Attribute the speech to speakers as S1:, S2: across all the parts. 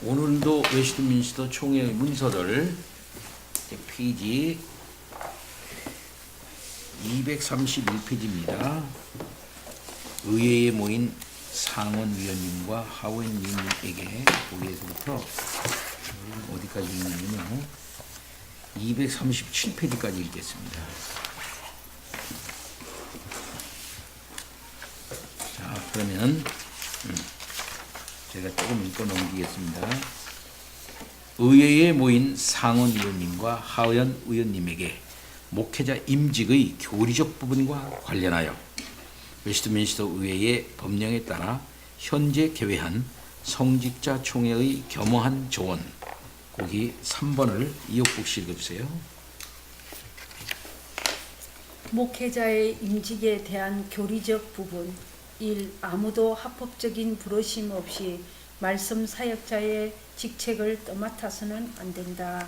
S1: 오늘도 웨스트민스터 총회 문서를 페이지 231페이지입니다. 의회에 모인 상원위원님과 하원위원님에게 거기에서부터 어디까지 읽냐면요 237페이지까지 읽겠습니다. 자, 그러면 제가 조금 읽고 넘기겠습니다. 의회에 모인 상원의원님과 하원의원님에게 목회자 임직의 교리적 부분과 관련하여 웨스트민스터 의회의 법령에 따라 현재 개회한 성직자 총회의 겸허한 조언, 거기 3번을 이옥국 씨 읽어주세요.
S2: 목회자의 임직에 대한 교리적 부분 1. 아무도 합법적인 부르심 없이 말씀 사역자의 직책을 떠맡아서는 안 된다.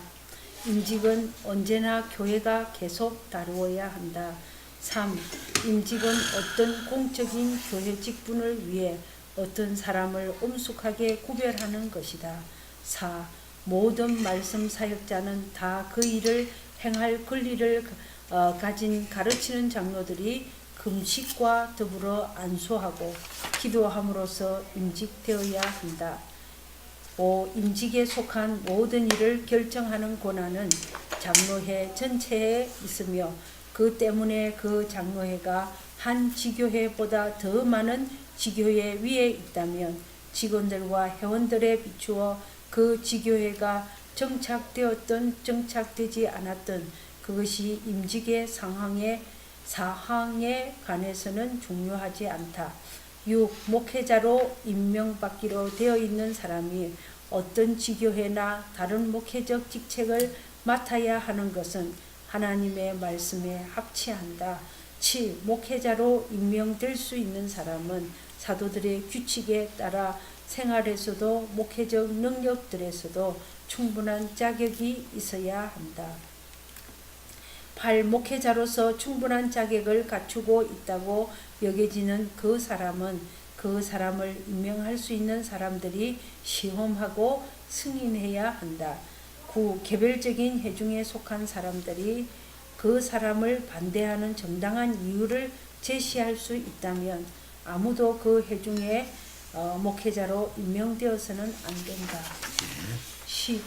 S2: 임직은 언제나 교회가 계속 다루어야 한다. 3. 임직은 어떤 공적인 교회 직분을 위해 어떤 사람을 엄숙하게 구별하는 것이다. 4. 모든 말씀 사역자는 다 그 일을 행할 권리를 가진 가르치는 장로들이 금식과 더불어 안수하고 기도함으로써 임직되어야 한다. 5. 임직에 속한 모든 일을 결정하는 권한은 장로회 전체에 있으며 그 때문에 그 장로회가 한 지교회보다 더 많은 지교회 위에 있다면 직원들과 회원들에 비추어 그 지교회가 정착되었든 정착되지 않았든 그것이 임직의 사항에 관해서는 중요하지 않다. 6. 목회자로 임명받기로 되어 있는 사람이 어떤 지교회나 다른 목회적 직책을 맡아야 하는 것은 하나님의 말씀에 합치한다. 7. 목회자로 임명될 수 있는 사람은 사도들의 규칙에 따라 생활에서도 목회적 능력들에서도 충분한 자격이 있어야 한다. 8. 목회자로서 충분한 자격을 갖추고 있다고 여겨지는 그 사람은 그 사람을 임명할 수 있는 사람들이 시험하고 승인해야 한다. 9. 개별적인 회중에 속한 사람들이 그 사람을 반대하는 정당한 이유를 제시할 수 있다면 아무도 그 회중의 목회자로 임명되어서는 안 된다. 10.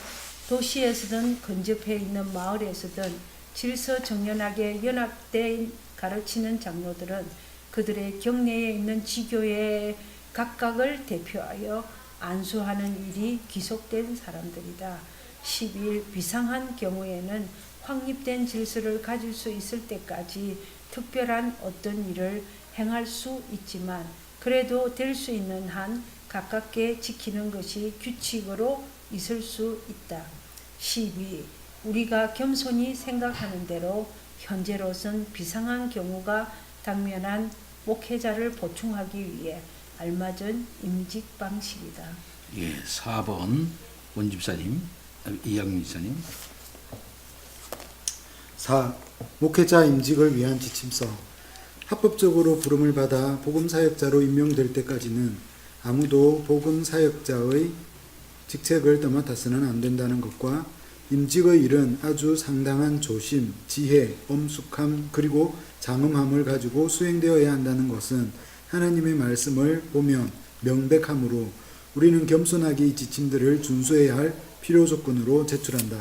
S2: 도시에서든 근접해 있는 마을에서든 질서정연하게 연합된 가르치는 장로들은 그들의 경내에 있는 지교회 각각을 대표하여 안수하는 일이 기속된 사람들이다. 11. 비상한 경우에는 확립된 질서를 가질 수 있을 때까지 특별한 어떤 일을 행할 수 있지만 그래도 될 수 있는 한 가깝게 지키는 것이 규칙으로 있을 수 있다. 12. 우리가 겸손히 생각하는 대로 현재로선 비상한 경우가 당면한 목회자를 보충하기 위해 알맞은 임직 방식이다.
S1: 예, 4번 원집사님, 이양민 집사님.
S3: 4. 목회자 임직을 위한 지침서. 합법적으로 부름을 받아 복음사역자로 임명될 때까지는 아무도 복음사역자의 직책을 떠맡아서는 안 된다는 것과 임직의 일은 아주 상당한 조심, 지혜, 엄숙함 그리고 장엄함을 가지고 수행되어야 한다는 것은 하나님의 말씀을 보면 명백하므로 우리는 겸손하게 이 지침들을 준수해야 할 필요 조건으로 제출한다.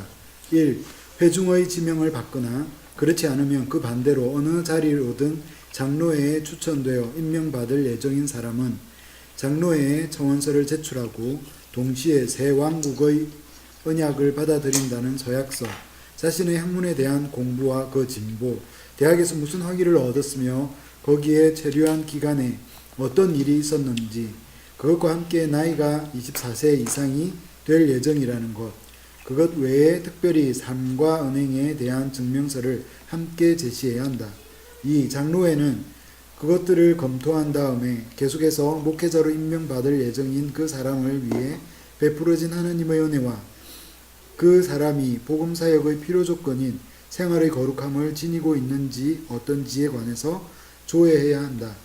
S3: 1. 회중의 지명을 받거나 그렇지 않으면 그 반대로 어느 자리로든 장로회에 추천되어 임명받을 예정인 사람은 장로회에 청원서를 제출하고 동시에 새 왕국의 언약을 받아들인다는 서약서, 자신의 학문에 대한 공부와 그 진보, 대학에서 무슨 학위를 얻었으며 거기에 체류한 기간에 어떤 일이 있었는지, 그것과 함께 나이가 24세 이상이 될 예정이라는 것, 그것 외에 특별히 삶과 은행에 대한 증명서를 함께 제시해야 한다. 2. 장로회는 그것들을 검토한 다음에 계속해서 목회자로 임명받을 예정인 그 사람을 위해 베풀어진 하나님의 은혜와 그 사람이 복음사역의 필요 조건인 생활의 거룩함을 지니고 있는지 어떤지에 관해서 조회해야 한다.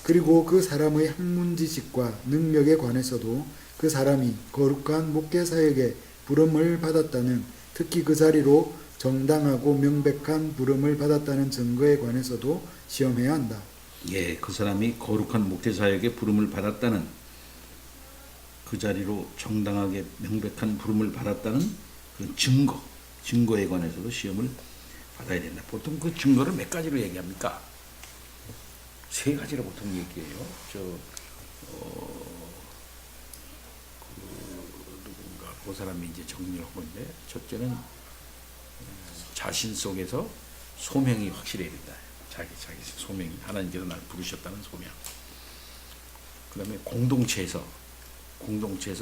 S3: 그리고 그 사람의 학문 지식과 능력에 관해서도 그 사람이 거룩한 목회 사역에 부름을 받았다는, 특히 그 자리로 정당하고 명백한 부름을 받았다는 증거에 관해서도 시험해야 한다.
S1: 예, 그 사람이 거룩한 목회 사역에 부름을 받았다는, 그 자리로 정당하게 명백한 부름을 받았다는 그 증거에 관해서도 시험을 받아야 된다. 보통 그 증거를 몇 가지로 얘기합니까? 세 가지로 보통 얘기해요. 그 사람이 이제 정리를 하고 있는데, 첫째는 자신 속에서 소명이 확실해야 된다. 자기 소명이, 하나님께서 날 부르셨다는 소명. 그 다음에 공동체에서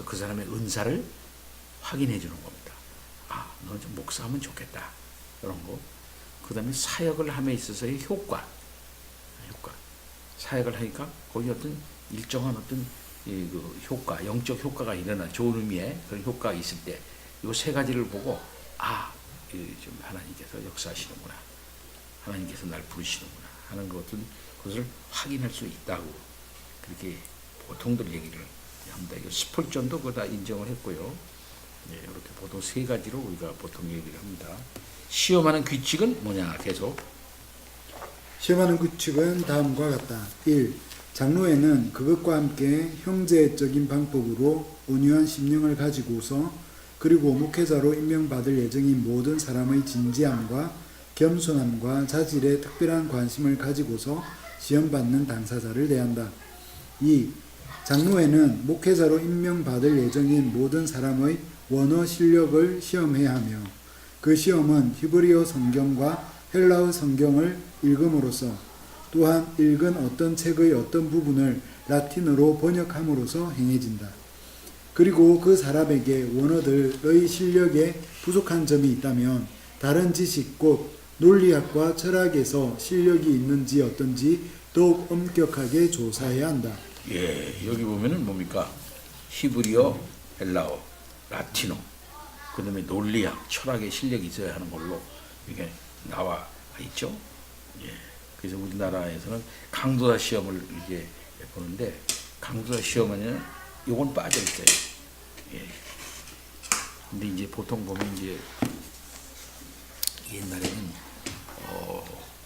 S1: 그 사람의 은사를 확인해 주는 겁니다. 아, 너 좀 목사하면 좋겠다. 이런 거. 그 다음에 사역을 함에 있어서의 효과. 사역을 하니까 거기 어떤 일정한 어떤 그 효과, 영적 효과가 일어나, 좋은 의미의 그런 효과가 있을 때, 이 세 가지를 보고, 좀 하나님께서 역사하시는구나, 하나님께서 날 부르시는구나 하는 것을 확인할 수 있다고, 그렇게 보통들 얘기를 합니다. 이거 스폴전도 그거 다 인정을 했고요. 네, 이렇게 보통 세 가지로 우리가 보통 얘기를 합니다. 시험하는 규칙은 뭐냐? 계속
S3: 시험하는 규칙은 다음과 같다. 1. 장로회는 그것과 함께 형제적인 방법으로 온유한 심령을 가지고서, 그리고 목회자로 임명받을 예정인 모든 사람의 진지함과 겸손함과 자질에 특별한 관심을 가지고서 시험받는 당사자를 대한다. 2. 장로회는 목회자로 임명받을 예정인 모든 사람의 원어 실력을 시험해야 하며, 그 시험은 히브리어 성경과 헬라어 성경을 읽음으로써, 또한 읽은 어떤 책의 어떤 부분을 라틴어로 번역함으로써 행해진다. 그리고 그 사람에게 원어들의 실력에 부족한 점이 있다면 다른 지식 곧 논리학과 철학에서 실력이 있는지 어떤지 더욱 엄격하게 조사해야 한다.
S1: 예, 여기 보면은 뭡니까? 히브리어, 헬라어, 라틴어, 그 다음에 논리학, 철학의 실력이 있어야 하는 걸로 이게 나와 있죠. 예, 그래서 우리나라에서는 강도사 시험을 이제 보는데, 강도사 시험은 요건 빠져 있어요. 예. 근데 이제 보통 보면 이제 옛날에는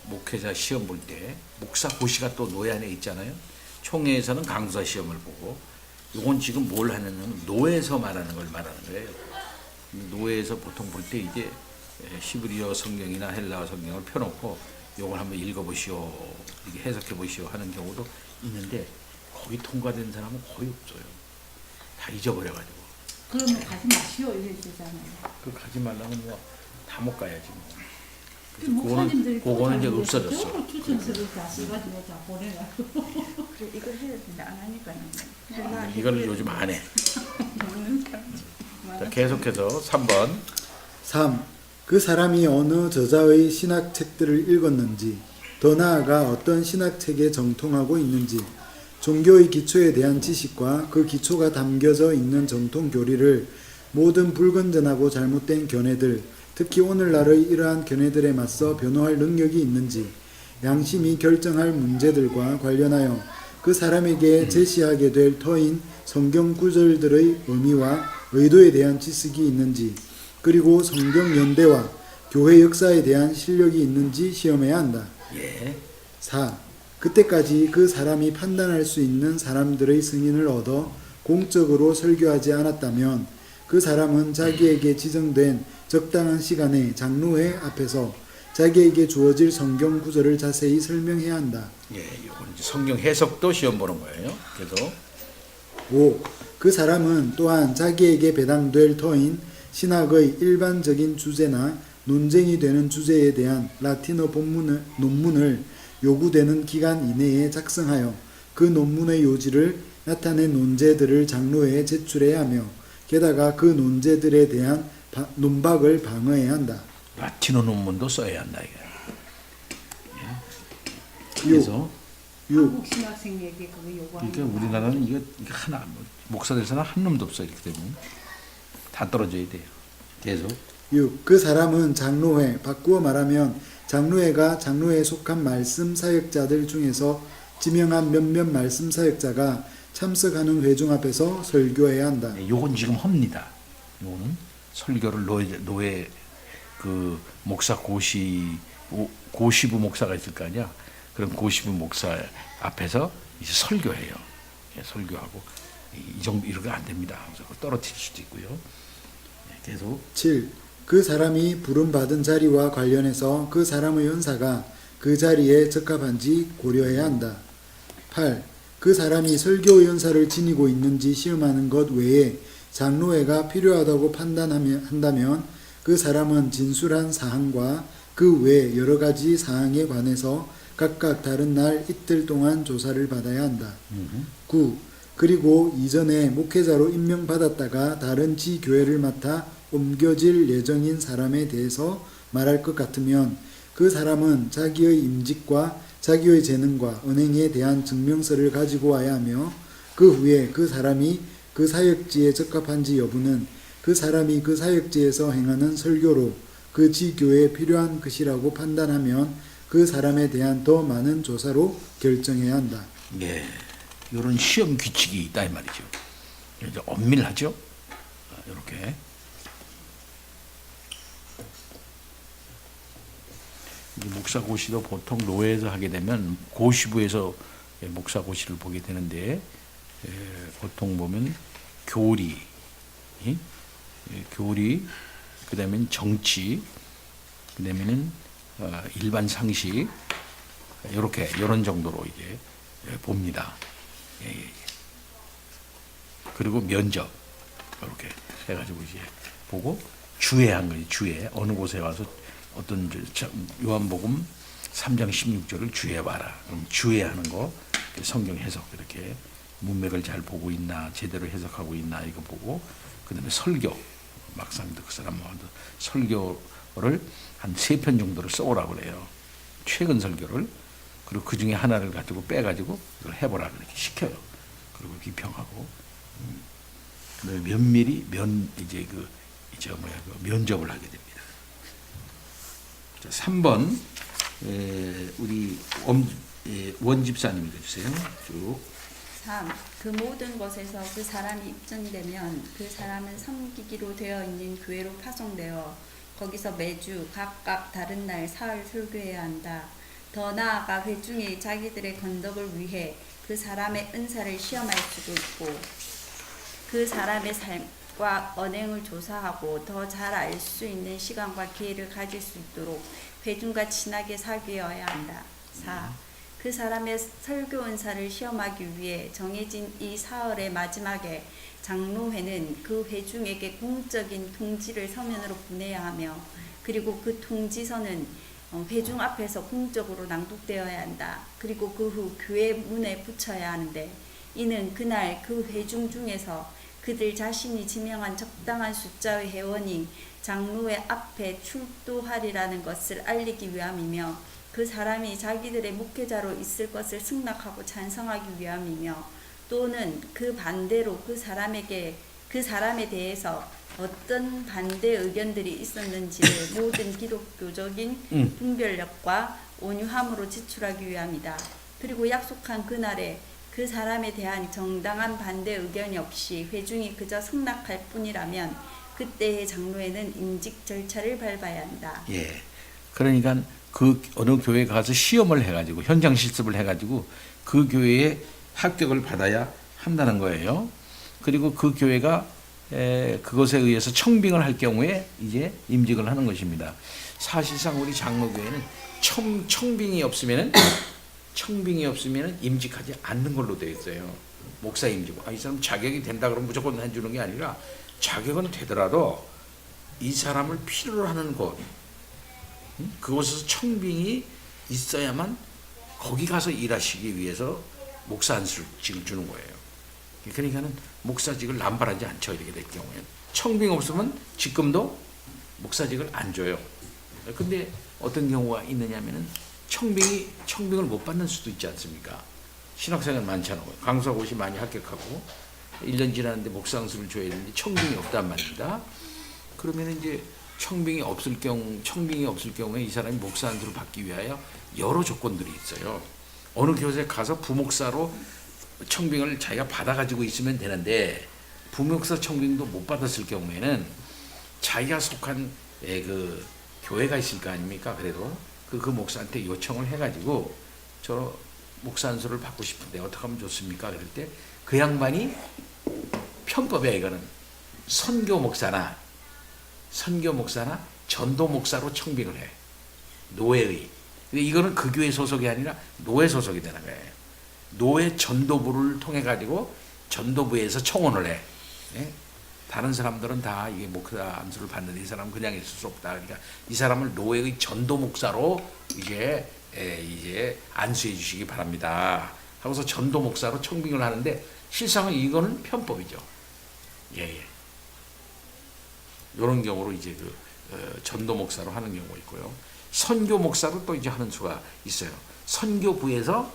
S1: 목회자 시험 볼 때 목사 고시가 또 노예 안에 있잖아요. 총회에서는 강도사 시험을 보고, 요건 지금 뭘 하냐면 노예에서 말하는 걸 말하는 거예요. 노예에서 보통 볼 때 이제 히브리어 성경이나 헬라어 성경을 펴놓고 요걸 한번 읽어보시오, 이렇게 해석해보시오 하는 경우도 있는데, 거기 통과된 사람은 거의 없어요. 다 잊어버려가지고.
S4: 그러면 가지 마시오 이러시잖아요.
S1: 그 가지 말라면 뭐 다 못 가야지 뭐. 그래서
S4: 목사님들이
S1: 그거는 이제 없어졌어.
S4: 너무 추천서를 다 써가지고 다 보내가지고.
S5: 그래, 이걸 해야 되는데 안 하니까는.
S1: 이걸 요즘 안 해. 자, 계속해서 3번.
S3: 3. 그 사람이 어느 저자의 신학책들을 읽었는지, 더 나아가 어떤 신학책에 정통하고 있는지, 종교의 기초에 대한 지식과 그 기초가 담겨져 있는 정통 교리를 모든 불건전하고 잘못된 견해들, 특히 오늘날의 이러한 견해들에 맞서 변호할 능력이 있는지, 양심이 결정할 문제들과 관련하여 그 사람에게 제시하게 될 터인 성경 구절들의 의미와 의도에 대한 지식이 있는지, 그리고 성경 연대와 교회 역사에 대한 실력이 있는지 시험해야 한다.
S1: 예.
S3: 4. 그때까지 그 사람이 판단할 수 있는 사람들의 승인을 얻어 공적으로 설교하지 않았다면, 그 사람은 자기에게 지정된 적당한 시간에 장로회 앞에서 자기에게 주어질 성경 구절을 자세히 설명해야 한다.
S1: 예, 이건 이제 성경 해석도 시험 보는 거예요. 그래서
S3: 5. 그 사람은 또한 자기에게 배당될 터인 신학의 일반적인 주제나 논쟁이 되는 주제에 대한 라틴어 논문을 요구되는 기간 이내에 작성하여 그 논문의 요지를 나타낸 논제들을 장로회에 제출해야 하며, 게다가 그 논제들에 대한 논박을 방어해야 한다.
S1: 라틴어 논문도 써야 한다 이게. 예.
S3: 6.
S1: 그래서
S3: 6.
S4: 한국 신학생에게 그거 요구하는
S1: 그러니까 우리나라는 이거 하나, 목사들에서는 한 놈도 없어. 이렇게 되면 다 떨어져야 돼요. 계속.
S3: 6. 그 사람은 장로회, 바꾸어 말하면 장로회가 장로회에 속한 말씀 사역자들 중에서 지명한 몇몇 말씀 사역자가 참석하는 회중 앞에서 설교해야 한다.
S1: 네, 요건 지금 합니다. 요거는 설교를 노예 그 목사 고시부 목사가 있을 거 아니야. 그럼 고시부 목사 앞에서 이제 설교해요. 예, 설교하고 이 정도 이러면 안 됩니다. 떨어뜨릴 수도 있고요. 예, 계속
S3: 7. 그 사람이 부름받은 자리와 관련해서 그 사람의 은사가 그 자리에 적합한지 고려해야 한다. 8. 그 사람이 설교의 은사를 지니고 있는지 시험하는 것 외에 장로회가 필요하다고 판단한다면 그 사람은 진술한 사항과 그 외 여러 가지 사항에 관해서 각각 다른 날 이틀 동안 조사를 받아야 한다. 9. 그리고 이전에 목회자로 임명받았다가 다른 지교회를 맡아 옮겨질 예정인 사람에 대해서 말할 것 같으면 그 사람은 자기의 임직과 자기의 재능과 언행에 대한 증명서를 가지고 와야 하며 그 후에 그 사람이 그 사역지에 적합한지 여부는 그 사람이 그 사역지에서 행하는 설교로 그 지교회에 필요한 것이라고 판단하면 그 사람에 대한 더 많은 조사로 결정해야 한다.
S1: 예, 이런 시험 규칙이 있다 이 말이죠. 이제 엄밀하죠. 이렇게 목사 고시도 보통 노회에서 하게 되면 고시부에서 목사 고시를 보게 되는데 보통 보면 교리, 그다음에 정치, 그다음에는 일반 상식 이렇게 이런 정도로 이제 봅니다. 그리고 면접 이렇게 해가지고 이제 보고 주해한 거지. 주해 어느 곳에 와서 어떤 요한복음 3장 16절을 주해봐라. 그럼 주해하는 거 성경 해석 이렇게 문맥을 잘 보고 있나 제대로 해석하고 있나 이거 보고 그다음에 설교 막상 그 사람한테 설교를 한 3편 정도를 써오라고 그래요. 최근 설교를. 그리고 그 중에 하나를 가지고 빼가지고 이걸 해보라 그렇게 시켜요. 그리고 비평하고 면밀히 그 면접을 하게 됩니다. 자, 3번 우리 원집사님 읽어주세요. 쭉.
S5: 3. 그 모든 것에서 그 사람이 입증되면 그 사람은 섬기기로 되어 있는 교회로 파송되어 거기서 매주 각각 다른 날 사흘 설교해야 한다. 더 나아가 회중이 자기들의 건덕을 위해 그 사람의 은사를 시험할 수도 있고 그 사람의 삶과 언행을 조사하고 더 잘 알 수 있는 시간과 기회를 가질 수 있도록 회중과 친하게 사귀어야 한다. 4. 그 사람의 설교 은사를 시험하기 위해 정해진 이 사흘의 마지막에 장로회는 그 회중에게 공적인 통지를 서면으로 보내야 하며 그리고 그 통지서는 회중 앞에서 공적으로 낭독되어야 한다. 그리고 그 후 교회 문에 붙여야 하는데 이는 그날 그 회중 중에서 그들 자신이 지명한 적당한 숫자의 회원이 장로회 앞에 출두하리라는 것을 알리기 위함이며 그 사람이 자기들의 목회자로 있을 것을 승낙하고 찬성하기 위함이며 또는 그 반대로 그 사람에 대해서 어떤 반대 의견들이 있었는지를 모든 기독교적인 분별력과 온유함으로 지출하기 위함이다. 그리고 약속한 그날에 그 사람에 대한 정당한 반대 의견이 없이 회중이 그저 승낙할 뿐이라면 그때의 장로회는 임직 절차를 밟아야 한다.
S1: 예. 그러니까 그 어느 교회에 가서 시험을 해가지고 현장 실습을 해가지고 그 교회에 합격을 받아야 한다는 거예요. 그리고 그 교회가 그것에 의해서 청빙을 할 경우에 이제 임직을 하는 것입니다. 사실상 우리 장로교회는 청빙이 없으면은 임직하지 않는 걸로 되어 있어요. 목사 임직. 이 사람 자격이 된다 그러면 무조건 해주는 게 아니라 자격은 되더라도 이 사람을 필요로 하는 곳, 그곳에서 청빙이 있어야만 거기 가서 일하시기 위해서 목사 안수직을 주는 거예요. 그러니까는 목사직을 남발하지 않죠. 이렇게 될 경우에는 청빙 없으면 지금도 목사직을 안 줘요. 근데 어떤 경우가 있느냐면은 청빙을 못 받는 수도 있지 않습니까? 신학생은 많잖아요. 강사고시 많이 합격하고 1년 지났는데 목사 안수를 줘야 되는데 청빙이 없단 말입니다. 그러면 이제 청빙이 없을 경우에 이 사람이 목사 안수를 받기 위하여 여러 조건들이 있어요. 어느 교회에 가서 부목사로 청빙을 자기가 받아가지고 있으면 되는데 부목사 청빙도 못 받았을 경우에는 자기가 속한 그 교회가 있을 거 아닙니까? 그래도 그 목사한테 요청을 해가지고 저 목사 안수를 받고 싶은데 어떻게 하면 좋습니까? 그럴 때 그 양반이 편법이야. 이거는 선교 목사나 전도 목사로 청빙을 해. 노회의. 근데 이거는 그 교회 소속이 아니라 노회 소속이 되는 거예요. 노회 전도부를 통해 가지고 전도부에서 청원을 해. 예? 다른 사람들은 다 이게 목사 안수를 받는데 이 사람은 그냥 있을 수 없다. 그러니까 이 사람을 노회의 전도 목사로 이제 안수해 주시기 바랍니다. 하고서 전도 목사로 청빙을 하는데 실상은 이거는 편법이죠. 예. 이런 경우로 이제 전도 목사로 하는 경우가 있고요. 선교 목사로 또 이제 하는 수가 있어요. 선교부에서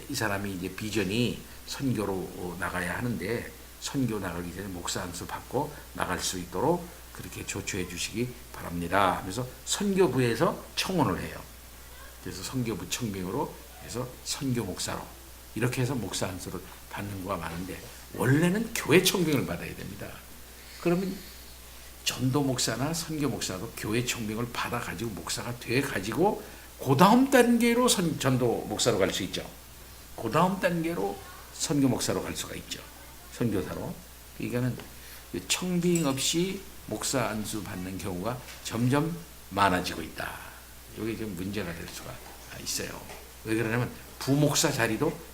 S1: 이 사람이 이제 비전이 선교로 나가야 하는데 선교 나가기 전에 목사 안수 받고 나갈 수 있도록 그렇게 조처해 주시기 바랍니다. 하면서 선교부에서 청원을 해요. 그래서 선교부 청빙으로 해서 선교 목사로 이렇게 해서 목사 안수를 받는 거가 많은데 원래는 교회 청빙을 받아야 됩니다. 그러면 전도 목사나 선교 목사도 교회 청빙을 받아가지고 목사가 돼가지고 그 다음 단계로 전도 목사로 갈 수 있죠. 그 다음 단계로 선교 목사로 갈 수가 있죠. 선교사로. 이거는 청빙 없이 목사 안수 받는 경우가 점점 많아지고 있다. 이게 좀 문제가 될 수가 있어요. 왜 그러냐면 부목사 자리도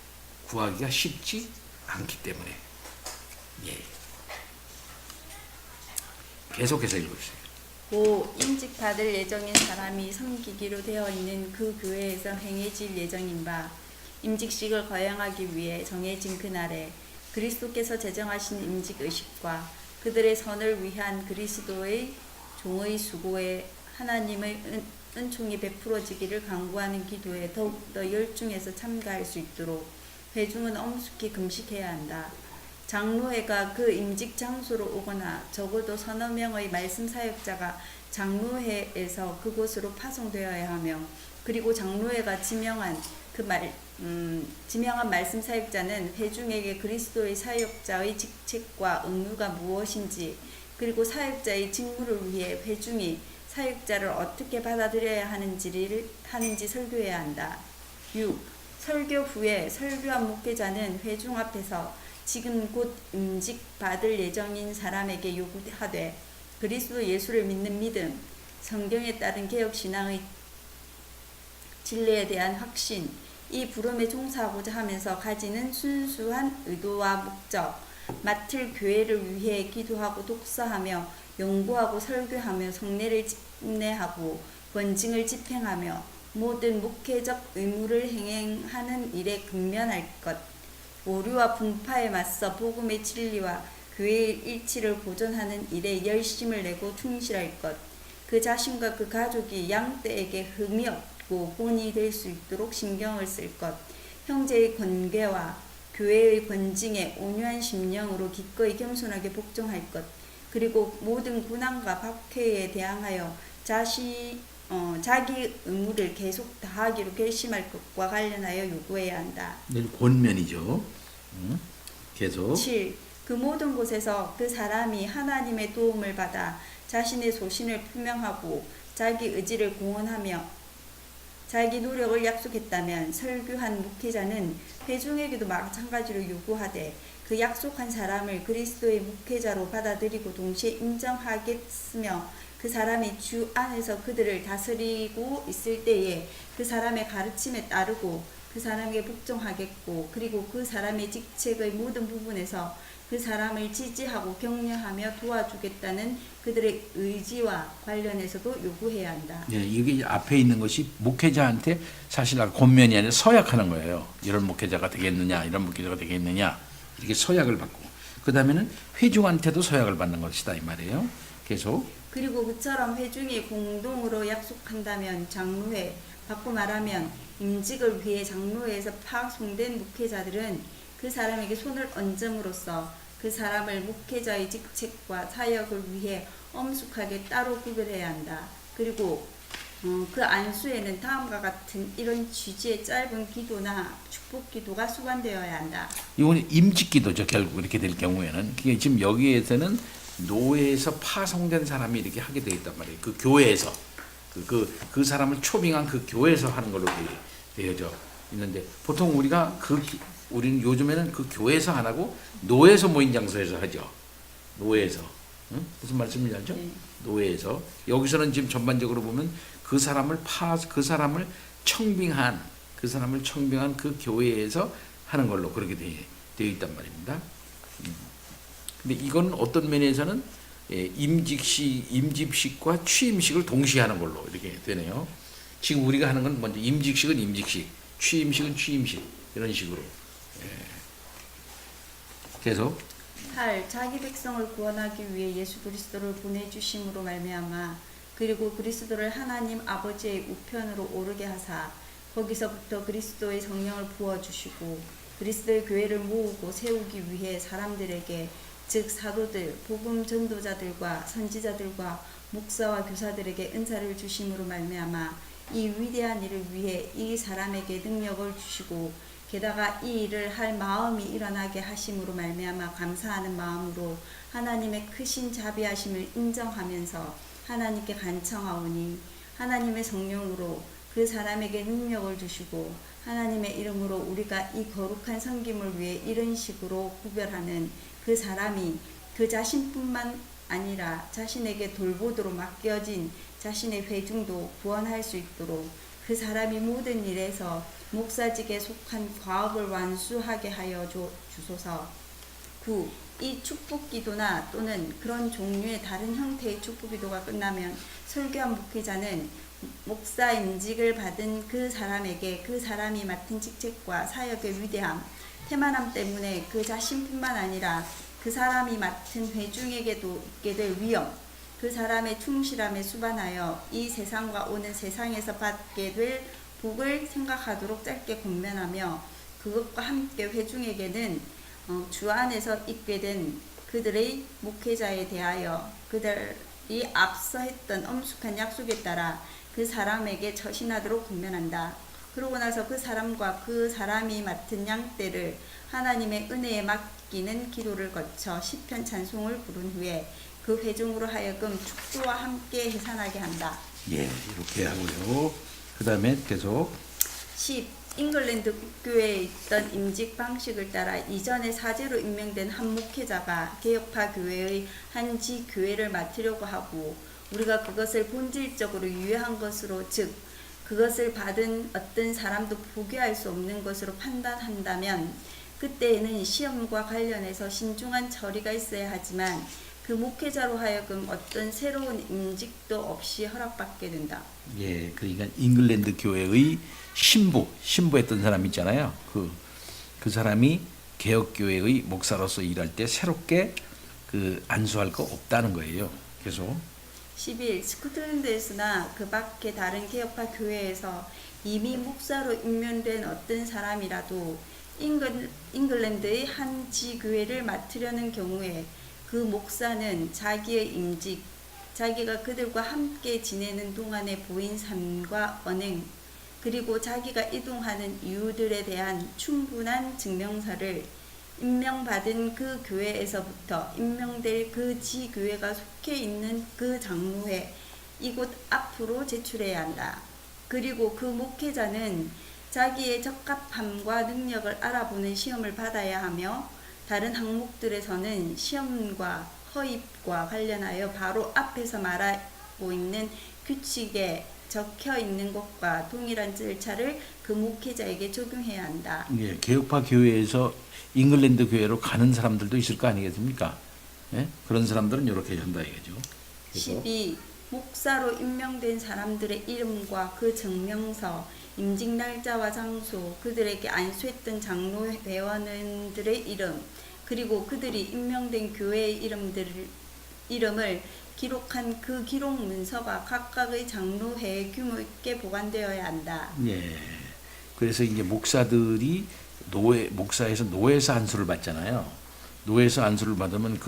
S1: 구하기가 쉽지 않기 때문에. 예. 계속해서 읽어주세요.
S5: 5. 임직받을 예정인 사람이 섬기기로 되어 있는 그 교회에서 행해질 예정인 바 임직식을 거행하기 위해 정해진 그날에 그리스도께서 제정하신 임직의식과 그들의 선을 위한 그리스도의 종의 수고에 하나님의 은총이 베풀어지기를 간구하는 기도에 더욱더 열중해서 참가할 수 있도록 회중은 엄숙히 금식해야 한다. 장로회가 그 임직 장소로 오거나 적어도 서너 명의 말씀 사역자가 장로회에서 그곳으로 파송되어야 하며 그리고 장로회가 지명한 말씀 사역자는 회중에게 그리스도의 사역자의 직책과 의무가 무엇인지 그리고 사역자의 직무를 위해 회중이 사역자를 어떻게 받아들여야 하는지 설교해야 한다. 6. 설교 후에 설교한 목회자는 회중 앞에서 지금 곧 임직받을 예정인 사람에게 요구하되 그리스도 예수를 믿는 믿음, 성경에 따른 개혁신앙의 진리에 대한 확신, 이 부름에 종사하고자 하면서 가지는 순수한 의도와 목적, 맡을 교회를 위해 기도하고 독서하며 연구하고 설교하며 성례를 집례하고 권징을 집행하며 모든 목회적 의무를 행하는 일에 근면할 것, 오류와 분파에 맞서 복음의 진리와 교회의 일치를 보존하는 일에 열심을 내고 충실할 것, 그 자신과 그 가족이 양떼에게 흠이 없고 본이 될 수 있도록 신경을 쓸 것, 형제의 권계와 교회의 권징에 온유한 심령으로 기꺼이 겸손하게 복종할 것, 그리고 모든 고난과 박해에 대항하여 자기 의무를 계속 다하기로 결심할 것과 관련하여 요구해야 한다.
S1: 권면이죠. 계속.
S5: 7. 그 모든 곳에서 그 사람이 하나님의 도움을 받아 자신의 소신을 표명하고 자기 의지를 공언하며 자기 노력을 약속했다면 설교한 목회자는 회중에게도 마찬가지로 요구하되 그 약속한 사람을 그리스도의 목회자로 받아들이고 동시에 인정하겠으며 그 사람이 주 안에서 그들을 다스리고 있을 때에 그 사람의 가르침에 따르고 그 사람에게 복종하겠고 그리고 그 사람의 직책의 모든 부분에서 그 사람을 지지하고 격려하며 도와주겠다는 그들의 의지와 관련해서도 요구해야 한다.
S1: 예, 이게 앞에 있는 것이 목회자한테 사실 권면이 아니라 서약하는 거예요. 이런 목회자가 되겠느냐, 이런 목회자가 되겠느냐 이렇게 서약을 받고 그 다음에는 회중한테도 서약을 받는 것이다 이 말이에요. 계속.
S5: 그리고 그처럼 회중이 공동으로 약속한다면 장로회, 바꿔 말하면 임직을 위해 장로회에서 파송된 목회자들은 그 사람에게 손을 얹음으로써 그 사람을 목회자의 직책과 사역을 위해 엄숙하게 따로 구별해야 한다. 그리고 그 안수에는 다음과 같은 이런 취지의 짧은 기도나 축복 기도가 수반되어야 한다.
S1: 이건 임직기도죠. 결국 이렇게 될 경우에는 그게 지금 여기에서는 노예에서 파송된 사람이 이렇게 하게 되어 있단 말이에요. 그 교회에서 그 사람을 초빙한 그 교회에서 하는 걸로 되어져 있는데 보통 우리는 요즘에는 그 교회에서 안 하고 노예에서 모인 장소에서 하죠. 노예에서. 응? 무슨 말씀인지 알죠?
S5: 네.
S1: 노예에서. 여기서는 지금 전반적으로 보면 그 사람을 청빙한 그 교회에서 하는 걸로 그렇게 되어 있단 말입니다. 근데 이건 어떤 면에서는 임직식과 취임식을 동시에 하는 걸로 이렇게 되네요. 지금 우리가 하는 건 먼저 임직식은 임직식, 취임식은 취임식 이런 식으로. 계속
S5: 8. 자기 백성을 구원하기 위해 예수 그리스도를 보내주심으로 말미암아 그리고 그리스도를 하나님 아버지의 우편으로 오르게 하사 거기서부터 그리스도의 성령을 부어주시고 그리스도의 교회를 모으고 세우기 위해 사람들에게 즉 사도들, 복음 전도자들과 선지자들과 목사와 교사들에게 은사를 주심으로 말미암아 이 위대한 일을 위해 이 사람에게 능력을 주시고 게다가 이 일을 할 마음이 일어나게 하심으로 말미암아 감사하는 마음으로 하나님의 크신 자비하심을 인정하면서 하나님께 간청하오니 하나님의 성령으로 그 사람에게 능력을 주시고 하나님의 이름으로 우리가 이 거룩한 섬김을 위해 이런 식으로 구별하는 그 사람이 그 자신뿐만 아니라 자신에게 돌보도록 맡겨진 자신의 회중도 구원할 수 있도록 그 사람이 모든 일에서 목사직에 속한 과업을 완수하게 하여 주소서. 9. 이 축복기도나 또는 그런 종류의 다른 형태의 축복기도가 끝나면 설교한 목회자는 목사 임직을 받은 그 사람에게 그 사람이 맡은 직책과 사역의 위대함, 태만함 때문에 그 자신뿐만 아니라 그 사람이 맡은 회중에게도 있게 될 위험, 그 사람의 충실함에 수반하여 이 세상과 오는 세상에서 받게 될 복을 생각하도록 짧게 권면하며 그것과 함께 회중에게는 주 안에서 있게 된 그들의 목회자에 대하여 그들이 앞서 했던 엄숙한 약속에 따라 그 사람에게 처신하도록 권면한다. 그러고 나서 그 사람과 그 사람이 맡은 양떼를 하나님의 은혜에 맡기는 기도를 거쳐 시편 찬송을 부른 후에 그 회중으로 하여금 축도와 함께 해산하게 한다.
S1: 예, 이렇게 하고요. 그 다음에 계속
S5: 10. 잉글랜드 국교에 있던 임직 방식을 따라 이전에 사제로 임명된 한 목회자가 개혁파 교회의 한 지교회를 맡으려고 하고 우리가 그것을 본질적으로 유효한 것으로 즉 그것을 받은 어떤 사람도 포기할 수 없는 것으로 판단한다면 그때에는 시험과 관련해서 신중한 처리가 있어야 하지만 그 목회자로 하여금 어떤 새로운 임직도 없이 허락받게 된다.
S1: 예, 그러니까 잉글랜드 교회의 신부했던 사람 있잖아요. 그 사람이 개혁교회의 목사로서 일할 때 새롭게 안수할 거 없다는 거예요. 계속
S5: 11. 스코틀랜드에서나 그 밖에 다른 개혁파 교회에서 이미 목사로 임명된 어떤 사람이라도 잉글랜드의 한 지교회를 맡으려는 경우에 그 목사는 자기의 임직, 자기가 그들과 함께 지내는 동안에 보인 삶과 언행, 그리고 자기가 이동하는 이유들에 대한 충분한 증명서를 임명받은 그 교회에서부터 임명될 그 지교회가 속해 있는 그 장로회 이곳 앞으로 제출해야 한다. 그리고 그 목회자는 자기의 적합함과 능력을 알아보는 시험을 받아야 하며 다른 항목들에서는 시험과 허입과 관련하여 바로 앞에서 말하고 있는 규칙에 적혀 있는 것과 동일한 절차를 그 목회자에게 적용해야 한다.
S1: 예, 개혁파 교회에서 잉글랜드 교회로 가는 사람들도 있을 거 아니겠습니까? 예? 그런 사람들은 이렇게 한다 이거죠.
S5: 12. 목사로 임명된 사람들의 이름과 그 증명서, 임직 날짜와 장소, 그들에게 안수했던 장로 회원들의 이름, 그리고 그들이 임명된 교회의 이름을 기록한 그 기록 문서가 각각의 장로회에 규모 있게 보관되어야 한다.
S1: 예. 그래서 이제 목사들이 목사에서 노예에서 안수를 받잖아요. 노예에서 안수를 받으면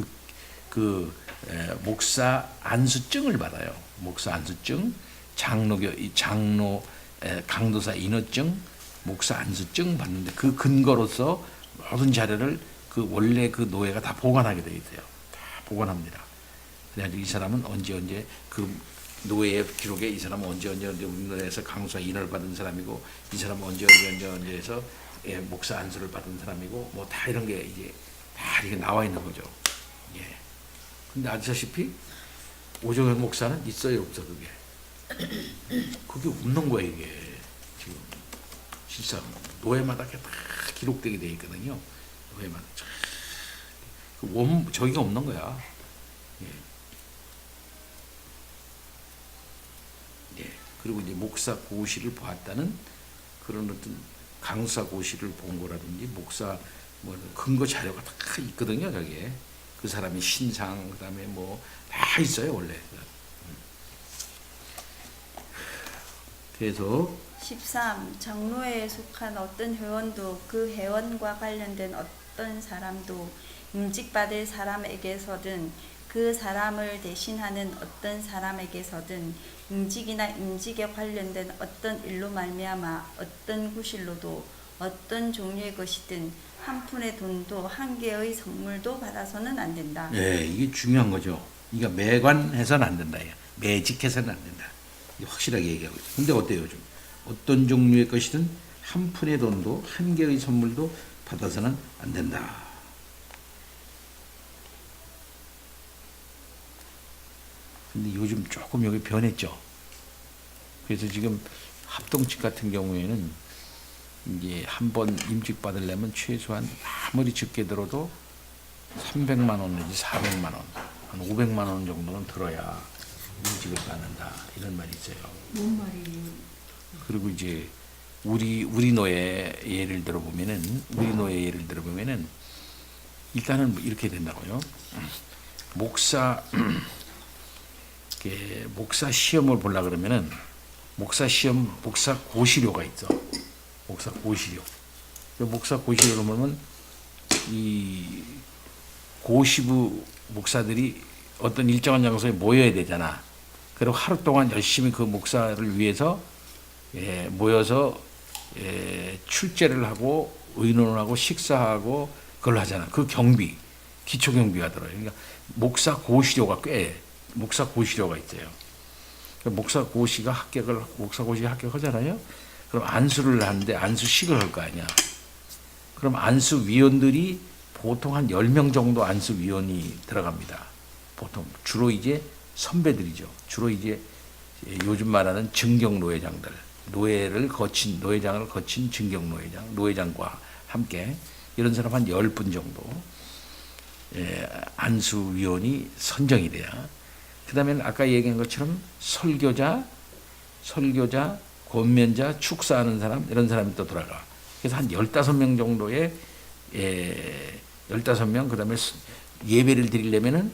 S1: 목사 안수증을 받아요. 목사 안수증. 장로 강도사 인허증, 목사 안수증 받는데 그 근거로서 모든 자료를 그 원래 그 노예가 다 보관하게 돼 있어요. 다 보관합니다. 그래가지고 이 사람은 언제 그 노예의 기록에 이 사람은 언제 우리나라에서 강도사 인허를 받은 사람이고 이 사람은 언제 해서 목사 안수를 받은 사람이고 뭐 다 이런 게 이제 다 이렇게 나와 있는 거죠. 예. 근데 아시다시피 오정현 목사는 있어요, 없어 그게? 그게 없는 거예요, 이게 지금 실상 노예마다 이렇게 다 기록되게 돼 있거든요. 노예마다 그 저기가 없는 거야. 예. 예. 그리고 이제 목사 고시를 보았다는 그런 어떤 강사 고시를 본 거라든지 목사 뭐 근거 자료가 다 있거든요, 저기에. 그 사람의 신상, 그다음에 뭐 다 있어요, 원래. 그래서
S5: 13. 장로회에 속한 어떤 회원도 그 회원과 관련된 어떤 사람도 임직받을 사람에게서든 그 사람을 대신하는 어떤 사람에게서든 임직이나 임직에 관련된 어떤 일로 말미암아 어떤 구실로도 어떤 종류의 것이든 한 푼의 돈도 한 개의 선물도 받아서는 안 된다.
S1: 네, 이게 중요한 거죠. 이게 매관해서는 안 된다. 매직해서는 안 된다. 확실하게 얘기하고 있어요. 근데 어때요, 좀? 어떤 종류의 것이든 한 푼의 돈도 한 개의 선물도 받아서는 안 된다. 근데 요즘 조금 여기 변했죠. 그래서 지금 합동측 같은 경우에는 이제 한 번 임직 받으려면 최소한 아무리 적게 들어도 300만 원 내지 400만 원, 한 500만 원 정도는 들어야 임직을 받는다. 이런 말이 있어요.
S4: 뭔 말이에요?
S1: 그리고 이제 우리 노예 예를 들어보면은 일단은 이렇게 된다고요. 목사 시험을 보려 그러면은 목사 고시료가 있어. 목사 고시료. 목사 고시료를 보면 이 고시부 목사들이 어떤 일정한 장소에 모여야 되잖아. 그리고 하루 동안 열심히 그 목사를 위해서 모여서 출제를 하고 의논을 하고 식사하고 그걸 하잖아. 그 경비, 기초 경비가 들어요. 그러니까 목사 고시료가 있어요. 목사 고시 합격하잖아요. 그럼 안수를 하는데 안수식을 할 거 아니야. 그럼 안수위원들이 보통 한 10명 정도 안수위원이 들어갑니다. 보통 주로 이제 선배들이죠. 주로 이제 요즘 말하는 증경노예장들, 노예장을 거친 증경노예장, 노예장과 함께 이런 사람 한 10분 정도 안수위원이 선정이 돼요. 그 다음에 아까 얘기한 것처럼 설교자, 권면자, 축사하는 사람 이런 사람이 또 들어가. 그래서 한 15명 정도의 15명 그다음에 예배를 드리려면은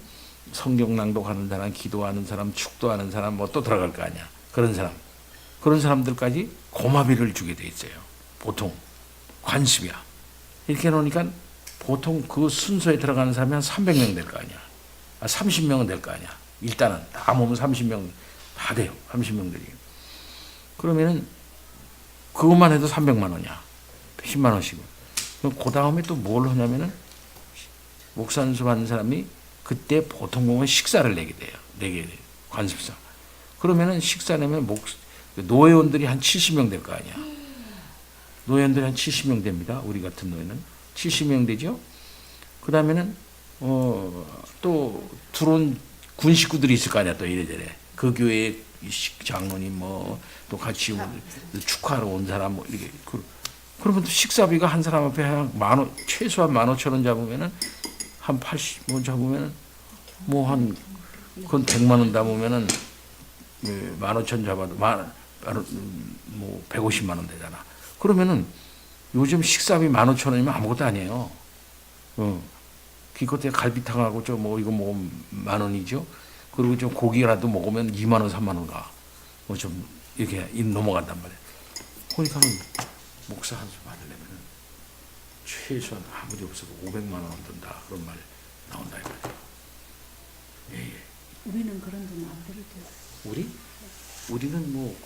S1: 성경 낭독하는 사람, 기도하는 사람, 축도하는 사람 뭐 또 들어갈 거 아니야. 그런 사람들까지 고마비를 주게 돼 있어요. 보통 관습이야. 이렇게 놓으니까 보통 그 순서에 들어가는 사람이 한 300명 될 거 아니야. 30명은 될 거 아니야. 일단은 다 모으면 30명 다 돼요. 30명들이. 그러면은 그것만 해도 300만 원이야. 10만 원씩은. 그럼 그 다음에 또 뭘 하냐면은 목사 안수 받는 사람이 그때 보통 보면 식사를 내게 돼요. 관습상. 그러면은 식사 내면 노예원들이 한 70명 될 거 아니야. 노예원들이 한 70명 됩니다. 우리 같은 노예는 70명 되죠. 그 다음에는 또 들어온 군 식구들이 있을 거 아니야. 또 이래저래. 그 교회의 장로님 뭐 또 같이 축하하러 온 사람 뭐 이렇게 그러면 또 식사비가 한 사람 앞에 최소한 15,000원 잡으면은 한 80원 잡으면은 뭐 한 그건 100만 원 담으면은 15,000 잡아도 뭐 150만 원 되잖아. 그러면은 요즘 식사비 15,000원이면 아무것도 아니에요. 기껏해 갈비탕하고 이거 먹으면 10,000원이죠. 그리고 좀 고기라도 먹으면 2만 원, 3만 원 가. 뭐 좀 이렇게 넘어간단 말이야. 그러니까 목사 한 수 받으려면 최소한 아무리 없어도 500만 원 든다. 그런 말 나온다 이거죠. 예.
S4: 우리는 그런 돈 안 들을 때.
S1: 우리? 우리는 뭐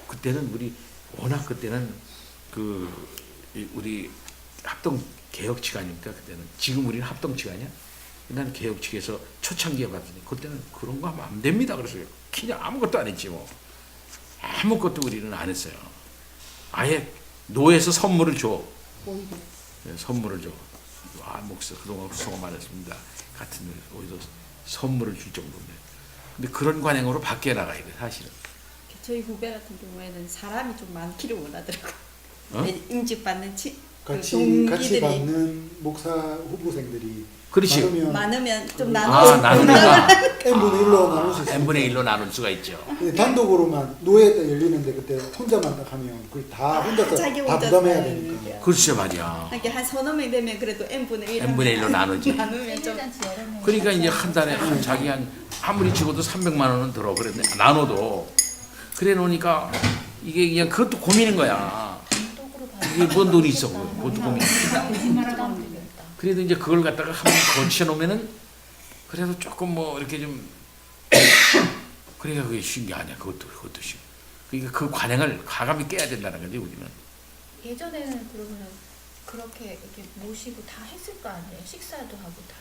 S1: 그때는 우리 워낙 그때는 우리 합동 개혁 측아닙니까 그때는. 지금 우리는 합동 측아니야. 나는 개혁 측에서 초창기에 봤더니 그때는 그런 거 하면 안 됩니다. 그래서 그냥 아무것도 안 했지 뭐. 아무것도 우리는 안 했어요. 아예 노예에서 선물을 줘.
S4: 오히려
S1: 네, 선물을 줘. 아, 목사 그동안 수고 많았습니다. 같은 오히려 선물을 줄 정도인데. 근데 그런 관행으로 바뀌어 나가야 돼 사실은.
S5: 저희 후배 같은 경우에는 사람이 좀 많기를 원하더라고요.
S1: 어?
S5: 임직받는 그
S3: 같이
S5: 동기들이
S3: 받는 목사 후보생들이
S1: 그렇지.
S5: 많으면 좀
S1: 아,
S5: 나눠
S1: 나누니까
S3: n분의 1로 나눌 수 있어요.
S1: n분의 1로 나눌 수가 있죠.
S3: 근데 단독으로만 노예 때 열리는데 그때 혼자만 딱 하면 그걸 다 혼자서
S5: 자기
S3: 다
S5: 혼자
S3: 부담해야
S5: 사는
S3: 되니까.
S5: 거야.
S1: 그렇죠 말이야.
S5: 이렇게 한 서너 명 되면 그래도 n분의 1
S1: n분의 1로 나누지.
S5: 나누면 좀
S1: 그러니까 이제 한 달에 한 자기 한 아무리 적어도 300만 원은 들어 그랬네. 나눠도 그래 놓으니까 이게 그냥 그것도 고민인 거야. 이게 뭔 돈이 있어 그것도 고민.
S4: 거짓말하고
S1: 그래도 이제 그걸 갖다가 한번 거쳐 놓으면은 그래도 조금 뭐 이렇게 좀 그러니까 그게 쉬운 게 아니야. 그것도 쉬워. 그러니까 그 관행을 가감히 깨야 된다는 거지 우리는.
S6: 예전에는 그러면 그렇게 이렇게 모시고 다 했을 거 아니에요. 식사도 하고 다.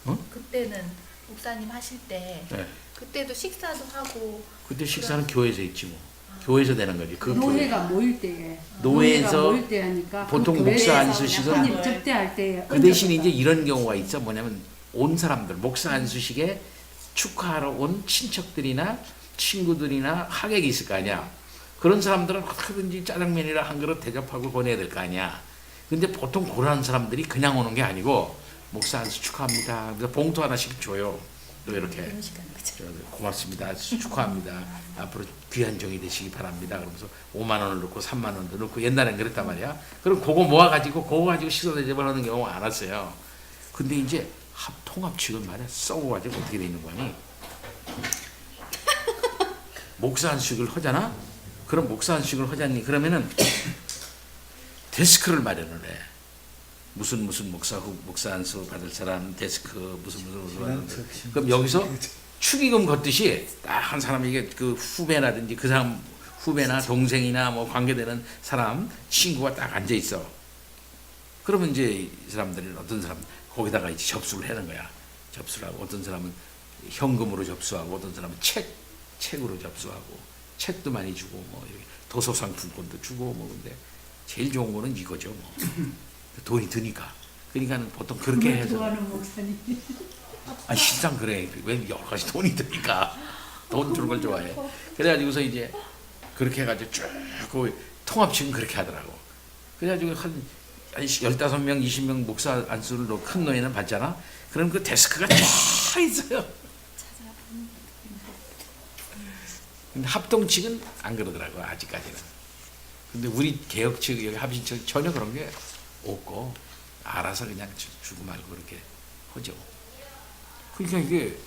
S1: 어?
S6: 그때는 목사님 하실 때
S1: 네.
S6: 그때도 식사도 하고
S1: 그때 식사는 교회에서 있지 뭐. 교회에서 되는 거지. 그
S4: 노예가 모일 때에
S1: 노예에서
S4: 모일 때 하니까
S1: 보통
S4: 그
S1: 목사
S4: 교회에서
S1: 안수식은
S4: 한입 접대할 때
S1: 그 대신 이제 이런 경우가 있어. 뭐냐면 온 사람들 목사 안수식에 축하하러 온 친척들이나 친구들이나 하객이 있을 거 아니야. 그런 사람들은 어떻게든지 짜장면이랑 한 그릇 대접하고 보내야 될 거 아니야. 근데 보통 그런 사람들이 그냥 오는 게 아니고 목사 안수 축하합니다. 그래서 봉투 하나씩 줘요. 또 이렇게 고맙습니다. 축하합니다. 앞으로 귀한 종이 되시기 바랍니다. 그러면서 5만 원을 넣고 3만 원도 넣고 옛날엔 그랬단 말이야. 그럼 그거 모아가지고 그거 가지고 식사 대접을 하는 경우가 많았어요. 근데 이제 통합 측은 말이야 썩어가지고 어떻게 돼 있는 거니? 목사 안식을 하잖아. 그럼 목사 안식을 하자니 그러면은 데스크를 마련을 해. 무슨 목사 안수 받을 사람 데스크 무슨 그럼 여기서 축의금 걷듯이 딱 한 사람에게 그 후배라든지 그 사람 후배나 동생이나 뭐 관계되는 사람 친구가 딱 앉아 있어. 그러면 이제 이 사람들은 어떤 사람 거기다가 이제 접수를 하는 거야. 접수를 하고 어떤 사람은 현금으로 접수하고 어떤 사람은 책으로 접수하고 책도 많이 주고 뭐 이렇게 도서 상품권도 주고 뭐 근데 제일 좋은 거는 이거죠 뭐. 돈이 드니까. 그러니까는 보통 그렇게 해서.
S4: 좋아하는 목사님.
S1: 아 실상 그래. 왜 여러 가지 돈이 드니까 돈 주는 걸 좋아해. 그래가지고서 이제 그렇게 해가지고 쭉 그 통합식은 그렇게 하더라고. 그래가지고 한 15명, 20명 목사 안수를 놓고 큰 노예는 받잖아. 그럼 그 데스크가 쫙 있어요. 근데 합동 측은 안 그러더라고 아직까지는. 근데 우리 개혁 측 여기 합신 측 전혀 그런 게 없고 알아서 그냥 주고 말고 그렇게 하죠. 그러니까 이게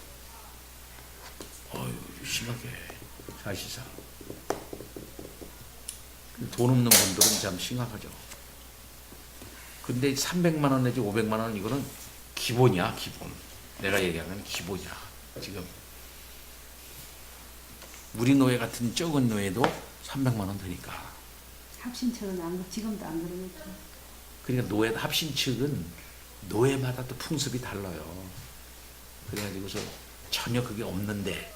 S1: 심하게 사실상 돈 없는 분들은 참 심각하죠. 근데 300만 원 내지 500만 원 이거는 기본이야 기본. 내가 얘기하는 기본이야 지금. 우리 노예 같은 적은 노예도 300만 원 드니까.
S4: 합신처는 지금도 안 그러겠죠.
S1: 그러니까 노예 합신 측은 노예마다 또 풍습이 달라요. 그래가지고서 전혀 그게 없는데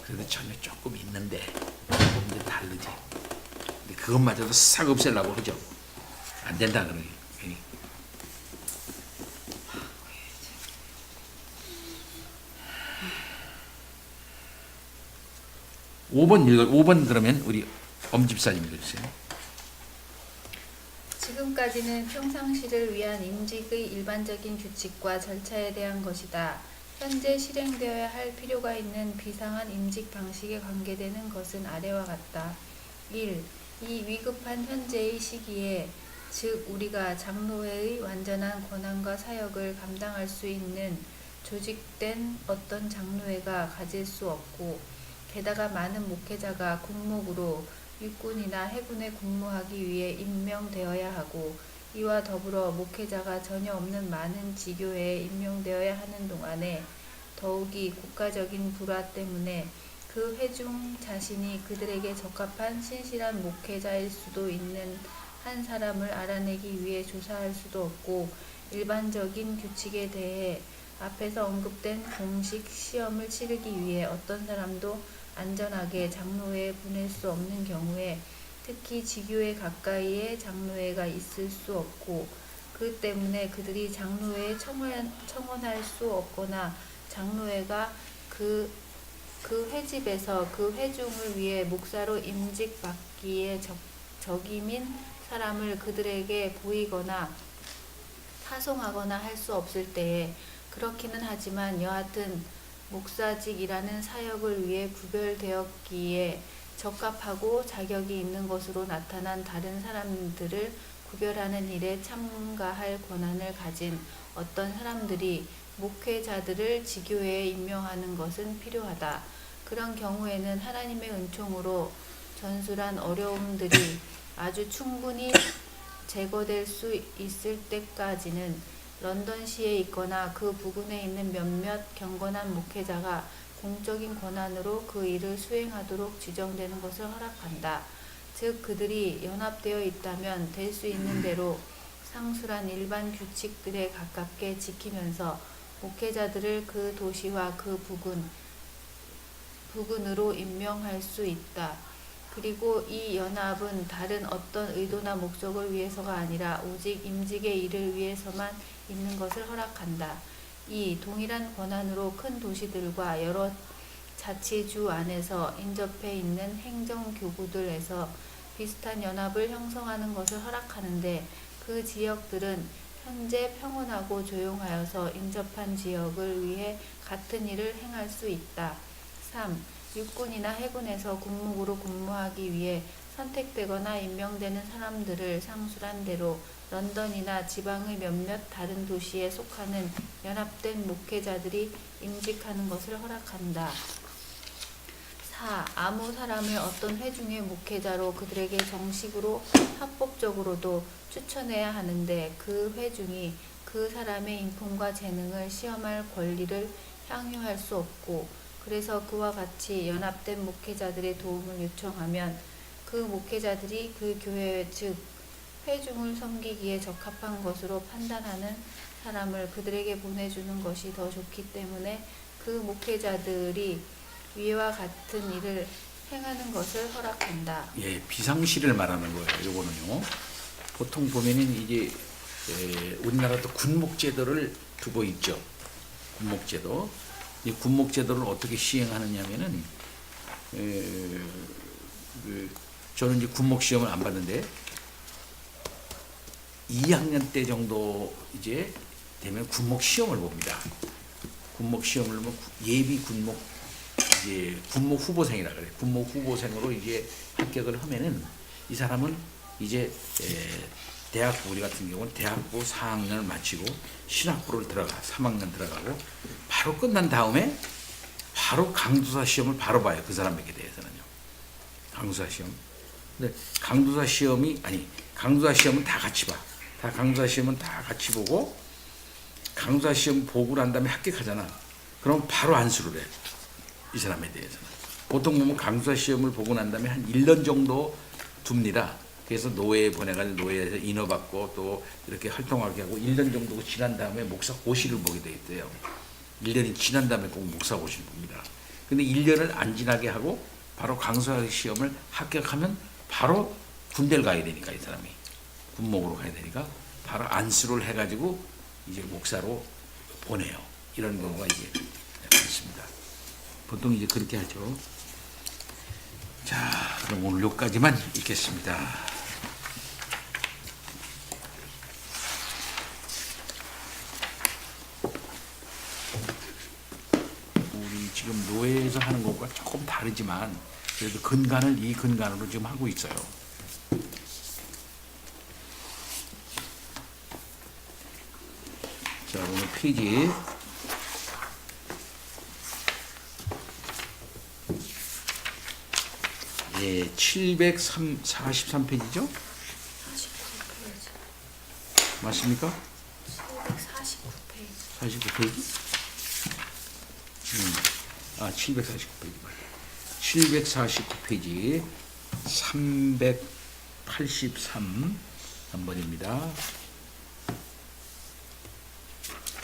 S1: 그래도 전혀 조금 있는데 조금 다르지. 근데 그것마저도 싹 없애려고 하죠. 안 된다 그러니. 괜히. 5번 그러면 우리 엄집사님 읽어주세요.
S6: 지금까지는 평상시를 위한 임직의 일반적인 규칙과 절차에 대한 것이다. 현재 실행되어야 할 필요가 있는 비상한 임직 방식에 관계되는 것은 아래와 같다. 1. 이 위급한 현재의 시기에 즉 우리가 장로회의 완전한 권한과 사역을 감당할 수 있는 조직된 어떤 장로회가 가질 수 없고 게다가 많은 목회자가 군목으로 육군이나 해군에 근무하기 위해 임명되어야 하고 이와 더불어 목회자가 전혀 없는 많은 지교회에 임명되어야 하는 동안에 더욱이 국가적인 불화 때문에 그 회중 자신이 그들에게 적합한 신실한 목회자일 수도 있는 한 사람을 알아내기 위해 조사할 수도 없고, 일반적인 규칙에 대해 앞에서 언급된 공식 시험을 치르기 위해 어떤 사람도 안전하게 장로회에 보낼 수 없는 경우에, 특히 지교회 가까이에 장로회가 있을 수 없고, 그 때문에 그들이 장로회에 청원할 수 없거나 장로회가 그 회집에서 그 회중을 위해 목사로 임직받기에 적임인 사람을 그들에게 보이거나 파송하거나 할 수 없을 때에, 그렇기는 하지만 여하튼 목사직이라는 사역을 위해 구별되었기에 적합하고 자격이 있는 것으로 나타난 다른 사람들을 구별하는 일에 참가할 권한을 가진 어떤 사람들이 목회자들을 지교회에 임명하는 것은 필요하다. 그런 경우에는 하나님의 은총으로 전술한 어려움들이 아주 충분히 제거될 수 있을 때까지는 런던시에 있거나 그 부근에 있는 몇몇 경건한 목회자가 공적인 권한으로 그 일을 수행하도록 지정되는 것을 허락한다. 즉 그들이 연합되어 있다면 될 수 있는 대로 상술한 일반 규칙들에 가깝게 지키면서 목회자들을 그 도시와 그 부근으로 임명할 수 있다. 그리고 이 연합은 다른 어떤 의도나 목적을 위해서가 아니라 오직 임직의 일을 위해서만 있는 것을 허락한다. 이 동일한 권한으로 큰 도시들과 여러 자치주 안에서 인접해 있는 행정교구들에서 비슷한 연합을 형성하는 것을 허락하는데, 그 지역들은 현재 평온하고 조용하여서 인접한 지역을 위해 같은 일을 행할 수 있다. 3. 육군이나 해군에서 군목으로 근무하기 위해 선택되거나 임명되는 사람들을 상술한 대로 런던이나 지방의 몇몇 다른 도시에 속하는 연합된 목회자들이 임직하는 것을 허락한다. 4. 아무 사람을 어떤 회중의 목회자로 그들에게 정식으로 합법적으로도 추천해야 하는데, 그 회중이 그 사람의 인품과 재능을 시험할 권리를 향유할 수 없고, 그래서 그와 같이 연합된 목회자들의 도움을 요청하면 그 목회자들이 그 교회 즉 회중을 섬기기에 적합한 것으로 판단하는 사람을 그들에게 보내주는 것이 더 좋기 때문에 그 목회자들이 위와 같은 일을 행하는 것을 허락한다.
S1: 예, 비상시를 말하는 거예요. 요거는요. 보통 보면은 이제 우리나라도 군목제도를 두고 있죠. 군목제도. 이 군목제도를 어떻게 시행하느냐면은 저는 이제 군목 시험을 안 봤는데 2학년 때 정도 이제 되면 군목 시험을 봅니다. 군목 시험을 보면 예비 군목 이제 군목 후보생이라 그래. 군목 후보생으로 이제 합격을 하면은 이 사람은 이제 대학부, 우리 같은 경우는 대학부 4학년을 마치고 신학부를 들어가 3학년 들어가고 바로 끝난 다음에 바로 강도사 시험을 바로 봐요. 그 사람에게 대해서는요. 강도사 시험. 근데 강도사 시험은 다 같이 봐. 다 강도사 시험은 다 같이 보고 강도사 시험 보고 난 다음에 합격하잖아. 그럼 바로 안수를 해. 이 사람에 대해서는. 보통 보면 강도사 시험을 보고 난 다음에 한 1년 정도 둡니다. 그래서 노예에 보내가지고 노예에서 인허받고 또 이렇게 활동하게 하고 1년 정도 지난 다음에 목사 고시를 보게 돼 있대요. 1년이 지난 다음에 꼭 목사 고시를 봅니다. 근데 1년을 안 지나게 하고 바로 강도사 시험을 합격하면 바로 군대를 가야 되니까 이 사람이 군목으로 가야 되니까 바로 안수를 해가지고 이제 목사로 보내요. 이런 경우가 이제 많습니다. 보통 이제 그렇게 하죠. 자, 그럼 오늘 여기까지만 읽겠습니다. 우리 지금 노예에서 하는 것과 조금 다르지만 그래도 이 근간으로 지금 하고 있어요. 자, 오늘 페이지 예, 743페이지죠?
S6: 49페이지.
S1: 맞습니까?
S6: 749페이지.
S1: 49페이지? 749페이지. 749페이지 383번입니다.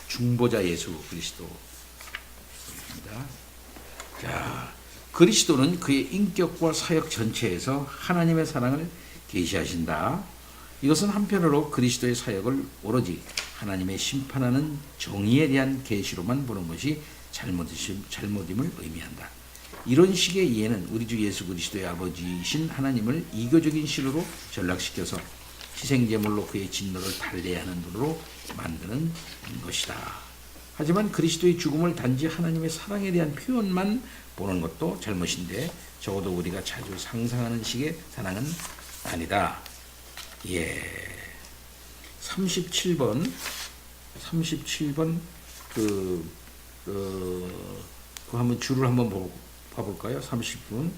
S1: 중보자 예수 그리스도입니다. 자, 그리스도는 그의 인격과 사역 전체에서 하나님의 사랑을 계시하신다. 이것은 한편으로 그리스도의 사역을 오로지 하나님의 심판하는 정의에 대한 계시로만 보는 것이 잘못임을 의미한다. 이런 식의 이해는 우리 주 예수 그리스도의 아버지이신 하나님을 이교적인 신으로 전락시켜서 희생제물로 그의 진노를 달래야 하는 분으로 만드는 것이다. 하지만 그리스도의 죽음을 단지 하나님의 사랑에 대한 표현만 보는 것도 잘못인데 적어도 우리가 자주 상상하는 식의 사랑은 아니다. 예. 37번 그 한번 줄을 한번 봐볼까요? 30분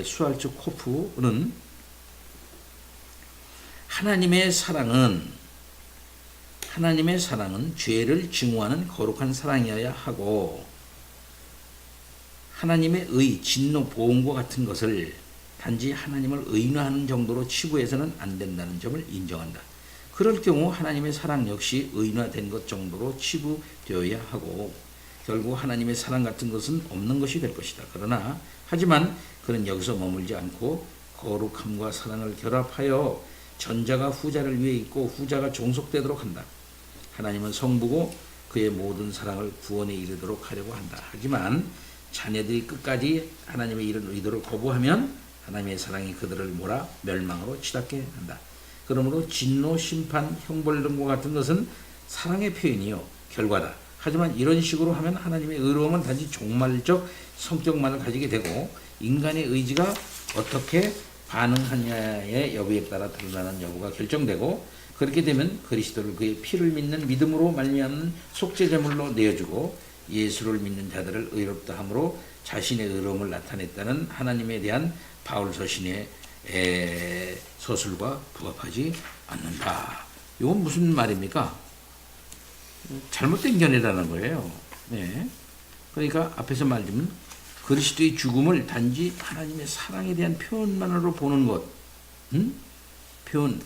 S1: 수알츠코프는 하나님의 사랑은 죄를 증오하는 거룩한 사랑이어야 하고 하나님의 의, 진노, 보응과 같은 것을 단지 하나님을 의인화하는 정도로 치부해서는 안 된다는 점을 인정한다. 그럴 경우 하나님의 사랑 역시 의인화된 것 정도로 치부되어야 하고 결국 하나님의 사랑 같은 것은 없는 것이 될 것이다. 하지만 그는 여기서 머물지 않고 거룩함과 사랑을 결합하여 전자가 후자를 위해 있고 후자가 종속되도록 한다. 하나님은 성부고 그의 모든 사랑을 구원에 이르도록 하려고 한다. 하지만 자녀들이 끝까지 하나님의 이런 의도를 거부하면 하나님의 사랑이 그들을 몰아 멸망으로 치닫게 한다. 그러므로 진노, 심판, 형벌 등과 같은 것은 사랑의 표현이요 결과다. 하지만 이런 식으로 하면 하나님의 의로움은 단지 종말적 성격만을 가지게 되고 인간의 의지가 어떻게 반응하냐의 여부에 따라 드러나는 여부가 결정되고 그렇게 되면 그리스도를 그의 피를 믿는 믿음으로 말미암는 속죄제물로 내어주고 예수를 믿는 자들을 의롭다 함으로 자신의 의로움을 나타냈다는 하나님에 대한 바울 서신의 서술과 부합하지 않는다. 이건 무슨 말입니까? 잘못된 견해라는 거예요. 네. 그러니까 앞에서 말하면 그리스도의 죽음을 단지 하나님의 사랑에 대한 표현만으로 보는 것,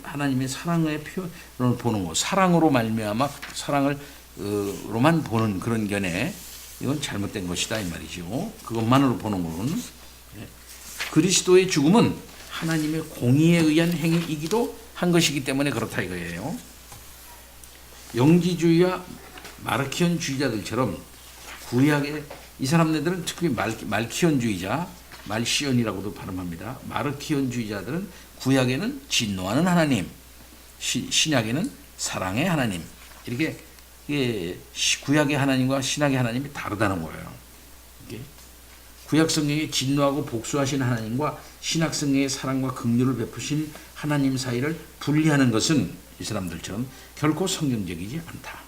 S1: 하나님의 사랑의 표현으로 보는 것, 사랑으로 말미암아 사랑을 로만 보는 그런 견해, 이건 잘못된 것이다 이 말이죠. 그것만으로 보는 것은 그리스도의 죽음은 하나님의 공의에 의한 행위이기도 한 것이기 때문에 그렇다 이거예요. 영지주의와 마르키온주의자들처럼 구약의 이 사람들은 특히 말키온주의자, 말시온이라고도 발음합니다. 마르키온주의자들은 구약에는 진노하는 하나님, 신약에는 사랑의 하나님, 이렇게 구약의 하나님과 신약의 하나님이 다르다는 거예요. 구약 성경에 진노하고 복수하신 하나님과 신약 성경의 사랑과 긍휼을 베푸신 하나님 사이를 분리하는 것은 이 사람들처럼 결코 성경적이지 않다.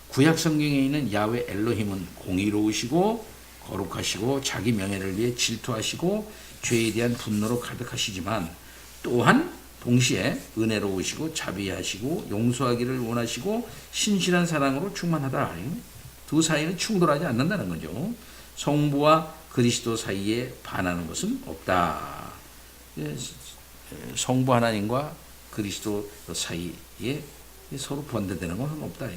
S1: 구약 성경에 있는 야훼 엘로힘은 공의로우시고 거룩하시고 자기 명예를 위해 질투하시고 죄에 대한 분노로 가득하시지만 또한 동시에 은혜로우시고 자비하시고 용서하기를 원하시고 신실한 사랑으로 충만하다. 두 사이는 충돌하지 않는다는 거죠. 성부와 그리스도 사이에 반하는 것은 없다. 성부 하나님과 그리스도 사이에 서로 반대되는 것은 없다.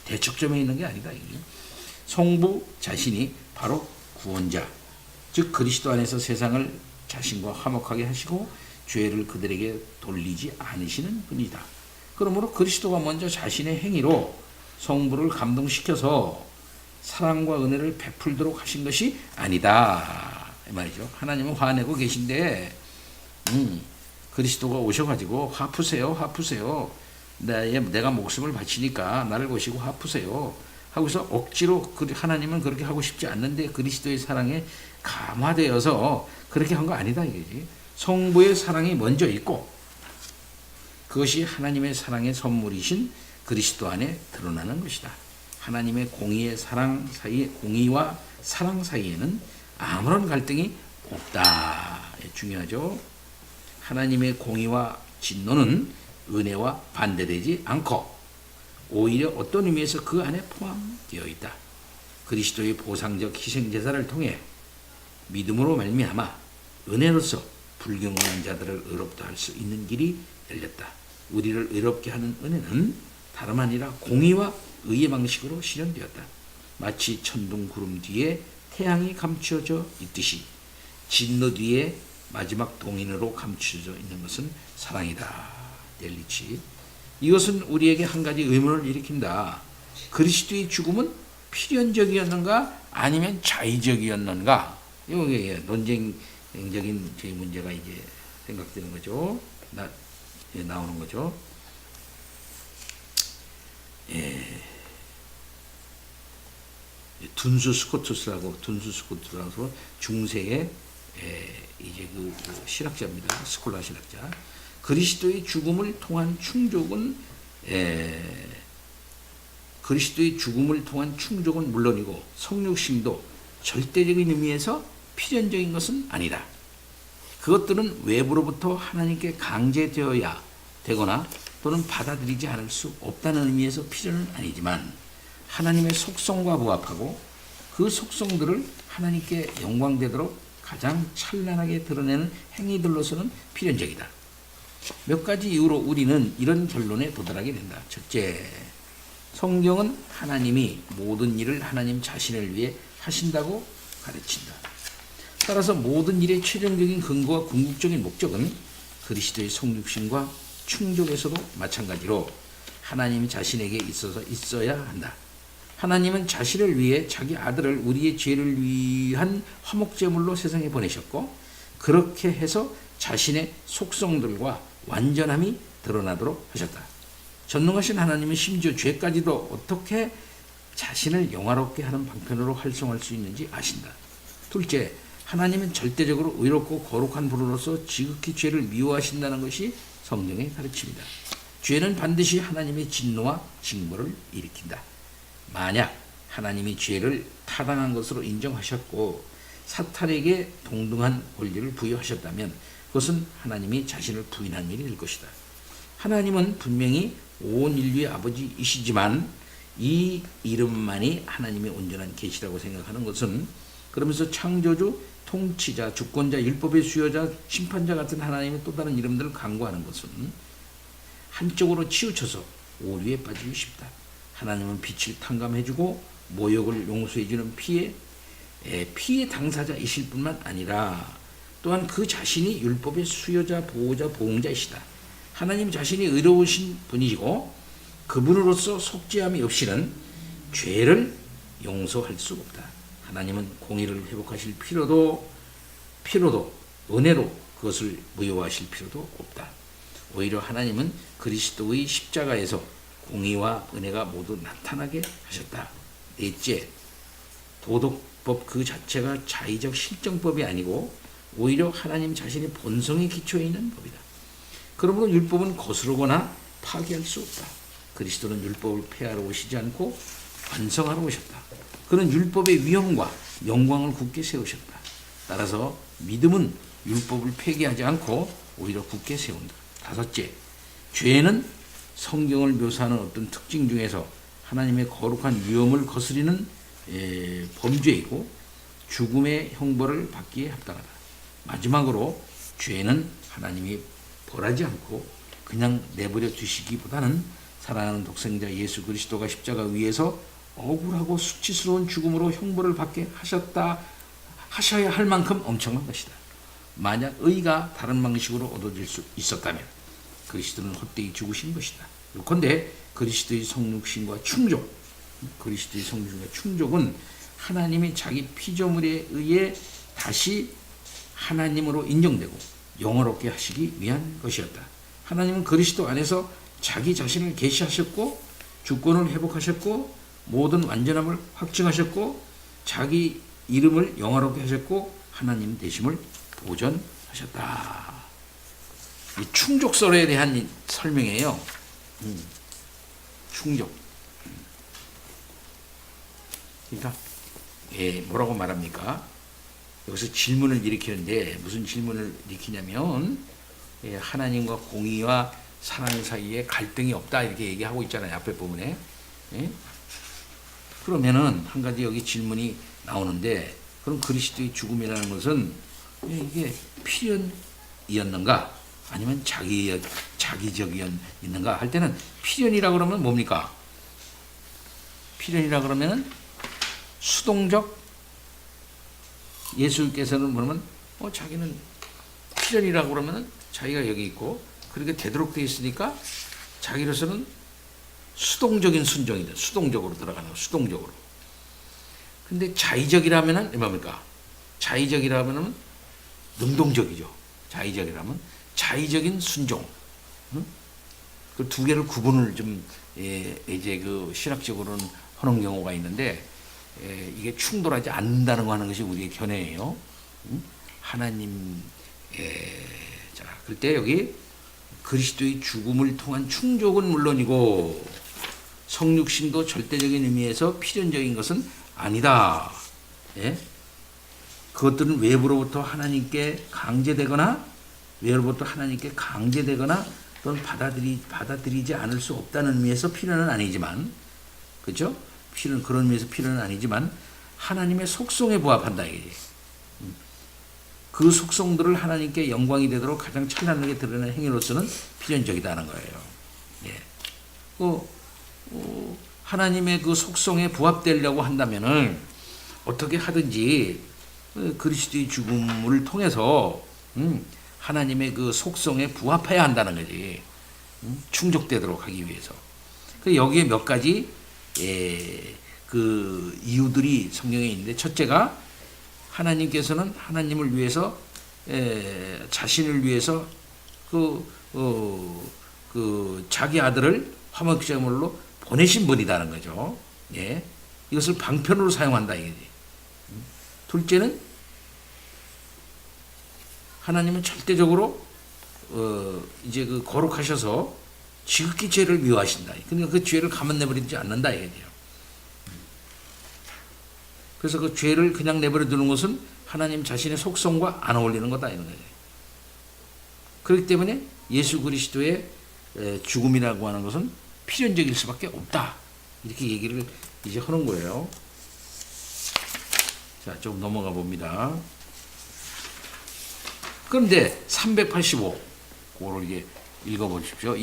S1: 대척점에 있는 게 아니다. 성부 자신이 바로 구원자, 즉 그리스도 안에서 세상을 자신과 화목하게 하시고 죄를 그들에게 돌리지 않으시는 분이다. 그러므로 그리스도가 먼저 자신의 행위로 성부를 감동시켜서 사랑과 은혜를 베풀도록 하신 것이 아니다. 이 말이죠. 하나님은 화내고 계신데 그리스도가 오셔가지고 화푸세요. 내가 목숨을 바치니까 나를 보시고 화푸세요. 하고서 억지로 하나님은 그렇게 하고 싶지 않는데 그리스도의 사랑에 감화되어서 그렇게 한 거 아니다 이거지. 성부의 사랑이 먼저 있고 그것이 하나님의 사랑의 선물이신 그리스도 안에 드러나는 것이다. 하나님의 공의와 사랑 사이에는 아무런 갈등이 없다. 중요하죠. 하나님의 공의와 진노는 은혜와 반대되지 않고 오히려 어떤 의미에서 그 안에 포함되어 있다. 그리스도의 보상적 희생 제사를 통해 믿음으로 말미암아 은혜로서 불경건한 자들을 의롭다 할 수 있는 길이 열렸다. 우리를 의롭게 하는 은혜는 다름 아니라 공의와 의의 방식으로 실현되었다. 마치 천둥 구름 뒤에 태양이 감추어져 있듯이 진노 뒤에 마지막 동인으로 감추어져 있는 것은 사랑이다. 델리치. 이것은 우리에게 한 가지 의문을 일으킨다. 그리스도의 죽음은 필연적이었는가 아니면 자의적이었는가? 이게 논쟁적인 제 문제가 이제 생각되는 거죠. 나오는 거죠. 둔수 스코투스라고 중세의 이제 그 신학자입니다. 스콜라 신학자. 그리스도의 죽음을 통한 충족은 물론이고 성육신도 절대적인 의미에서 필연적인 것은 아니다. 그것들은 외부로부터 하나님께 강제되어야 되거나 또는 받아들이지 않을 수 없다는 의미에서 필요는 아니지만 하나님의 속성과 부합하고 그 속성들을 하나님께 영광되도록 가장 찬란하게 드러내는 행위들로서는 필연적이다. 몇 가지 이유로 우리는 이런 결론에 도달하게 된다. 첫째, 성경은 하나님이 모든 일을 하나님 자신을 위해 하신다고 가르친다. 따라서 모든 일의 최종적인 근거와 궁극적인 목적은 그리스도의 성육신과 충족에서도 마찬가지로 하나님 자신에게 있어야 한다. 하나님은 자신을 위해 자기 아들을 우리의 죄를 위한 화목제물로 세상에 보내셨고 그렇게 해서 자신의 속성들과 완전함이 드러나도록 하셨다. 전능하신 하나님은 심지어 죄까지도 어떻게 자신을 영화롭게 하는 방편으로 활성화할 수 있는지 아신다. 둘째, 하나님은 절대적으로 의롭고 거룩한 분으로서 지극히 죄를 미워하신다는 것이 성경의 가르침이다. 죄는 반드시 하나님의 진노와 징벌을 일으킨다. 만약 하나님이 죄를 타당한 것으로 인정하셨고 사탄에게 동등한 권리를 부여하셨다면 그것은 하나님이 자신을 부인한 일이 될 것이다. 하나님은 분명히 온 인류의 아버지이시지만 이 이름만이 하나님의 온전한 계시라고 생각하는 것은 그러면서 창조주, 통치자, 주권자, 율법의 수여자, 심판자 같은 하나님의 또 다른 이름들을 강구하는 것은 한쪽으로 치우쳐서 오류에 빠지기 쉽다. 하나님은 빛을 탕감해주고 모욕을 용서해주는 피해 당사자이실 뿐만 아니라 또한 그 자신이 율법의 수여자, 보호자, 보응자이시다. 하나님 자신이 의로우신 분이시고 그분으로서 속죄함이 없이는 죄를 용서할 수 없다. 하나님은 공의를 회복하실 필요도 은혜로 그것을 무효화하실 필요도 없다. 오히려 하나님은 그리스도의 십자가에서 공의와 은혜가 모두 나타나게 하셨다. 넷째, 도덕법 그 자체가 자의적 실정법이 아니고 오히려 하나님 자신의 본성에 기초해 있는 법이다. 그러므로 율법은 거스르거나 파기할 수 없다. 그리스도는 율법을 폐하러 오시지 않고 완성하러 오셨다. 그는 율법의 위엄과 영광을 굳게 세우셨다. 따라서 믿음은 율법을 폐기하지 않고 오히려 굳게 세운다. 다섯째, 죄는 성경을 묘사하는 어떤 특징 중에서 하나님의 거룩한 위엄을 거스리는 범죄이고 죽음의 형벌을 받기에 합당하다. 마지막으로 죄는 하나님이 벌하지 않고 그냥 내버려 두시기보다는 사랑하는 독생자 예수 그리스도가 십자가 위에서 억울하고 수치스러운 죽음으로 형벌을 받게 하셔야 할 만큼 엄청난 것이다. 만약 의가 다른 방식으로 얻어질 수 있었다면 그리스도는 헛되이 죽으신 것이다. 그런데 그리스도의 성육신과 충족은 하나님이 자기 피조물에 의해 다시 하나님으로 인정되고 영화롭게 하시기 위한 것이었다. 하나님은 그리스도 안에서 자기 자신을 계시하셨고 주권을 회복하셨고 모든 완전함을 확증하셨고 자기 이름을 영화롭게 하셨고 하나님 되심을 보존하셨다. 이 충족설에 대한 설명이에요. 충족. 그러니까 뭐라고 말합니까? 여기서 질문을 일으키는데 무슨 질문을 일으키냐면 하나님과 공의와 사랑 사이에 갈등이 없다 이렇게 얘기하고 있잖아요. 앞에 부분에. 그러면은 한 가지 여기 질문이 나오는데, 그럼 그리스도의 죽음이라는 것은 이게 필연이었는가 아니면 자기적이었는가 할 때는, 필연이라 그러면 뭡니까? 필연이라 그러면은 수동적, 예수께서는 뭐냐면 자기는 필연이라고 그러면은 자기가 여기 있고 그렇게 되도록 되어 있으니까 자기로서는 수동적인 순종이다. 수동적으로 들어가는 거, 수동적으로. 근데 자의적이라면은 뭡니까? 자의적이라면은 능동적이죠. 자의적이라면 자의적인 순종. 응? 그 두 개를 구분을 좀 이제 그 신학적으로는 하는 경우가 있는데, 이게 충돌하지 않는다는 거 하는 것이 우리의 견해예요. 응? 하나님, 자, 그럴 때 여기 그리스도의 죽음을 통한 충족은 물론이고 성육신도 절대적인 의미에서 필연적인 것은 아니다. 예? 그것들은 외부로부터 하나님께 강제되거나 또는 받아들이지 않을 수 없다는 의미에서 필연은 아니지만, 그렇죠? 필연, 그런 의미에서 필연은 아니지만 하나님의 속성에 부합한다 이게. 그 속성들을 하나님께 영광이 되도록 가장 찬란하게 드러내는 행위로서는 필연적이다는 거예요. 예. 하나님의 그 속성에 부합되려고 한다면은 어떻게 하든지 그리스도의 죽음을 통해서 하나님의 그 속성에 부합해야 한다는 거지. 충족되도록 하기 위해서. 그 여기에 몇 가지 그 이유들이 성경에 있는데, 첫째가 하나님께서는 하나님을 위해서 자신을 위해서 그 자기 아들을 화목제물로 보내신 분이다는 거죠. 예. 이것을 방편으로 사용한다 이거지. 둘째는 하나님은 절대적으로 이제 그 거룩하셔서 지극히 죄를 미워하신다. 그러니까 그 죄를 가만 내버리지 않는다 이거죠. 그래서 그 죄를 그냥 내버려 두는 것은 하나님 자신의 속성과 안 어울리는 거다 이런 거죠. 그렇기 때문에 예수 그리스도의 죽음이라고 하는 것은 필연적일 수밖에 없다. 이렇게 얘기를 이제 하는 거예요. 자, 좀 넘어가 봅니다. 그런데 385, 그거를 이게 읽어보십시오.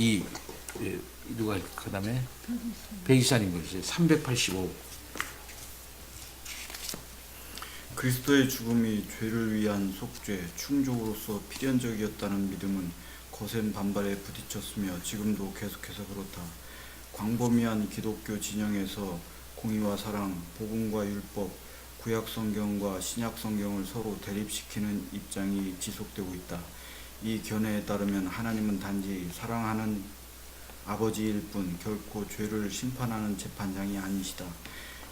S1: 누가 그 다음에 백이사님 보세요. 385.
S7: 그리스도의 죽음이 죄를 위한 속죄, 충족으로서 필연적이었다는 믿음은 거센 반발에 부딪혔으며 지금도 계속해서 그렇다. 광범위한 기독교 진영에서 공의와 사랑, 복음과 율법, 구약 성경과 신약 성경을 서로 대립시키는 입장이 지속되고 있다. 이 견해에 따르면 하나님은 단지 사랑하는 아버지일 뿐 결코 죄를 심판하는 재판장이 아니시다.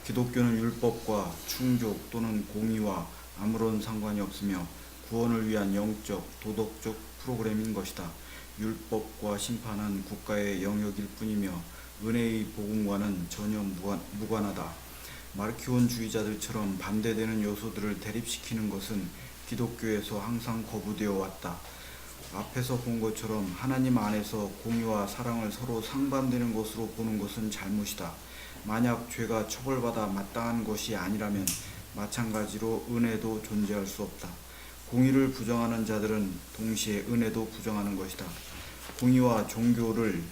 S7: 기독교는 율법과 충족 또는 공의와 아무런 상관이 없으며 구원을 위한 영적, 도덕적 프로그램인 것이다. 율법과 심판은 국가의 영역일 뿐이며 은혜의 복음과는 전혀 무관하다. 마르키온주의자들처럼 반대되는 요소들을 대립시키는 것은 기독교에서 항상 거부되어 왔다. 앞에서 본 것처럼 하나님 안에서 공의와 사랑을 서로 상반되는 것으로 보는 것은 잘못이다. 만약 죄가 처벌받아 마땅한 것이 아니라면 마찬가지로 은혜도 존재할 수 없다. 공의를 부정하는 자들은 동시에 은혜도 부정하는 것이다. 공의와 종교를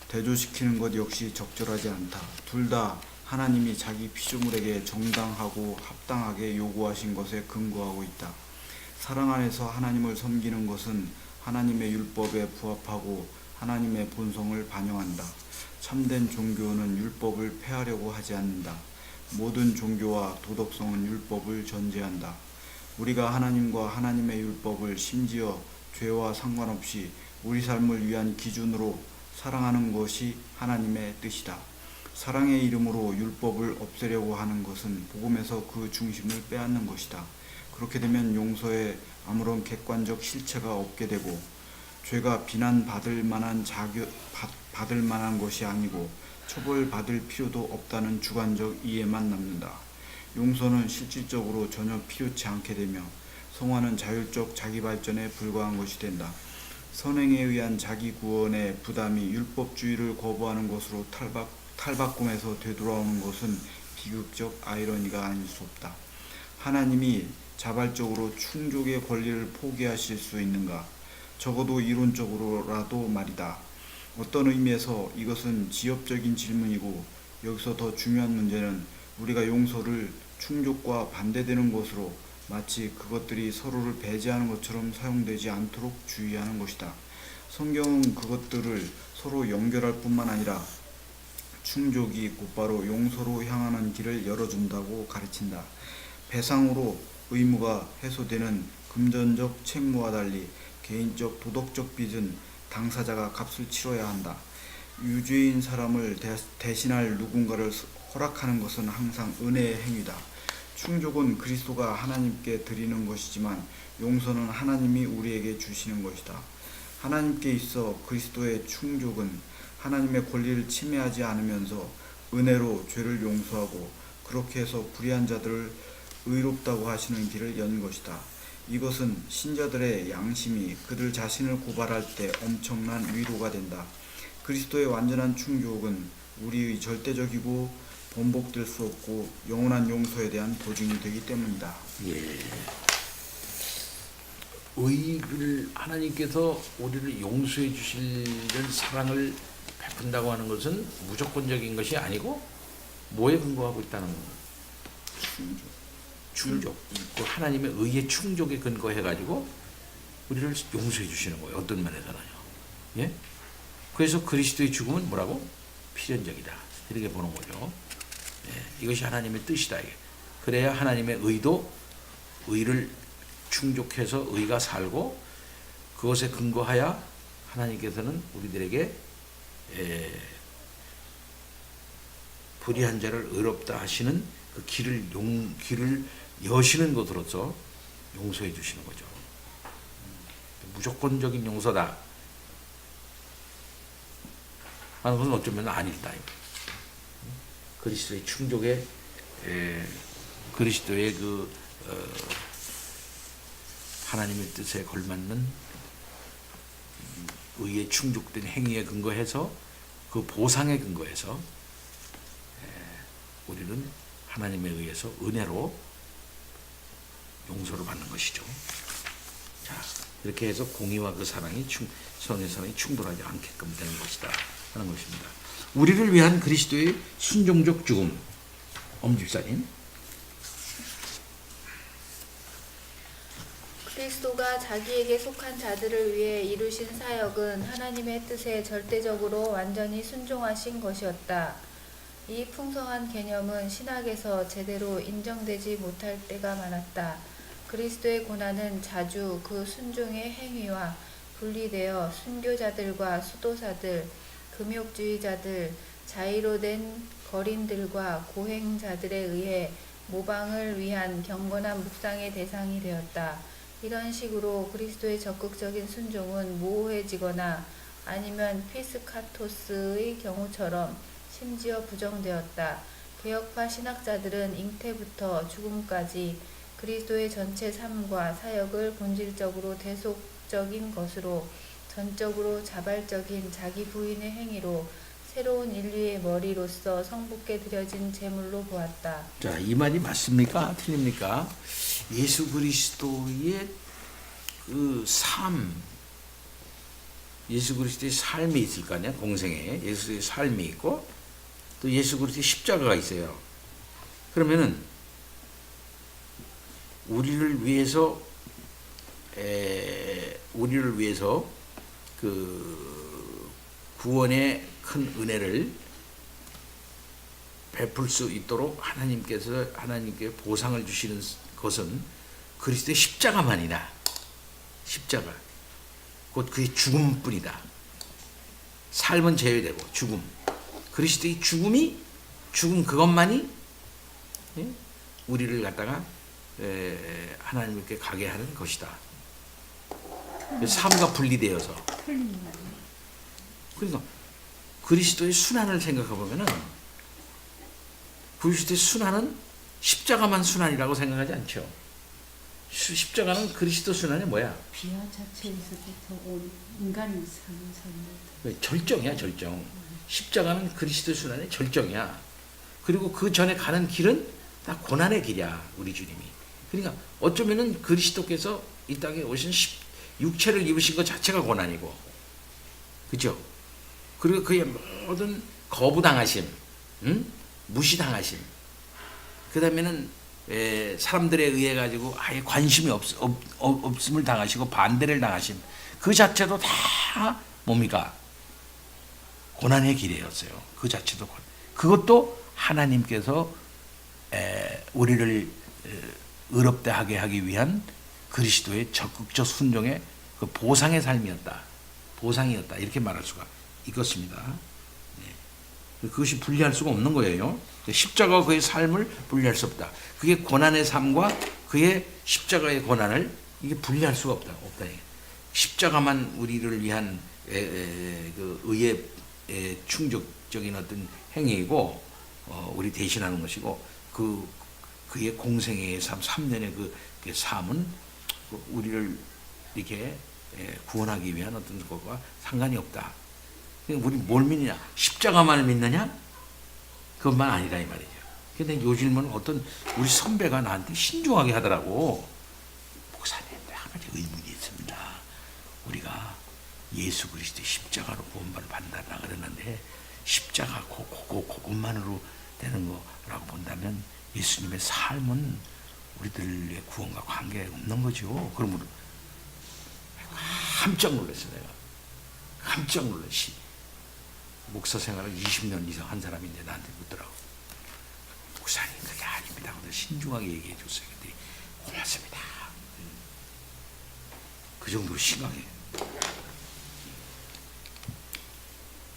S7: 대조시키는 것 역시 적절하지 않다. 둘 다 하나님이 자기 피조물에게 정당하고 합당하게 요구하신 것에 근거하고 있다. 사랑 안에서 하나님을 섬기는 것은 하나님의 율법에 부합하고 하나님의 본성을 반영한다. 참된 종교는 율법을 폐하려고 하지 않는다. 모든 종교와 도덕성은 율법을 전제한다. 우리가 하나님과 하나님의 율법을 심지어 죄와 상관없이 우리 삶을 위한 기준으로 사랑하는 것이 하나님의 뜻이다. 사랑의 이름으로 율법을 없애려고 하는 것은 복음에서 그 중심을 빼앗는 것이다. 그렇게 되면 용서에 아무런 객관적 실체가 없게 되고 죄가 비난받을 만한 것이 아니고 처벌받을 필요도 없다는 주관적 이해만 남는다. 용서는 실질적으로 전혀 필요치 않게 되며 성화는 자율적 자기발전에 불과한 것이 된다. 선행에 의한 자기 구원의 부담이 율법주의를 거부하는 것으로 탈바꿈에서 되돌아오는 것은 비극적 아이러니가 아닐 수 없다. 하나님이 자발적으로 충족의 권리를 포기하실 수 있는가? 적어도 이론적으로라도 말이다. 어떤 의미에서 이것은 지엽적인 질문이고, 여기서 더 중요한 문제는 우리가 용서를 충족과 반대되는 것으로 마치 그것들이 서로를 배제하는 것처럼 사용되지 않도록 주의하는 것이다. 성경은 그것들을 서로 연결할 뿐만 아니라 충족이 곧바로 용서로 향하는 길을 열어준다고 가르친다. 배상으로 의무가 해소되는 금전적 책무와 달리 개인적 도덕적 빚은 당사자가 값을 치러야 한다. 유죄인 사람을 대신할 누군가를 허락하는 것은 항상 은혜의 행위다. 충족은 그리스도가 하나님께 드리는 것이지만 용서는 하나님이 우리에게 주시는 것이다. 하나님께 있어 그리스도의 충족은 하나님의 권리를 침해하지 않으면서 은혜로 죄를 용서하고 그렇게 해서 불의한 자들을 의롭다고 하시는 길을 연 것이다. 이것은 신자들의 양심이 그들 자신을 고발할 때 엄청난 위로가 된다. 그리스도의 완전한 충족은 우리의 절대적이고 번복될 수 없고 영원한 용서에 대한 보증이 되기 때문이다.
S1: 예. 의를 하나님께서 우리를 용서해 주시는 사랑을 베푼다고 하는 것은 무조건적인 것이 아니고 뭐에 근거하고 있다는 거예요? 충족. 그 하나님의 의의 충족에 근거해 가지고 우리를 용서해 주시는 거예요. 어떤 면에서는요. 예? 그래서 그리스도의 죽음은 뭐라고? 필연적이다. 이렇게 보는 거죠. 예, 이것이 하나님의 뜻이다. 이게. 그래야 하나님의 의를 충족해서 의가 살고 그것에 근거하여 하나님께서는 우리들에게 불의한 자를 의롭다 하시는 그 길을 여시는 것으로서 용서해 주시는 거죠. 무조건적인 용서다 하는 것은 어쩌면 아니다. 그리스도의 충족에 그리스도의 하나님의 뜻에 걸맞는 의에 충족된 행위에 근거해서 그 보상에 근거해서 우리는 하나님에 의해서 은혜로 용서를 받는 것이죠. 자, 이렇게 해서 공의와 그 사랑이 선의 사랑이 충돌하지 않게끔 되는 것이다 하는 것입니다. 우리를 위한 그리스도의 순종적 죽음. 엄집사님.
S6: 그리스도가 자기에게 속한 자들을 위해 이루신 사역은 하나님의 뜻에 절대적으로 완전히 순종하신 것이었다. 이 풍성한 개념은 신학에서 제대로 인정되지 못할 때가 많았다. 그리스도의 고난은 자주 그 순종의 행위와 분리되어 순교자들과 수도사들, 금욕주의자들, 자의로 된 거린들과 고행자들에 의해 모방을 위한 경건한 묵상의 대상이 되었다. 이런 식으로 그리스도의 적극적인 순종은 모호해지거나 아니면 피스카토스의 경우처럼 심지어 부정되었다. 개혁파 신학자들은 잉태부터 죽음까지 그리스도의 전체 삶과 사역을 본질적으로 대속적인 것으로 전적으로 자발적인 자기 부인의 행위로 새로운 인류의 머리로서 성부께 드려진 제물로 보았다.
S1: 자, 이 말이 맞습니까? 틀립니까? 예수 그리스도의 그 삶, 예수 그리스도의 삶이 있을 거 아니야? 공생에 예수의 삶이 있고 또 예수 그리스도의 십자가가 있어요. 그러면은 우리를 위해서 그 구원의 큰 은혜를 베풀 수 있도록 하나님께 보상을 주시는 것은 그리스도의 십자가만이다. 십자가. 곧 그의 죽음뿐이다. 삶은 제외되고 죽음. 그리스도의 죽음 그것만이 우리를 갖다가 하나님께 가게 하는 것이다. 삶과 분리되어서. 그러니까 그리스도의 순환을 생각해 보면은 그리스도의 순환은 십자가만 순환이라고 생각하지 않죠. 십자가는 그리스도 순환이 뭐야?
S4: 비하 자체에서부터 온 인간이 사는 삶을
S1: 절정이야, 절정. 십자가는 그리스도 순환의 절정이야. 그리고 그 전에 가는 길은 다 고난의 길이야, 우리 주님이. 그러니까 어쩌면은 그리스도께서 이 땅에 오신 육체를 입으신 것 자체가 고난이고, 그죠? 그리고 그의 모든 거부당하심, 무시당하심, 그 다음에는 사람들에 의해 가지고 아예 관심이 없음을 당하시고 반대를 당하심, 그 자체도 다 뭡니까? 고난의 길이었어요. 그 자체도 그것도 하나님께서 우리를 의롭게 하게 하기 위한 그리스도의 적극적 순종의 그 보상의 삶이었다. 보상이었다. 이렇게 말할 수가 있겠습니다. 그것이 분리할 수가 없는 거예요. 십자가와 그의 삶을 분리할 수 없다. 그게 고난의 삶과 그의 십자가의 고난을 이게 분리할 수가 없다. 십자가만 우리를 위한 그 의의 충족적인 어떤 행위이고 우리 대신하는 것이고 그의 공생애의 삶, 3년의 그 삶은 우리를 이렇게 구원하기 위한 어떤 것과 상관이 없다. 우리 뭘 믿느냐? 십자가만을 믿느냐? 그것만 아니라 이 말이죠. 근데 요즘은 어떤 우리 선배가 나한테 신중하게 하더라고. 목사님, 한 가지 의문이 있습니다. 우리가 예수 그리스도의 십자가로 구원을 받는다 그러는데 십자가 그것만으로 되는 거라고 본다면 예수님의 삶은 우리들의 구원과 관계가 없는 거죠. 그러므로 깜짝 놀랐어요. 내가 깜짝 놀랐지. 목사 생활을 20년 이상 한 사람인데 나한테 묻더라고. 목사님, 그게 아닙니다. 근데 신중하게 얘기해 줬어요. 근데 고맙습니다. 그 정도로 심하게.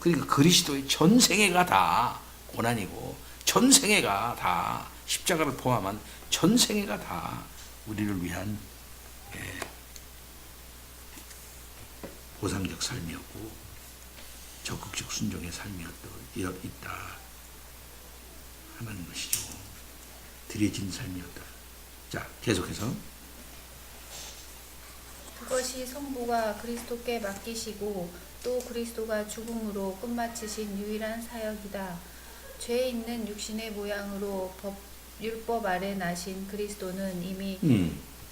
S1: 그러니까 그리스도의 전생애가 다 고난이고, 전생애가 다 십자가를 포함한 전생애가 다 우리를 위한 보상적 삶이었고 적극적 순종의 삶이었다 하는 것이죠. 드려진 삶이었다. 자, 계속해서
S6: 그것이 성부가 그리스도께 맡기시고 또 그리스도가 죽음으로 끝마치신 유일한 사역이다. 죄 있는 육신의 모양으로 율법 아래 나신 그리스도는 이미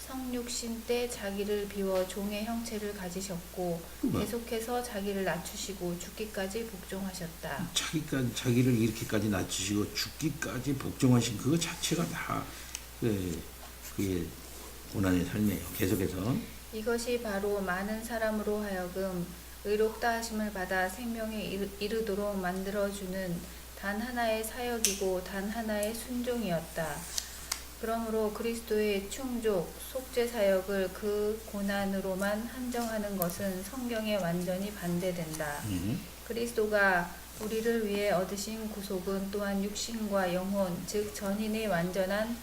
S6: 성육신 때 자기를 비워 종의 형체를 가지셨고 계속해서 자기를 낮추시고 죽기까지 복종하셨다.
S1: 자기를 이렇게까지 낮추시고 죽기까지 복종하신 그거 자체가 다 그의 고난의 삶이에요. 계속해서
S6: 이것이 바로 많은 사람으로 하여금 의롭다 하심을 받아 생명에 이르도록 만들어주는 단 하나의 사역이고 단 하나의 순종이었다. 그러므로 그리스도의 충족, 속죄 사역을 그 고난으로만 한정하는 것은 성경에 완전히 반대된다. 그리스도가 우리를 위해 얻으신 구속은 또한 육신과 영혼, 즉 전인의 완전한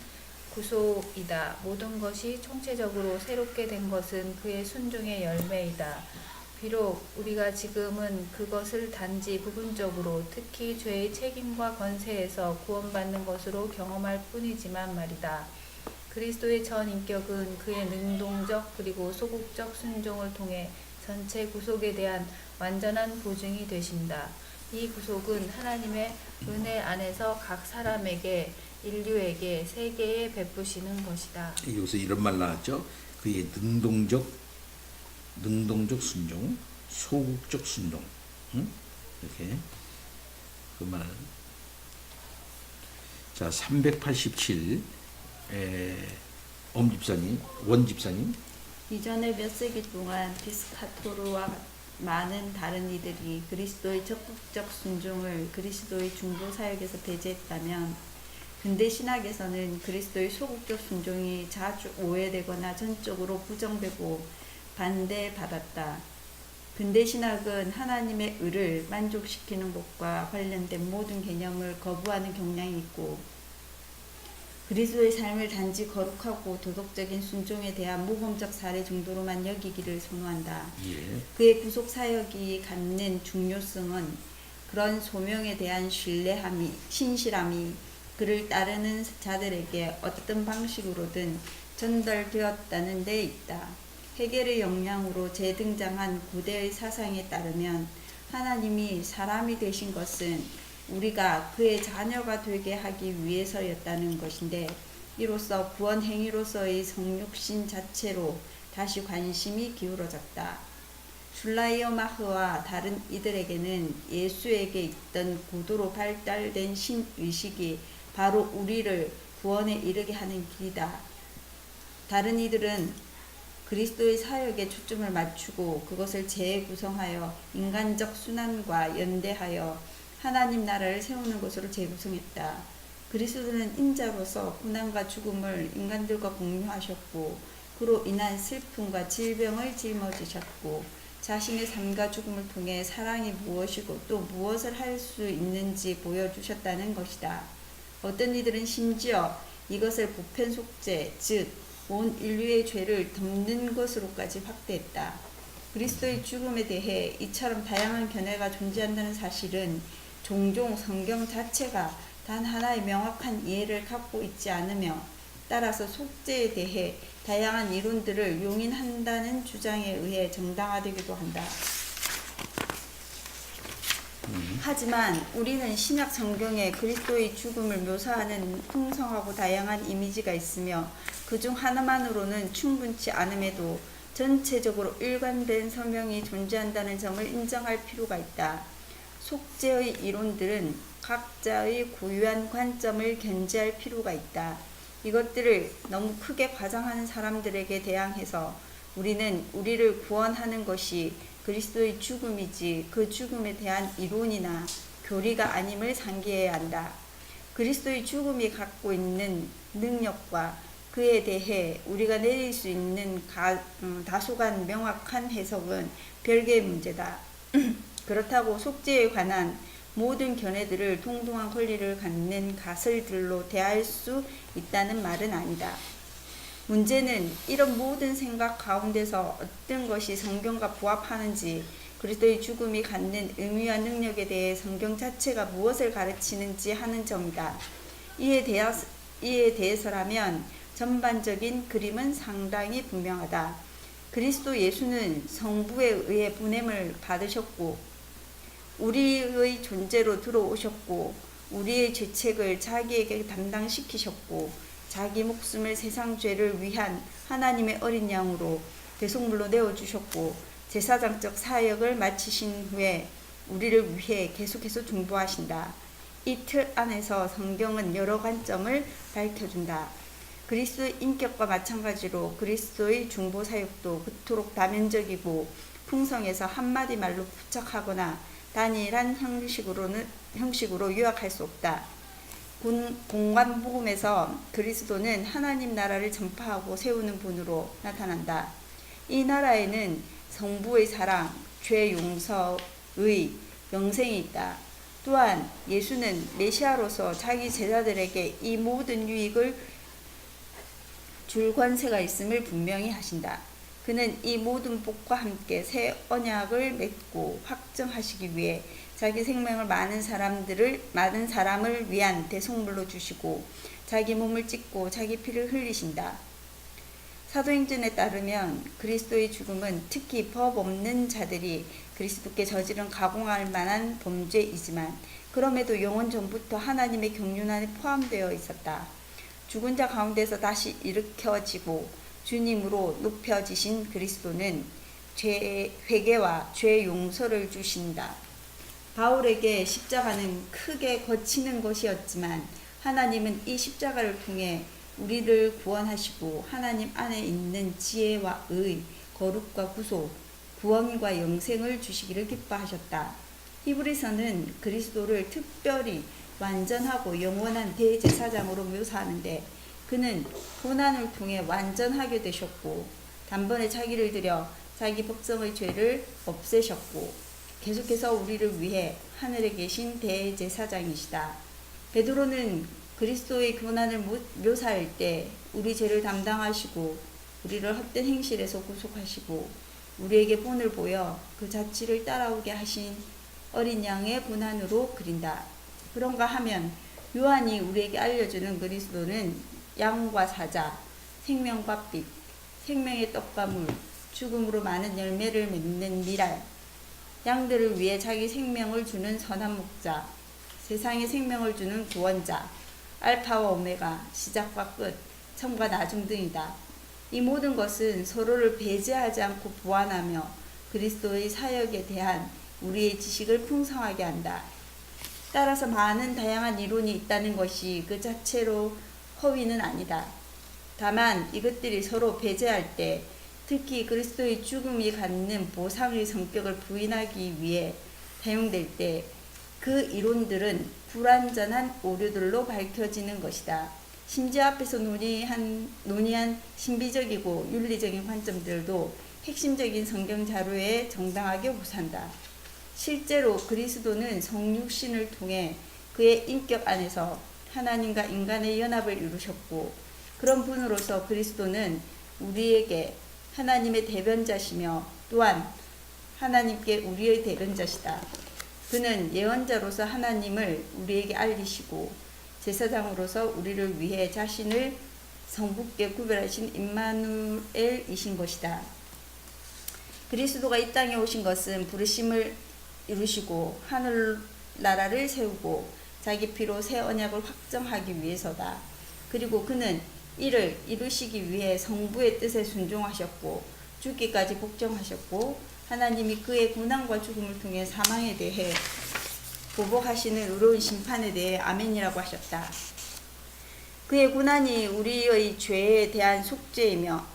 S6: 구속이다. 모든 것이 총체적으로 새롭게 된 것은 그의 순종의 열매이다. 비록 우리가 지금은 그것을 단지 부분적으로 특히 죄의 책임과 권세에서 구원받는 것으로 경험할 뿐이지만 말이다. 그리스도의 전 인격은 그의 능동적 그리고 소극적 순종을 통해 전체 구속에 대한 완전한 보증이 되신다. 이 구속은 하나님의 은혜 안에서 각 사람에게 인류에게 세계에 베푸시는 것이다.
S1: 여기서 이런 말 나왔죠. 그의 능동적 순종, 소극적 순종, 이렇게 그 말. 자, 387 원 집사님.
S5: 이전에 몇 세기 동안 피스카토르와 많은 다른 이들이 그리스도의 적극적 순종을 그리스도의 중보 사역에서 배제했다면 근대 신학에서는 그리스도의 소극적 순종이 자주 오해되거나 전적으로 부정되고 반대받았다. 근대 신학은 하나님의 의를 만족시키는 것과 관련된 모든 개념을 거부하는 경향이 있고 그리스도의 삶을 단지 거룩하고 도덕적인 순종에 대한 모범적 사례 정도로만 여기기를 선호한다.
S1: 예.
S5: 그의 구속 사역이 갖는 중요성은 그런 소명에 대한 신실함이 그를 따르는 자들에게 어떤 방식으로든 전달되었다는 데 있다. 헤겔의 영향으로 재등장한 고대의 사상에 따르면 하나님이 사람이 되신 것은 우리가 그의 자녀가 되게 하기 위해서였다는 것인데, 이로써 구원 행위로서의 성육신 자체로 다시 관심이 기울어졌다. 슐라이어마흐와 다른 이들에게는 예수에게 있던 고도로 발달된 신의식이 바로 우리를 구원에 이르게 하는 길이다. 다른 이들은 그리스도의 사역에 초점을 맞추고 그것을 재구성하여 인간적 순환과 연대하여 하나님 나라를 세우는 것으로 재구성했다. 그리스도는 인자로서 고난과 죽음을 인간들과 공유하셨고, 그로 인한 슬픔과 질병을 짊어지셨고, 자신의 삶과 죽음을 통해 사랑이 무엇이고 또 무엇을 할 수 있는지 보여주셨다는 것이다. 어떤 이들은 심지어 이것을 보편 속죄, 즉 온 인류의 죄를 덮는 것으로까지 확대했다. 그리스도의 죽음에 대해 이처럼 다양한 견해가 존재한다는 사실은 종종 성경 자체가 단 하나의 명확한 이해를 갖고 있지 않으며, 따라서 속죄에 대해 다양한 이론들을 용인한다는 주장에 의해 정당화되기도 한다. 하지만 우리는 신약 성경에 그리스도의 죽음을 묘사하는 풍성하고 다양한 이미지가 있으며 그중 하나만으로는 충분치 않음에도 전체적으로 일관된 설명이 존재한다는 점을 인정할 필요가 있다. 속죄의 이론들은 각자의 고유한 관점을 견지할 필요가 있다. 이것들을 너무 크게 과장하는 사람들에게 대항해서 우리는 우리를 구원하는 것이 그리스도의 죽음이지 그 죽음에 대한 이론이나 교리가 아님을 상기해야 한다. 그리스도의 죽음이 갖고 있는 능력과 그에 대해 우리가 내릴 수 있는 다소간 명확한 해석은 별개의 문제다. 그렇다고 속죄에 관한 모든 견해들을 동등한 권리를 갖는 가설들로 대할 수 있다는 말은 아니다. 문제는 이런 모든 생각 가운데서 어떤 것이 성경과 부합하는지, 그리스도의 죽음이 갖는 의미와 능력에 대해 성경 자체가 무엇을 가르치는지 하는 점이다. 이에 대해서라면 전반적인 그림은 상당히 분명하다. 그리스도 예수는 성부에 의해 보냄을 받으셨고 우리의 존재로 들어오셨고 우리의 죄책을 자기에게 담당시키셨고 자기 목숨을 세상 죄를 위한 하나님의 어린 양으로 대속물로 내어주셨고 제사장적 사역을 마치신 후에 우리를 위해 계속해서 중보하신다. 이 틀 안에서 성경은 여러 관점을 밝혀준다. 그리스도의 인격과 마찬가지로 그리스도의 중보 사역도 그토록 다면적이고 풍성해서 한마디 말로 부착하거나 단일한 형식으로 요약할 수 없다. 공관복음에서 그리스도는 하나님 나라를 전파하고 세우는 분으로 나타난다. 이 나라에는 성부의 사랑, 죄 용서의 영생이 있다. 또한 예수는 메시아로서 자기 제자들에게 이 모든 유익을 줄 권세가 있음을 분명히 하신다. 그는 이 모든 복과 함께 새 언약을 맺고 확정하시기 위해 자기 생명을 많은 사람을 위한 대속물로 주시고 자기 몸을 찢고 자기 피를 흘리신다. 사도행전에 따르면 그리스도의 죽음은 특히 법 없는 자들이 그리스도께 저지른 가공할 만한 범죄이지만 그럼에도 영원 전부터 하나님의 경륜 안에 포함되어 있었다. 죽은 자 가운데서 다시 일으켜지고 주님으로 높여지신 그리스도는 죄 회개와 죄 용서를 주신다. 바울에게 십자가는 크게 거치는 것이었지만 하나님은 이 십자가를 통해 우리를 구원하시고 하나님 안에 있는 지혜와 의, 거룩과 구속, 구원과 영생을 주시기를 기뻐하셨다. 히브리서는 그리스도를 특별히 완전하고 영원한 대제사장으로 묘사하는데 그는 고난을 통해 완전하게 되셨고 단번에 자기를 들여 자기 백성의 죄를 없애셨고 계속해서 우리를 위해 하늘에 계신 대제사장이시다. 베드로는 그리스도의 고난을 묘사할 때 우리 죄를 담당하시고 우리를 헛된 행실에서 구속하시고 우리에게 본을 보여 그 자취를 따라오게 하신 어린 양의 고난으로 그린다. 그런가 하면 요한이 우리에게 알려주는 그리스도는 양과 사자, 생명과 빛, 생명의 떡과 물, 죽음으로 많은 열매를 맺는 미랄, 양들을 위해 자기 생명을 주는 선한 목자, 세상에 생명을 주는 구원자, 알파와 오메가, 시작과 끝, 처음과 나중 등이다. 이 모든 것은 서로를 배제하지 않고 보완하며 그리스도의 사역에 대한 우리의 지식을 풍성하게 한다. 따라서 많은 다양한 이론이 있다는 것이 그 자체로 허위는 아니다. 다만 이것들이 서로 배제할 때, 특히 그리스도의 죽음이 갖는 보상의 성격을 부인하기 위해 사용될 때 그 이론들은 불완전한 오류들로 밝혀지는 것이다. 심지어 앞에서 논의한 신비적이고 윤리적인 관점들도 핵심적인 성경 자료에 정당하게 호소한다. 실제로 그리스도는 성육신을 통해 그의 인격 안에서 하나님과 인간의 연합을 이루셨고, 그런 분으로서 그리스도는 우리에게 하나님의 대변자시며 또한 하나님께 우리의 대변자시다. 그는 예언자로서 하나님을 우리에게 알리시고 제사장으로서 우리를 위해 자신을 성부께 구별하신 임마누엘이신 것이다. 그리스도가 이 땅에 오신 것은 부르심을 이루시고 하늘 나라를 세우고 자기 피로 새 언약을 확정하기 위해서다. 그리고 그는 이를 이루시기 위해 성부의 뜻에 순종하셨고 죽기까지 복종하셨고, 하나님이 그의 고난과 죽음을 통해 사망에 대해 보복하시는 의로운 심판에 대해 아멘이라고 하셨다. 그의 고난이 우리의 죄에 대한 속죄이며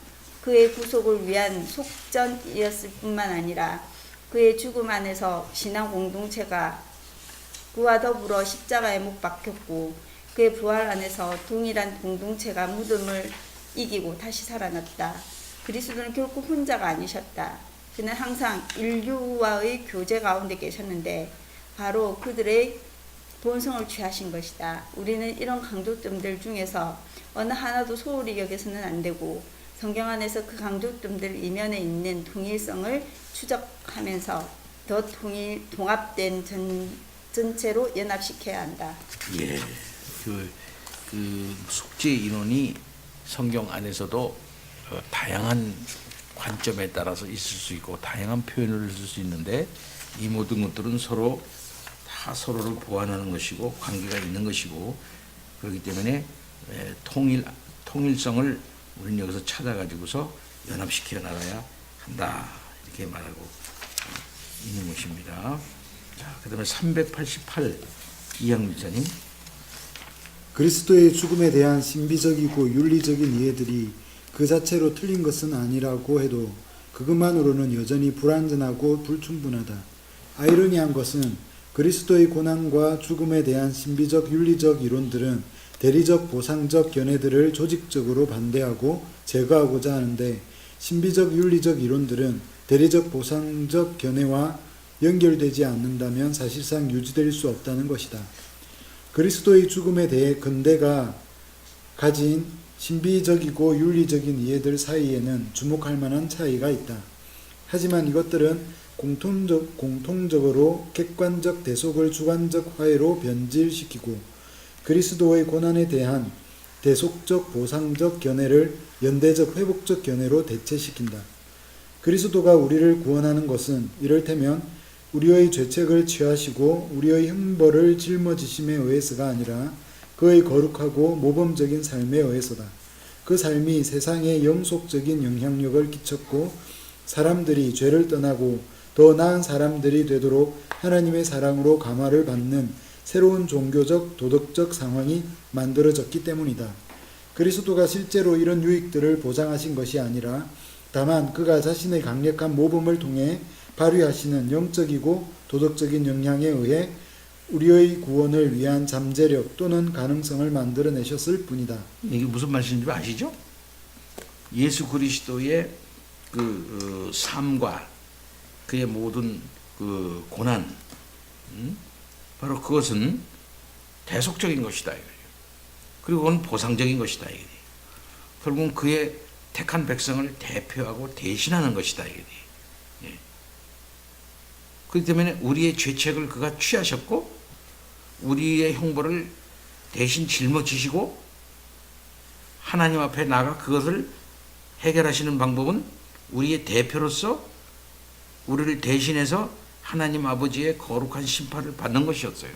S5: 그의 구속을 위한 속전이었을 뿐만 아니라 그의 죽음 안에서 신앙 공동체가 그와 더불어 십자가에 못 박혔고, 그의 부활 안에서 동일한 공동체가 무덤을 이기고 다시 살아났다. 그리스도는 결코 혼자가 아니셨다. 그는 항상 인류와의 교제 가운데 계셨는데 바로 그들의 본성을 취하신 것이다. 우리는 이런 강조점들 중에서 어느 하나도 소홀히 여겨서는 안 되고, 성경 안에서 그 강조점들 이면에 있는 통일성을 추적하면서 더 통합된 전체로 연합시켜야 한다.
S1: 예, 그 속죄 인원이 성경 안에서도 다양한 관점에 따라서 있을 수 있고 다양한 표현을 쓸 수 있는데, 이 모든 것들은 서로 다 서로를 보완하는 것이고 관계가 있는 것이고, 그렇기 때문에 통일성을 우리는 여기서 찾아가지고서 연합시켜 나가야 한다, 이렇게 말하고 있는 것입니다. 자, 그 다음에 388 이양미자님.
S3: 그리스도의 죽음에 대한 신비적이고 윤리적인 이해들이 그 자체로 틀린 것은 아니라고 해도 그것만으로는 여전히 불완전하고 불충분하다. 아이러니한 것은 그리스도의 고난과 죽음에 대한 신비적 윤리적 이론들은 대리적 보상적 견해들을 조직적으로 반대하고 제거하고자 하는데, 신비적 윤리적 이론들은 대리적 보상적 견해와 연결되지 않는다면 사실상 유지될 수 없다는 것이다. 그리스도의 죽음에 대해 근대가 가진 신비적이고 윤리적인 이해들 사이에는 주목할 만한 차이가 있다. 하지만 이것들은 공통적으로 객관적 대속을 주관적 화해로 변질시키고 그리스도의 고난에 대한 대속적 보상적 견해를 연대적 회복적 견해로 대체시킨다. 그리스도가 우리를 구원하는 것은 이를테면 우리의 죄책을 취하시고 우리의 형벌을 짊어지심에 의해서가 아니라 그의 거룩하고 모범적인 삶에 의해서다. 그 삶이 세상에 영속적인 영향력을 끼쳤고 사람들이 죄를 떠나고 더 나은 사람들이 되도록 하나님의 사랑으로 감화를 받는 새로운 종교적 도덕적 상황이 만들어졌기 때문이다. 그리스도가 실제로 이런 유익들을 보장하신 것이 아니라 다만 그가 자신의 강력한 모범을 통해 발휘하시는 영적이고 도덕적인 영향에 의해 우리의 구원을 위한 잠재력 또는 가능성을 만들어내셨을 뿐이다.
S1: 이게 무슨 말씀인지 아시죠? 예수 그리스도의 그 삶과 그의 모든 그 고난, 바로 그것은 대속적인 것이다. 그리고 그건 보상적인 것이다. 결국은 그의 택한 백성을 대표하고 대신하는 것이다. 그렇기 때문에 우리의 죄책을 그가 취하셨고 우리의 형벌을 대신 짊어지시고 하나님 앞에 나가 그것을 해결하시는 방법은 우리의 대표로서 우리를 대신해서 하나님 아버지의 거룩한 심판을 받는 것이었어요.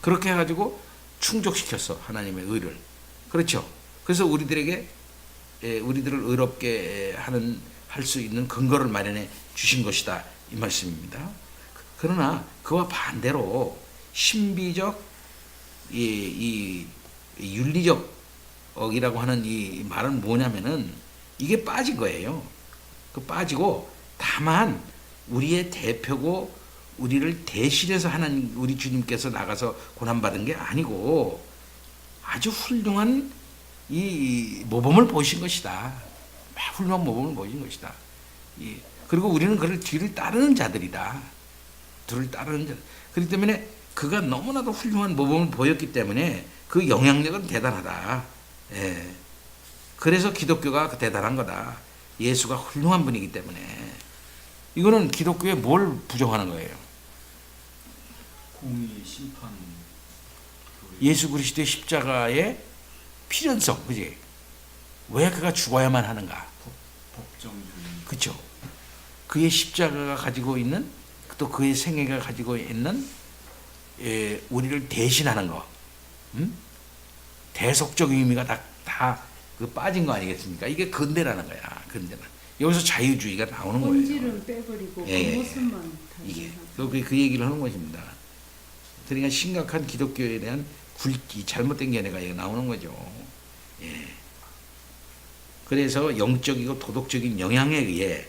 S1: 그렇게 해가지고 충족시켰어, 하나님의 의를. 그렇죠. 그래서 우리들에게 우리들을 의롭게 할 수 있는 근거를 마련해 주신 것이다, 이 말씀입니다. 그러나 그와 반대로 신비적 이 윤리적이라고 하는 이 말은 뭐냐면은 이게 빠진 거예요. 그 빠지고 다만 우리의 대표고 우리를 대신해서 하나님, 우리 주님께서 나가서 고난받은 게 아니고 아주 훌륭한 이 모범을 보이신 것이다. 훌륭한 모범을 보이신 것이다. 그리고 우리는 그를 뒤를 따르는 자들이다. 뒤를 따르는 자. 그렇기 때문에 그가 너무나도 훌륭한 모범을 보였기 때문에 그 영향력은 대단하다. 예. 그래서 기독교가 대단한 거다. 예수가 훌륭한 분이기 때문에. 이거는 기독교에 뭘 부정하는 거예요?
S7: 공의, 심판,
S1: 예수 그리스도의 십자가의 필연성, 그지? 왜 그가 죽어야만 하는가?
S7: 법정주의.
S1: 그렇죠. 그의 십자가가 가지고 있는, 또 그의 생애가 가지고 있는 우리를 대신하는 거, 대속적 의미가 다 그 빠진 거 아니겠습니까? 이게 근대라는 거야. 근대는 여기서 자유주의가 나오는 거예요.
S4: 본질은 빼버리고
S1: 예,
S4: 겉모습만
S1: 이게
S4: 다르게
S1: 그 얘기를 하는 것입니다. 그러니까 심각한 기독교에 대한 잘못된 견해가 나오는 거죠. 예. 그래서 영적이고 도덕적인 영향에 의해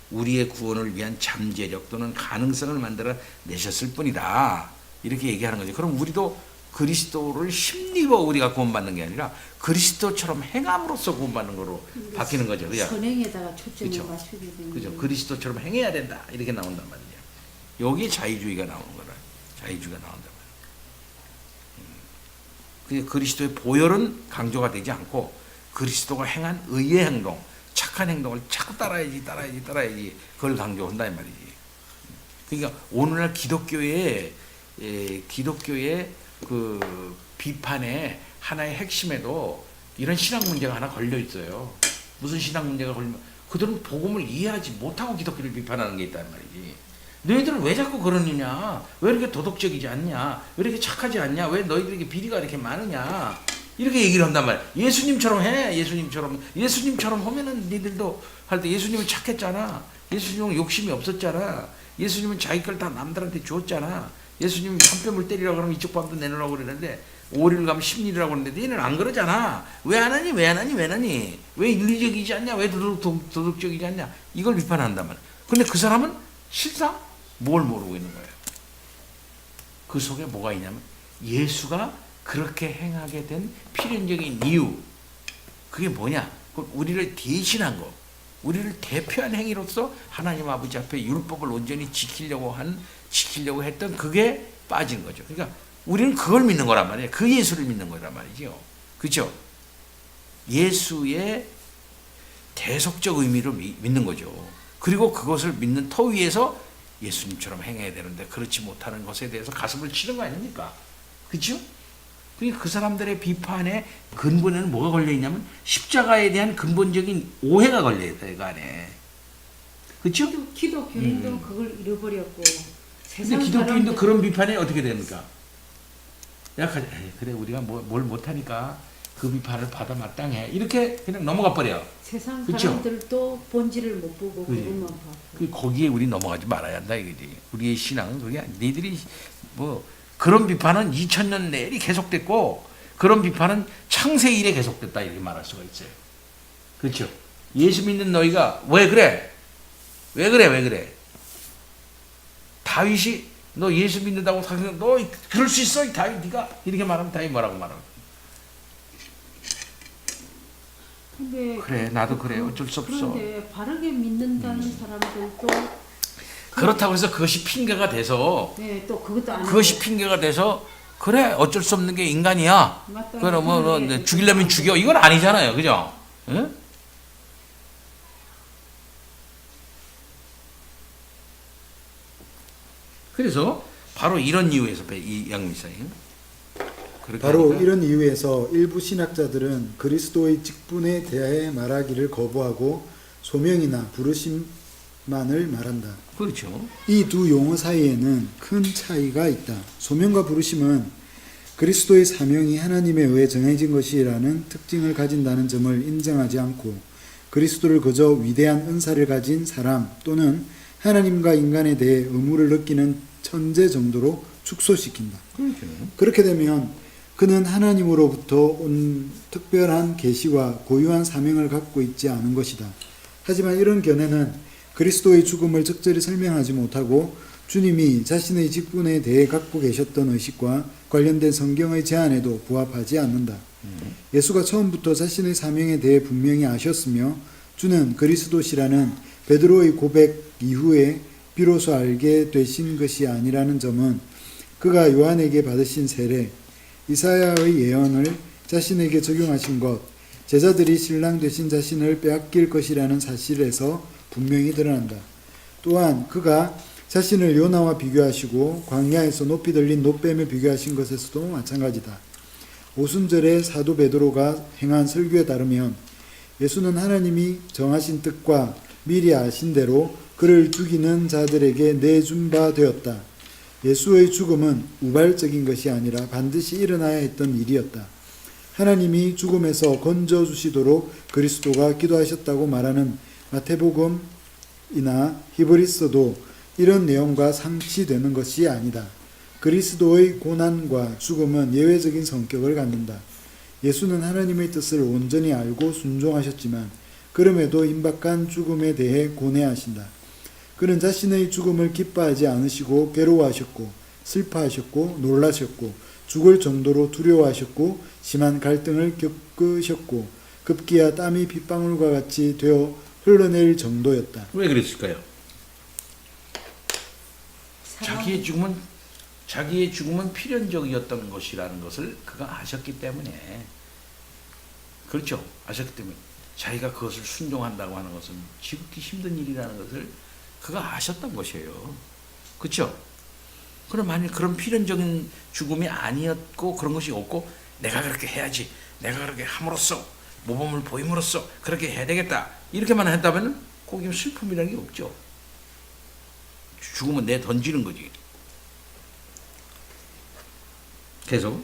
S1: 우리의 구원을 위한 잠재력 또는 가능성을 만들어 내셨을 뿐이다. 이렇게 얘기하는 거죠. 그럼 우리도 그리스도를 힘입어 우리가 구원받는 게 아니라 그리스도처럼 행함으로써 구원받는 거로 바뀌는 거죠. 그죠?
S4: 선행에다가 초점을
S1: 그쵸.
S4: 맞추게 되는
S1: 그죠?
S4: 거예요.
S1: 그리스도처럼 행해야 된다. 이렇게 나온단 말이에요. 여기에 자유주의가 나오는 거라. 자유주의가 나온단 말이에요. 그리스도의 보혈은 강조가 되지 않고 그리스도가 행한 의의 행동, 착한 행동을 자꾸 따라야지 그걸 강조한다 이 말이지. 그러니까 오늘날 기독교의 그 비판의 하나의 핵심에도 이런 신앙 문제가 하나 걸려 있어요. 무슨 신앙 문제가 걸리면 그들은 복음을 이해하지 못하고 기독교를 비판하는 게 있단 말이지. 너희들은 왜 자꾸 그러느냐? 왜 이렇게 도덕적이지 않냐? 왜 이렇게 착하지 않냐? 왜 너희들에게 비리가 이렇게 많으냐? 이렇게 얘기를 한단 말이야. 예수님처럼 해. 예수님처럼 하면은 니들도 할 때 예수님은 착했잖아. 예수님은 욕심이 없었잖아. 예수님은 자기 걸 다 남들한테 줬잖아. 예수님이 한 뼘을 때리라고 그러면 이쪽 뺨도 내놓으라고 그러는데 5일 가면 10일이라고 그러는데 얘는 안 그러잖아. 왜 안 하니? 왜 윤리적이지 않냐? 왜 도덕적이지 않냐? 이걸 비판한단 말이야. 근데 그 사람은 실상 뭘 모르고 있는 거예요. 그 속에 뭐가 있냐면 예수가 그렇게 행하게 된 필연적인 이유, 그게 뭐냐? 우리를 대신한 거, 우리를 대표한 행위로서 하나님 아버지 앞에 율법을 온전히 지키려고 했던 그게 빠진 거죠. 그러니까 우리는 그걸 믿는 거란 말이에요. 그 예수를 믿는 거란 말이죠. 그렇죠? 예수의 대속적 의미를 믿는 거죠. 그리고 그것을 믿는 터 위에서 예수님처럼 행해야 되는데 그렇지 못하는 것에 대해서 가슴을 치는 거 아닙니까? 그렇죠? 그러니까 그 사람들의 비판의 근본에는 뭐가 걸려 있냐면 십자가에 대한 근본적인 오해가 걸려 있다 그 안에. 그렇죠?
S4: 기독교인도 그걸 잃어버렸고
S1: 근데
S4: 세상
S1: 기독교인도
S4: 사람들-
S1: 그런 비판에 어떻게 됩니까? 약하지. 그래 우리가 뭘 못하니까 그 비판을 받아 마땅해. 이렇게 그냥 넘어가 버려.
S4: 세상
S1: 그쵸?
S4: 사람들도 본질을 못 보고
S1: 그지.
S4: 그것만 봐고
S1: 거기에 우리 넘어가지 말아야 한다 이거지. 우리의 신앙은 그게 아니. 니들이 뭐 그런 비판은 2000년 내리 계속됐고 그런 비판은 창세 이래 계속됐다 이렇게 말할 수가 있어요. 그렇죠? 예수 믿는 너희가 왜 그래? 다윗이 너 예수 믿는다고 너 그럴 수 있어? 다윗 네가 이렇게 말하면 다윗 뭐라고 말하고?
S4: 근데
S1: 그래 나도 그래 어쩔 수 없어.
S4: 그런데 바르게 믿는다는 사람들도
S1: 그렇다고 해서 그것이 핑계가 돼서
S4: 네, 또 그것도 아니고
S1: 그것이 핑계가 돼서 그래 어쩔 수 없는 게 인간이야.
S4: 맞다.
S1: 그럼 뭐
S4: 그런데
S1: 죽이려면 죽여 이건 아니잖아요, 그죠? 응? 그래서 바로 이런 이유에서 이 양미사님 그렇게
S3: 바로
S1: 하니까
S3: 이런 이유에서 일부 신학자들은 그리스도의 직분에 대해 말하기를 거부하고 소명이나 부르심만을 말한다.
S1: 그렇죠.
S3: 이 두 용어 사이에는 큰 차이가 있다. 소명과 부르심은 그리스도의 사명이 하나님에 의해 정해진 것이라는 특징을 가진다는 점을 인정하지 않고 그리스도를 그저 위대한 은사를 가진 사람 또는 하나님과 인간에 대해 의무를 느끼는 천재 정도로 축소시킨다.
S1: 그렇죠.
S3: 그렇게 되면 그는 하나님으로부터 온 특별한 계시와 고유한 사명을 갖고 있지 않은 것이다. 하지만 이런 견해는 그리스도의 죽음을 적절히 설명하지 못하고 주님이 자신의 직분에 대해 갖고 계셨던 의식과 관련된 성경의 제안에도 부합하지 않는다. 예수가 처음부터 자신의 사명에 대해 분명히 아셨으며 주는 그리스도시라는 베드로의 고백 이후에 비로소 알게 되신 것이 아니라는 점은 그가 요한에게 받으신 세례, 이사야의 예언을 자신에게 적용하신 것, 제자들이 신랑 되신 자신을 빼앗길 것이라는 사실에서 분명히 드러난다. 또한 그가 자신을 요나와 비교하시고 광야에서 높이 들린 노뱀에 비교하신 것에서도 마찬가지다. 오순절에 사도 베드로가 행한 설교에 따르면 예수는 하나님이 정하신 뜻과 미리 아신 대로 그를 죽이는 자들에게 내준 바 되었다. 예수의 죽음은 우발적인 것이 아니라 반드시 일어나야 했던 일이었다. 하나님이 죽음에서 건져주시도록 그리스도가 기도하셨다고 말하는 마태복음이나 히브리서도 이런 내용과 상치되는 것이 아니다. 그리스도의 고난과 죽음은 예외적인 성격을 갖는다. 예수는 하나님의 뜻을 온전히 알고 순종하셨지만 그럼에도 임박한 죽음에 대해 고뇌하신다. 그는 자신의 죽음을 기뻐하지 않으시고 괴로워하셨고 슬퍼하셨고 놀라셨고 죽을 정도로 두려워하셨고 심한 갈등을 겪으셨고 급기야 땀이 빗방울과 같이 되어 흘러내릴 정도였다.
S1: 왜 그랬을까요?
S4: 사람-
S1: 자기의 죽음은 필연적이었던 것이라는 것을 그가 아셨기 때문에 그렇죠. 아셨기 때문에 자기가 그것을 순종한다고 하는 것은 지극히 힘든 일이라는 것을 그가 아셨던 것이에요. 그렇죠? 그럼 만약 그런 필연적인 죽음이 아니었고 그런 것이 없고 내가 그렇게 해야지, 내가 그렇게 함으로써 모범을 보임으로써 그렇게 해야 되겠다 이렇게만 했다면 거기 슬픔이라는 게 없죠. 죽음은 내 던지는 거지. 계속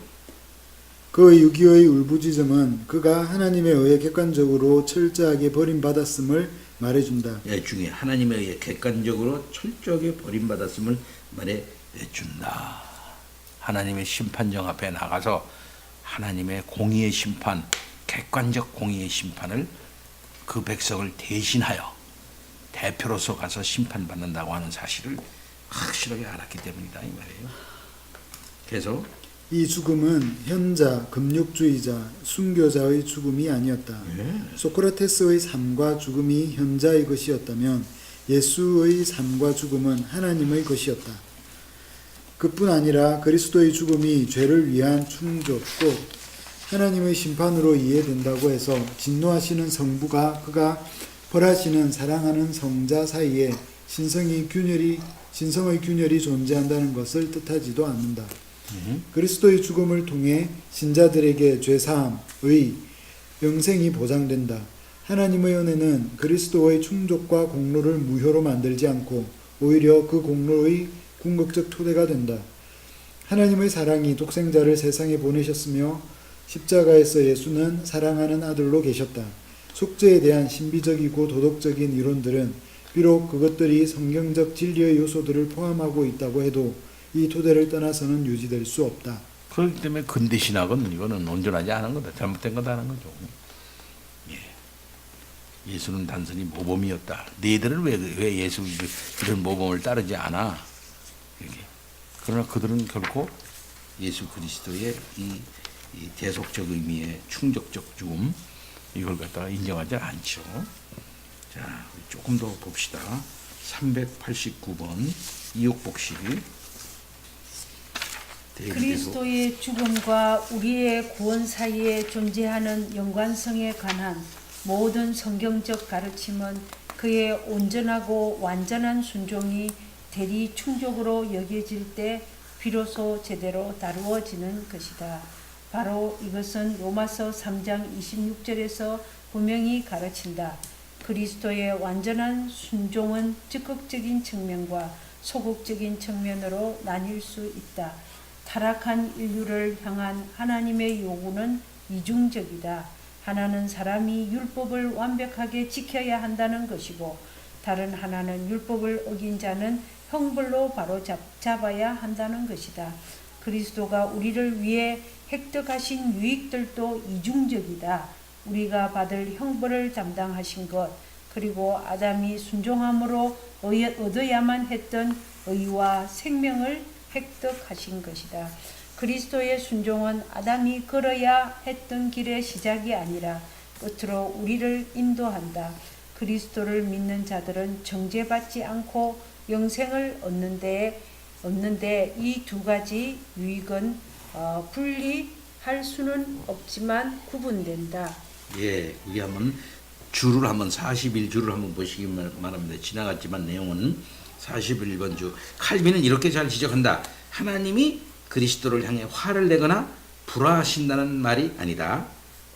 S3: 그의 유기의 울부짖음은 그가 하나님에 의해 객관적으로 철저하게 버림받았음을 말해준다.
S1: 중에 하나님에 의해 객관적으로 철저하게 버림받았음을 말해준다. 하나님의 심판정 앞에 나가서 하나님의 공의의 심판, 객관적 공의의 심판을 그 백성을 대신하여 대표로서 가서 심판받는다고 하는 사실을 확실하게 알았기 때문이다 이 말이에요. 계속
S3: 이 죽음은 현자, 금욕주의자, 순교자의 죽음이 아니었다. 소크라테스의 삶과 죽음이 현자의 것이었다면 예수의 삶과 죽음은 하나님의 것이었다. 그뿐 아니라 그리스도의 죽음이 죄를 위한 충족 또 하나님의 심판으로 이해된다고 해서 진노하시는 성부가 그가 벌하시는 사랑하는 성자 사이에 신성의 균열이 존재한다는 것을 뜻하지도 않는다. 그리스도의 죽음을 통해 신자들에게 죄사함, 의, 영생이 보장된다. 하나님의 은혜는 그리스도의 충족과 공로를 무효로 만들지 않고 오히려 그 공로의 궁극적 토대가 된다. 하나님의 사랑이 독생자를 세상에 보내셨으며 십자가에서 예수는 사랑하는 아들로 계셨다. 속죄에 대한 신비적이고 도덕적인 이론들은 비록 그것들이 성경적 진리의 요소들을 포함하고 있다고 해도 이 토대를 떠나서는 유지될 수 없다.
S1: 그렇기 때문에 근대 신학은 이거는 온전하지 않은 거다. 잘못된 거다는 거죠. 예수는 단순히 모범이었다. 너희들은 왜 예수 이런 모범을 따르지 않아? 이렇게. 그러나 그들은 결코 예수 그리스도의 이 대속적 의미의 충족적 죽음 이걸 갖다가 인정하지 않죠. 자, 조금 더 봅시다. 389번 이옥복 씨.
S2: 그리스도의 죽음과 우리의 구원 사이에 존재하는 연관성에 관한 모든 성경적 가르침은 그의 온전하고 완전한 순종이 대리 충족으로 여겨질 때 비로소 제대로 다루어지는 것이다. 바로 이것은 로마서 3장 26절에서 분명히 가르친다. 그리스도의 완전한 순종은 적극적인 측면과 소극적인 측면으로 나뉠 수 있다. 타락한 인류를 향한 하나님의 요구는 이중적이다. 하나는 사람이 율법을 완벽하게 지켜야 한다는 것이고 다른 하나는 율법을 어긴 자는 형벌로 바로 잡아야 한다는 것이다. 그리스도가 우리를 위해 획득하신 유익들도 이중적이다. 우리가 받을 형벌을 담당하신 것, 그리고 아담이 순종함으로 얻어야만 했던 의와 생명을 획득하신 것이다. 그리스도의 순종은 아담이 걸어야 했던 길의 시작이 아니라 끝으로 우리를 인도한다. 그리스도를 믿는 자들은 정죄받지 않고 영생을 얻는데 이 두 가지 유익은 분리할 수는 없지만 구분된다.
S1: 예, 우리 한번 줄을 한번 41줄을 한번 보시기만 합니다. 지나갔지만 내용은 41번 주. 칼빈은 이렇게 잘 지적한다. 하나님이 그리스도를 향해 화를 내거나 불화하신다는 말이 아니다.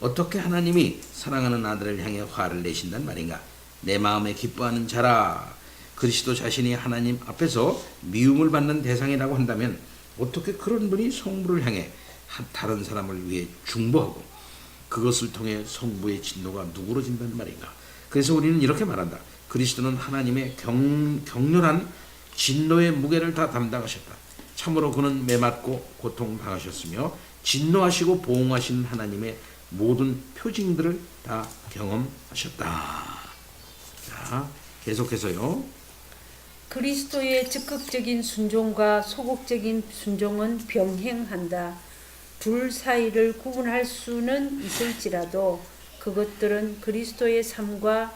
S1: 어떻게 하나님이 사랑하는 아들을 향해 화를 내신단 말인가? 내 마음에 기뻐하는 자라. 그리스도 자신이 하나님 앞에서 미움을 받는 대상이라고 한다면 어떻게 그런 분이 성부를 향해 다른 사람을 위해 중보하고 그것을 통해 성부의 진노가 누그러진다는 말인가? 그래서 우리는 이렇게 말한다. 그리스도는 하나님의 격렬한 진노의 무게를 다 담당하셨다. 참으로 그는 매맞고 고통당하셨으며 진노하시고 보응하시는 하나님의 모든 표징들을 다 경험하셨다. 자, 계속해서요.
S2: 그리스도의 적극적인 순종과 소극적인 순종은 병행한다. 둘 사이를 구분할 수는 있을지라도 그것들은 그리스도의 삶과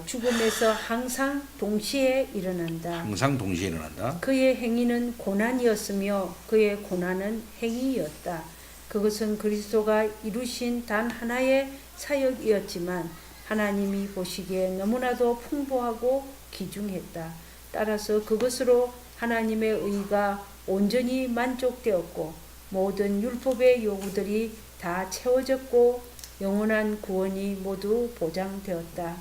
S2: 죽음에서 항상 동시에 일어난다.
S1: 항상 동시에 일어난다.
S2: 그의 행위는 고난이었으며 그의 고난은 행위였다. 그것은 그리스도가 이루신 단 하나의 사역이었지만 하나님이 보시기에 너무나도 풍부하고 귀중했다. 따라서 그것으로 하나님의 의가 온전히 만족되었고 모든 율법의 요구들이 다 채워졌고 영원한 구원이 모두 보장되었다.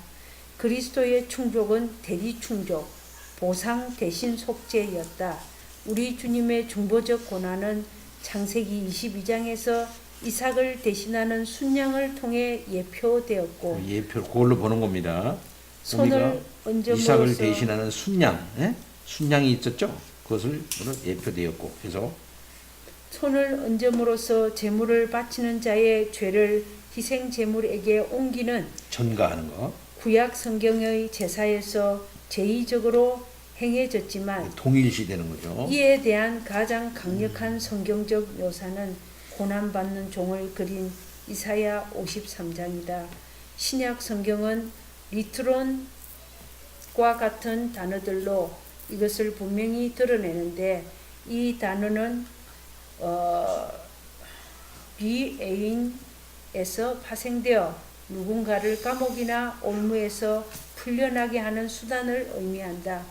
S2: 그리스도의 충족은 대리충족, 보상 대신 속죄였다. 우리 주님의 중보적 고난은 창세기 22장에서 이삭을 대신하는 순양을 통해 예표되었고
S1: 예표 그걸로 보는 겁니다.
S2: 손을 얹음으로써
S1: 이삭을 대신하는 순양, 순양이 있었죠. 그것을 예표되었고 그래서
S2: 손을 얹음으로써 제물을 바치는 자의 죄를 희생 제물에게 옮기는
S1: 전가하는 거.
S2: 구약 성경의 제사에서 제의적으로 행해졌지만
S1: 동일시되는 거죠.
S2: 이에 대한 가장 강력한 성경적 묘사는 고난받는 종을 그린 이사야 53장이다. 신약 성경은 리트론과 같은 단어들로 이것을 분명히 드러내는데 이 단어는 비애인에서 파생되어 누군가를 감옥이나 올무에서 풀려나게 하는 수단을 의미한다.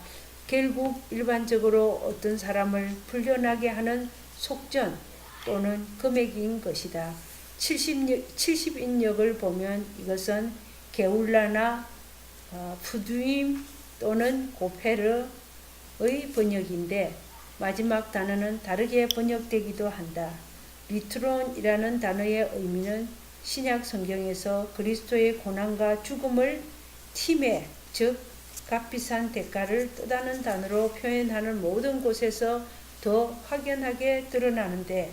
S2: 결국 일반적으로 어떤 사람을 풀려나게 하는 속전 또는 금액인 것이다. 70인역을 보면 이것은 게울라나 푸두임 또는 고페르의 번역인데 마지막 단어는 다르게 번역되기도 한다. 리트론이라는 단어의 의미는 신약 성경에서 그리스도의 고난과 죽음을 팀에 즉 값비싼 대가를 뜻하는 단어로 표현하는 모든 곳에서 더 확연하게 드러나는데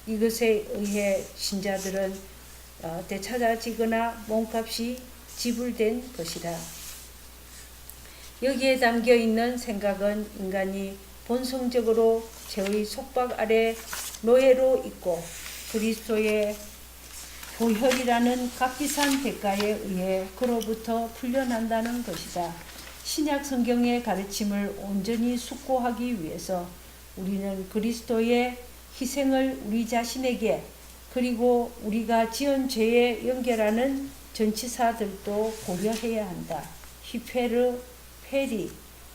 S2: 이것에 의해 신자들은 되찾아지거나 몸값이 지불된 것이다. 여기에 담겨있는 생각은 인간이 본성적으로 죄의 속박 아래 노예로 있고 그리스도의 보혈이라는 값비싼 대가에 의해 그로부터 풀려난다는 것이다. 신약 성경의 가르침을 온전히 숙고하기 위해서 우리는 그리스도의 희생을 우리 자신에게 그리고 우리가 지은 죄에 연결하는 전치사들도 고려해야 한다. 히페르, 페리,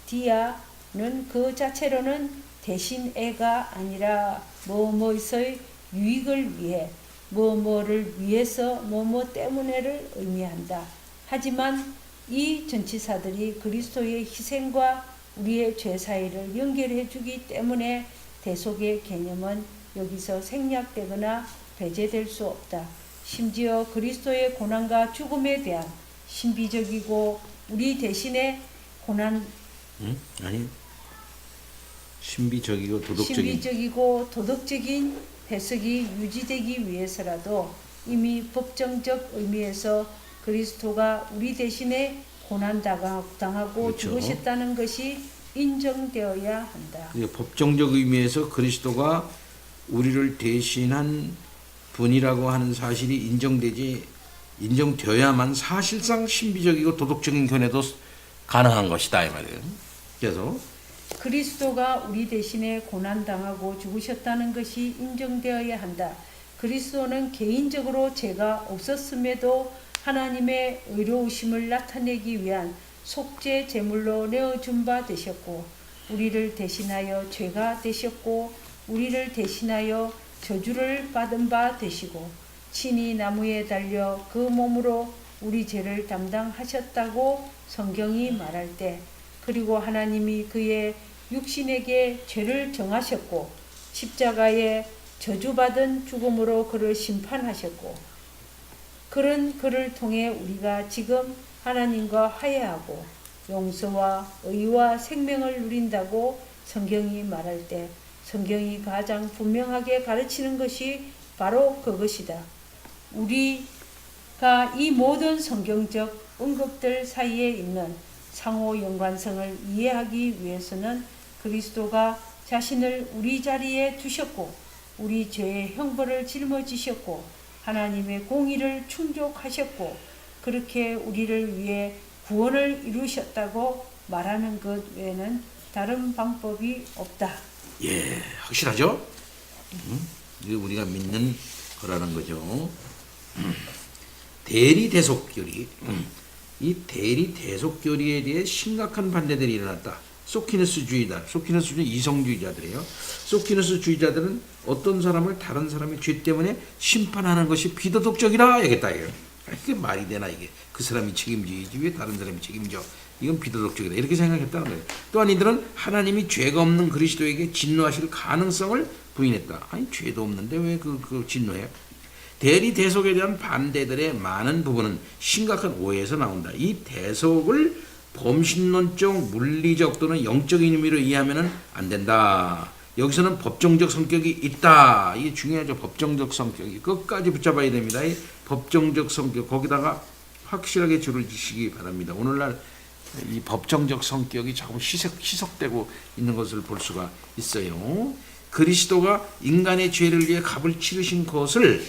S2: 디아는 그 자체로는 대신애가 아니라 뭐뭐의 유익을 위해 뭐뭐를 위해서 뭐뭐 때문에를 의미한다. 하지만 이 전치사들이 그리스도의 희생과 우리의 죄 사이를 연결해 주기 때문에 대속의 개념은 여기서 생략되거나 배제될 수 없다. 심지어 그리스도의 고난과 죽음에 대한 신비적이고 우리 대신에 고난
S1: 아니 신비적이고
S2: 도덕적인 해석이 유지되기 위해서라도 이미 법정적 의미에서 그리스도가 우리 대신에 고난당하고
S1: 그렇죠.
S2: 죽으셨다는 것이 인정되어야 한다.
S1: 법정적 의미에서 그리스도가 우리를 대신한 분이라고 하는 사실이 인정되어야만 사실상 신비적이고 도덕적인 견해도 가능한 것이다 이 말이에요. 그래서
S2: 그리스도가 우리 대신에 고난당하고 죽으셨다는 것이 인정되어야 한다. 그리스도는 개인적으로 죄가 없었음에도 하나님의 의로우심을 나타내기 위한 속죄 제물로 내어준 바 되셨고 우리를 대신하여 죄가 되셨고 우리를 대신하여 저주를 받은 바 되시고 친히 나무에 달려 그 몸으로 우리 죄를 담당하셨다고 성경이 말할 때 그리고 하나님이 그의 육신에게 죄를 정하셨고 십자가에 저주받은 죽음으로 그를 심판하셨고 그런 그를 통해 우리가 지금 하나님과 화해하고 용서와 의와 생명을 누린다고 성경이 말할 때 성경이 가장 분명하게 가르치는 것이 바로 그것이다. 우리가 이 모든 성경적 언급들 사이에 있는 상호 연관성을 이해하기 위해서는 그리스도가 자신을 우리 자리에 두셨고 우리 죄의 형벌을 짊어지셨고 하나님의 공의를 충족하셨고 그렇게 우리를 위해 구원을 이루셨다고 말하는 것 외에는 다른 방법이 없다.
S1: 예, 확실하죠? 이게 우리가 믿는 거라는 거죠. 대리대속교리, 이 대리대속교리에 대해 심각한 반대들이 일어났다. 소키누스주의다. 소키누스주의 이성주의자들이에요. 소키누스주의자들은 어떤 사람을 다른 사람의 죄 때문에 심판하는 것이 비도덕적이라 여겼다. 이게 말이 되나 이게. 그 사람이 책임지지 왜 다른 사람이 책임져. 이건 비도덕적이다. 이렇게 생각했다는 거예요. 또한 이들은 하나님이 죄가 없는 그리스도에게 진노하실 가능성을 부인했다. 아니 죄도 없는데 왜 그 진노해? 대리대속에 대한 반대들의 많은 부분은 심각한 오해에서 나온다. 이 대속을 범신론적, 물리적 또는 영적인 의미로 이해하면 안 된다. 여기서는 법정적 성격이 있다. 이게 중요하죠. 법정적 성격이 끝까지 붙잡아야 됩니다. 이 법정적 성격 거기다가 확실하게 줄을 지시기 바랍니다. 오늘날 이 법정적 성격이 자꾸 희석되고 있는 것을 볼 수가 있어요. 그리스도가 인간의 죄를 위해 값을 치르신 것을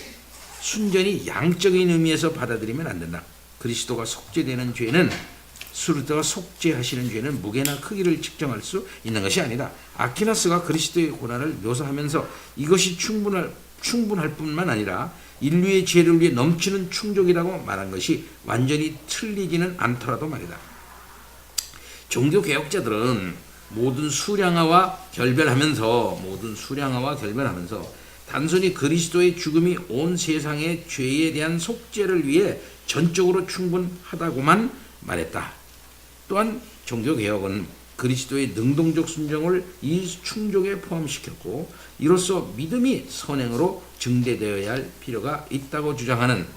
S1: 순전히 양적인 의미에서 받아들이면 안 된다. 그리스도가 속죄되는 죄는 그리스도가 속죄하시는 죄는 무게나 크기를 측정할 수 있는 것이 아니다. 아퀴나스가 그리스도의 고난을 묘사하면서 이것이 충분할 뿐만 아니라 인류의 죄를 위해 넘치는 충족이라고 말한 것이 완전히 틀리지는 않더라도 말이다. 종교개혁자들은 모든 수량화와 결별하면서 단순히 그리스도의 죽음이 온 세상의 죄에 대한 속죄를 위해 전적으로 충분하다고만 말했다. 또한 종교개혁은 그리스도의 능동적 순종을 이 충족에 포함시켰고 이로써 믿음이 선행으로 증대되어야 할 필요가 있다고 주장하는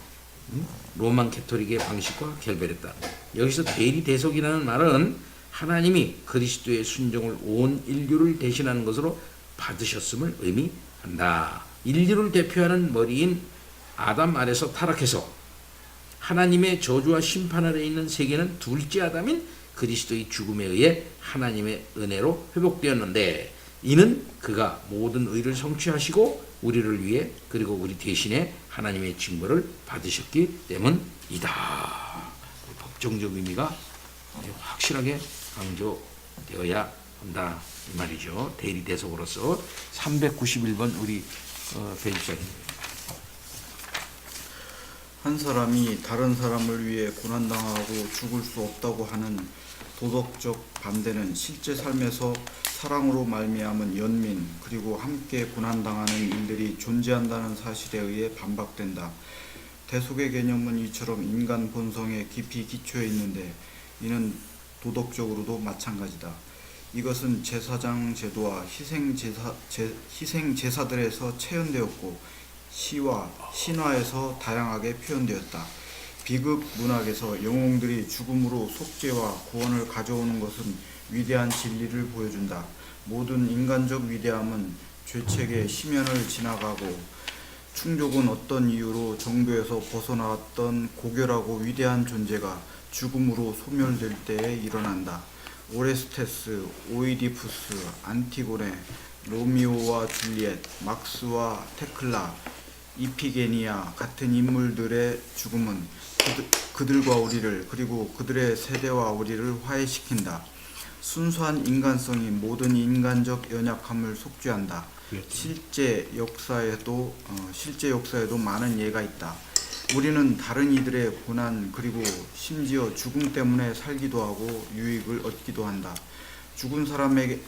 S1: 로만 캐토릭의 방식과 결별했다. 여기서 대리대속이라는 말은 하나님이 그리스도의 순종을 온 인류를 대신하는 것으로 받으셨음을 의미한다. 인류를 대표하는 머리인 아담 아래서 타락해서 하나님의 저주와 심판 아래 있는 세계는 둘째 아담인 그리스도의 죽음에 의해 하나님의 은혜로 회복되었는데 이는 그가 모든 의를 성취하시고 우리를 위해 그리고 우리 대신에 하나님의 징벌을 받으셨기 때문이다. 법정적 의미가 확실하게 강조되어야 한다 이 말이죠. 대리대속으로서 391번 우리 배집사님.
S7: 한 사람이 다른 사람을 위해 고난당하고 죽을 수 없다고 하는 도덕적 반대는 실제 삶에서 사랑으로 말미암은 연민 그리고 함께 고난당하는 일들이 존재한다는 사실에 의해 반박된다. 대속의 개념은 이처럼 인간 본성에 깊이 기초해 있는데 이는 도덕적으로도 마찬가지다. 이것은 제사장 제도와 희생 제사들에서 체현되었고 시와 신화에서 다양하게 표현되었다. 비극 문학에서 영웅들이 죽음으로 속죄와 구원을 가져오는 것은 위대한 진리를 보여준다. 모든 인간적 위대함은 죄책의 심연을 지나가고 충족은 어떤 이유로 정교에서 벗어나왔던 고결하고 위대한 존재가 죽음으로 소멸될 때에 일어난다. 오레스테스, 오이디푸스, 안티고네, 로미오와 줄리엣, 막스와 테클라, 이피게니아 같은 인물들의 죽음은 그들과 우리를 그리고 그들의 세대와 우리를 화해시킨다. 순수한 인간성이 모든 인간적 연약함을 속죄한다. 실제 역사에도 많은 예가 있다. 우리는 다른 이들의 고난 그리고 심지어 죽음 때문에 살기도 하고 유익을 얻기도 한다. 죽은 사람에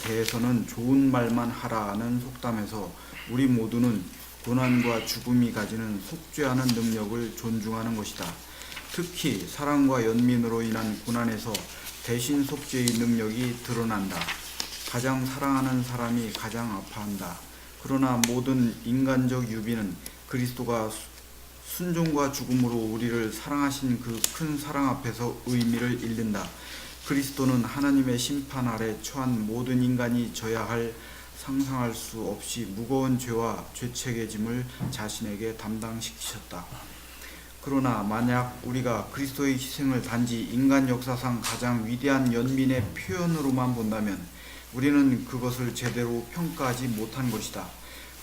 S7: 대해서는 좋은 말만 하라는 속담에서 우리 모두는 고난과 죽음이 가지는 속죄하는 능력을 존중하는 것이다. 특히 사랑과 연민으로 인한 고난에서 대신 속죄의 능력이 드러난다. 가장 사랑하는 사람이 가장 아파한다. 그러나 모든 인간적 유비는 그리스도가 순종과 죽음으로 우리를 사랑하신 그 큰 사랑 앞에서 의미를 잃는다. 그리스도는 하나님의 심판 아래 처한 모든 인간이 져야 할 상상할 수 없이 무거운 죄와 죄책의 짐을 자신에게 담당시키셨다. 그러나 만약 우리가 그리스도의 희생을 단지 인간 역사상 가장 위대한 연민의 표현으로만 본다면 우리는 그것을 제대로 평가하지 못한 것이다.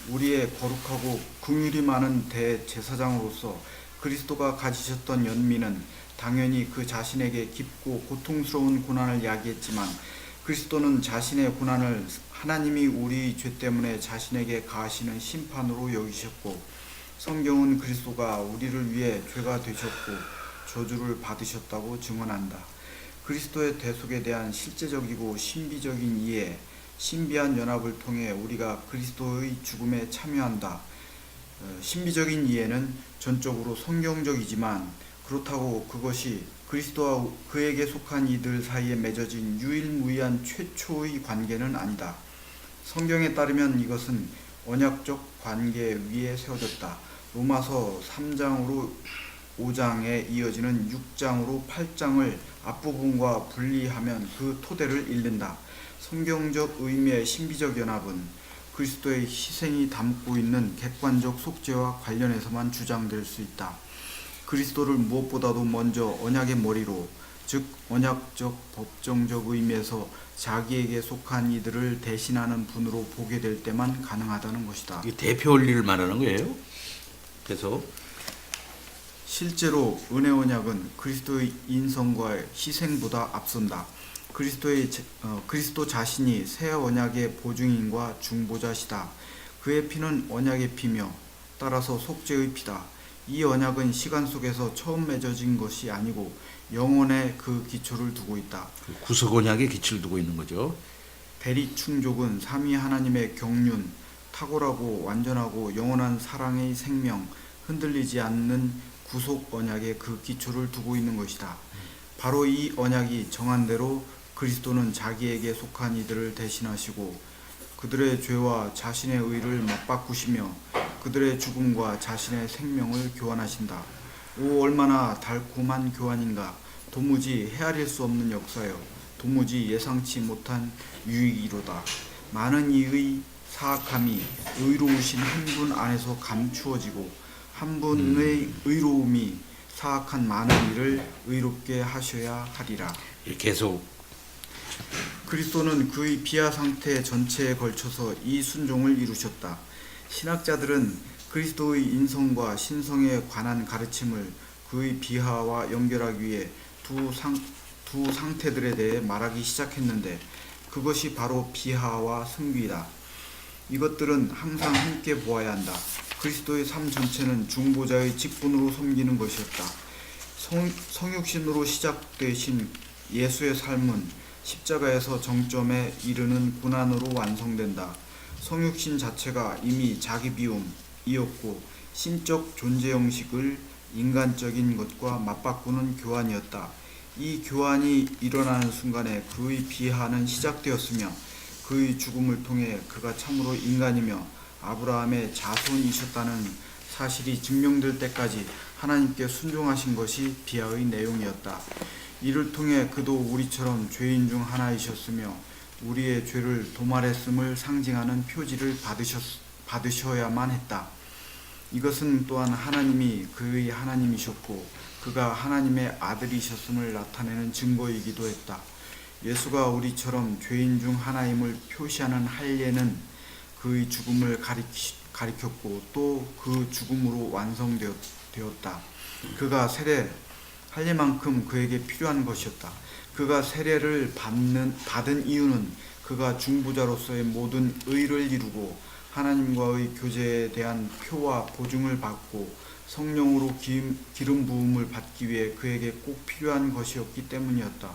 S7: 우리의 거룩하고 긍휼이 많은 대제사장으로서 그리스도가 가지셨던 연민은 당연히 그 자신에게 깊고 고통스러운 고난을 야기했지만 그리스도는 자신의 고난을 하나님이 우리 죄 때문에 자신에게 가하시는 심판으로 여기셨고 성경은 그리스도가 우리를 위해 죄가 되셨고 저주를 받으셨다고 증언한다. 그리스도의 대속에 대한 실제적이고 신비적인 이해, 신비한 연합을 통해 우리가 그리스도의 죽음에 참여한다. 신비적인 이해는 전적으로 성경적이지만 그렇다고 그것이 그리스도와 그에게 속한 이들 사이에 맺어진 유일무이한 최초의 관계는 아니다. 성경에 따르면 이것은 언약적 관계 위에 세워졌다. 로마서 3장으로 5장에 이어지는 6장으로 8장을 앞부분과 분리하면 그 토대를 잃는다. 성경적 의미의 신비적 연합은 그리스도의 희생이 담고 있는 객관적 속죄와 관련해서만 주장될 수 있다. 그리스도를 무엇보다도 먼저 언약의 머리로, 즉 언약적 법정적 의미에서 자기에게 속한 이들을 대신하는 분으로 보게 될 때만 가능하다는 것이다.
S1: 이게 대표 원리를 말하는 거예요. 그래서
S7: 실제로 은혜 언약은 그리스도의 인성과 희생보다 앞선다. 그리스도 자신이 새 언약의 보증인과 중보자시다. 그의 피는 언약의 피며 따라서 속죄의 피다. 이 언약은 시간 속에서 처음 맺어진 것이 아니고 영원에 그 기초를 두고 있다.
S1: 구속 언약에 기초를 두고 있는 거죠.
S7: 대리 충족은 삼위 하나님의 경륜, 탁월하고 완전하고 영원한 사랑의 생명, 흔들리지 않는 구속 언약에 그 기초를 두고 있는 것이다. 바로 이 언약이 정한 대로 그리스도는 자기에게 속한 이들을 대신하시고 그들의 죄와 자신의 의를 맞바꾸시며 그들의 죽음과 자신의 생명을 교환하신다. 오, 얼마나 달콤한 교환인가. 도무지 헤아릴 수 없는 역사요. 도무지 예상치 못한 유익이로다. 많은 이의 사악함이 의로우신 한 분 안에서 감추어지고 한 분의 의로움이 사악한 많은 일을 의롭게 하셔야 하리라.
S1: 계속
S7: 그리스도는 그의 비하 상태 전체에 걸쳐서 이 순종을 이루셨다. 신학자들은 그리스도의 인성과 신성에 관한 가르침을 그의 비하와 연결하기 위해 두 상태들에 대해 말하기 시작했는데 그것이 바로 비하와 승귀이다. 이것들은 항상 함께 보아야 한다. 그리스도의 삶 전체는 중보자의 직분으로 섬기는 것이었다. 성육신으로 시작되신 예수의 삶은 십자가에서 정점에 이르는 고난으로 완성된다. 성육신 자체가 이미 자기 비움이었고 신적 존재 형식을 인간적인 것과 맞바꾸는 교환이었다. 이 교환이 일어나는 순간에 그의 비하는 시작되었으며 그의 죽음을 통해 그가 참으로 인간이며 아브라함의 자손이셨다는 사실이 증명될 때까지 하나님께 순종하신 것이 비하의 내용이었다. 이를 통해 그도 우리처럼 죄인 중 하나이셨으며 우리의 죄를 도말했음을 상징하는 표지를 받으셔야만 했다. 이것은 또한 하나님이 그의 하나님이셨고 그가 하나님의 아들이셨음을 나타내는 증거이기도 했다. 예수가 우리처럼 죄인 중 하나임을 표시하는 할례는 그의 죽음을 가리켰고 또 그 죽음으로 완성되었다. 그가 할례만큼 그에게 필요한 것이었다. 그가 세례를 받은 이유는 그가 중보자로서의 모든 의를 이루고 하나님과의 교제에 대한 표와 보증을 받고 성령으로 기름 부음을 받기 위해 그에게 꼭 필요한 것이었기 때문이었다.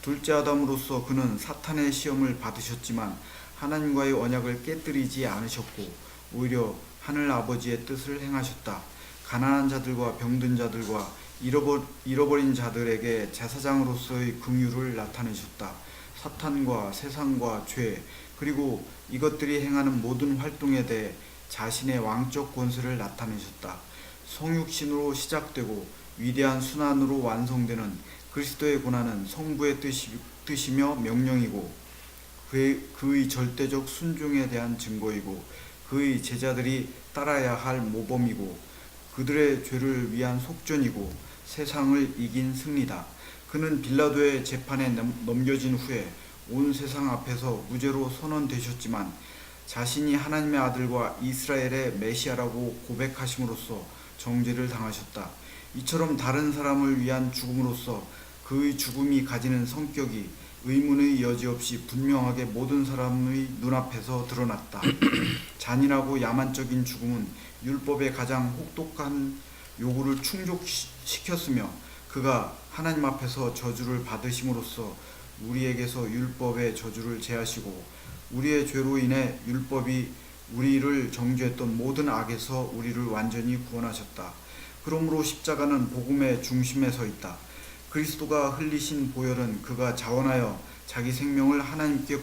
S7: 둘째 아담으로서 그는 사탄의 시험을 받으셨지만 하나님과의 언약을 깨뜨리지 않으셨고 오히려 하늘 아버지의 뜻을 행하셨다. 가난한 자들과 병든 자들과 잃어버린 자들에게 제사장으로서의 긍휼을 나타내셨다. 사탄과 세상과 죄 그리고 이것들이 행하는 모든 활동에 대해 자신의 왕적 권세를 나타내셨다. 성육신으로 시작되고 위대한 순환으로 완성되는 그리스도의 고난은 성부의 뜻이며 명령이고 그의 절대적 순종에 대한 증거이고 그의 제자들이 따라야 할 모범이고 그들의 죄를 위한 속전이고 세상을 이긴 승리다. 그는 빌라도의 재판에 넘겨진 후에 온 세상 앞에서 무죄로 선언되셨지만 자신이 하나님의 아들과 이스라엘의 메시아라고 고백하심으로써 정죄를 당하셨다. 이처럼 다른 사람을 위한 죽음으로써 그의 죽음이 가지는 성격이 의문의 여지 없이 분명하게 모든 사람의 눈앞에서 드러났다. 잔인하고 야만적인 죽음은 율법의 가장 혹독한 요구를 충족시켰으며 그가 하나님 앞에서 저주를 받으심으로써 우리에게서 율법의 저주를 제하시고 우리의 죄로 인해 율법이 우리를 정죄했던 모든 악에서 우리를 완전히 구원하셨다. 그러므로 십자가는 복음의 중심에 서 있다. 그리스도가 흘리신 보혈은 그가 자원하여 자기 생명을 하나님께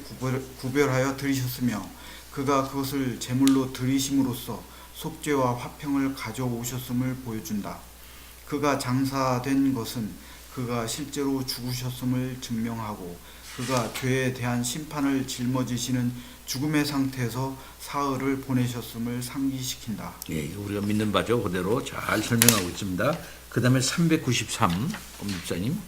S7: 구별하여 드리셨으며 그가 그것을 제물로 드리심으로써 속죄와 화평을 가져오셨음을 보여준다. 그가 장사된 것은 그가 실제로 죽으셨음을 증명하고 그가 죄에 대한 심판을 짊어지시는 죽음의 상태에서 사흘을 보내셨음을 상기시킨다.
S1: 예, 이거 우리가 믿는 바죠. 그대로 잘 설명하고 있습니다. 그 다음에 393 엄집사님.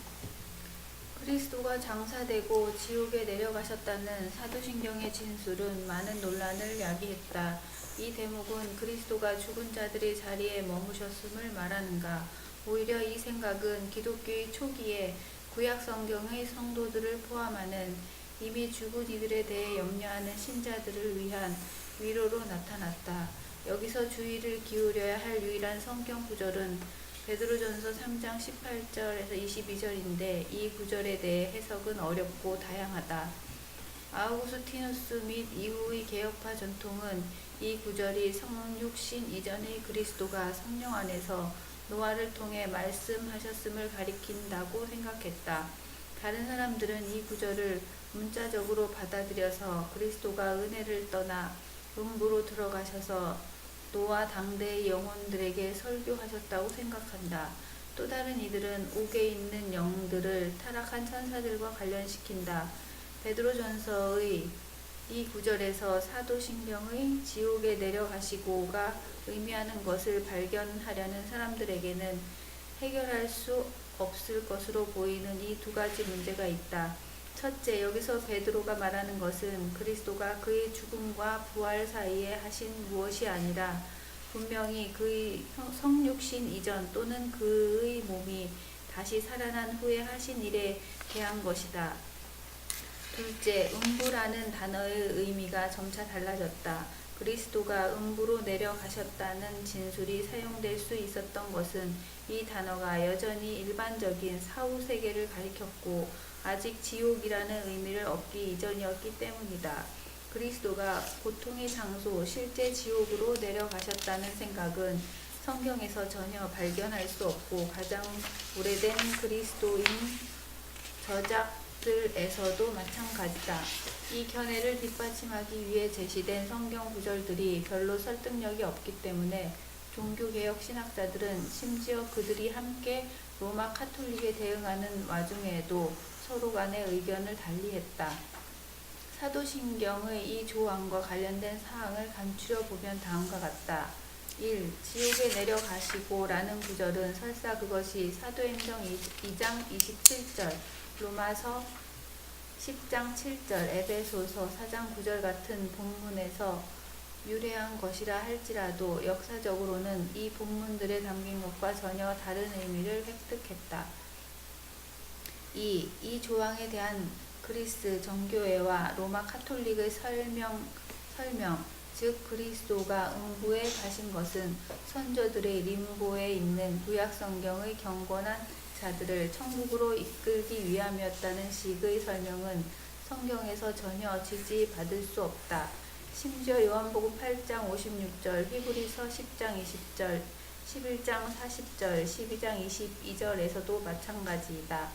S6: 그리스도가 장사되고 지옥에 내려가셨다는 사도신경의 진술은 많은 논란을 야기했다. 이 대목은 그리스도가 죽은 자들의 자리에 머무셨음을 말하는가? 오히려 이 생각은 기독교의 초기에 구약 성경의 성도들을 포함하는 이미 죽은 이들에 대해 염려하는 신자들을 위한 위로로 나타났다. 여기서 주의를 기울여야 할 유일한 성경 구절은 베드로전서 3장 18절에서 22절인데 이 구절에 대해 해석은 어렵고 다양하다. 아우구스티누스 및 이후의 개혁파 전통은 이 구절이 성육신 이전의 그리스도가 성령 안에서 노아를 통해 말씀하셨음을 가리킨다고 생각했다. 다른 사람들은 이 구절을 문자적으로 받아들여서 그리스도가 은혜를 떠나 음부로 들어가셔서 노아 당대의 영혼들에게 설교하셨다고 생각한다. 또 다른 이들은 옥에 있는 영들을 타락한 천사들과 관련시킨다. 베드로전서의 이 구절에서 사도신경의 지옥에 내려가시고가 의미하는 것을 발견하려는 사람들에게는 해결할 수 없을 것으로 보이는 이 두 가지 문제가 있다. 첫째, 여기서 베드로가 말하는 것은 그리스도가 그의 죽음과 부활 사이에 하신 무엇이 아니라 분명히 그의 성육신 이전 또는 그의 몸이 다시 살아난 후에 하신 일에 대한 것이다. 둘째, 음부라는 단어의 의미가 점차 달라졌다. 그리스도가 음부로 내려가셨다는 진술이 사용될 수 있었던 것은 이 단어가 여전히 일반적인 사후 세계를 가리켰고 아직 지옥이라는 의미를 얻기 이전이었기 때문이다. 그리스도가 고통의 장소, 실제 지옥으로 내려가셨다는 생각은 성경에서 전혀 발견할 수 없고 가장 오래된 그리스도인 저작들에서도 마찬가지다. 이 견해를 뒷받침하기 위해 제시된 성경 구절들이 별로 설득력이 없기 때문에 종교개혁 신학자들은 심지어 그들이 함께 로마 카톨릭에 대응하는 와중에도 서로 간의 의견을 달리했다. 사도신경의 이 조항과 관련된 사항을 감추려 보면 다음과 같다. 1. 지옥에 내려가시고 라는 구절은 설사 그것이 사도행정 2장 27절, 로마서 10장 7절, 에베소서 4장 9절 같은 본문에서 유래한 것이라 할지라도 역사적으로는 이 본문들에 담긴 것과 전혀 다른 의미를 획득했다. 2. 이 조항에 대한 그리스 정교회와 로마 카톨릭의 설명, 즉 그리스도가 음부에 가신 것은 선조들의 림보에 있는 구약 성경의 경건한 자들을 천국으로 이끌기 위함이었다는 식의 설명은 성경에서 전혀 지지받을 수 없다. 심지어 요한복음 8장 56절, 히브리서 10장 20절, 11장 40절, 12장 22절에서도 마찬가지이다.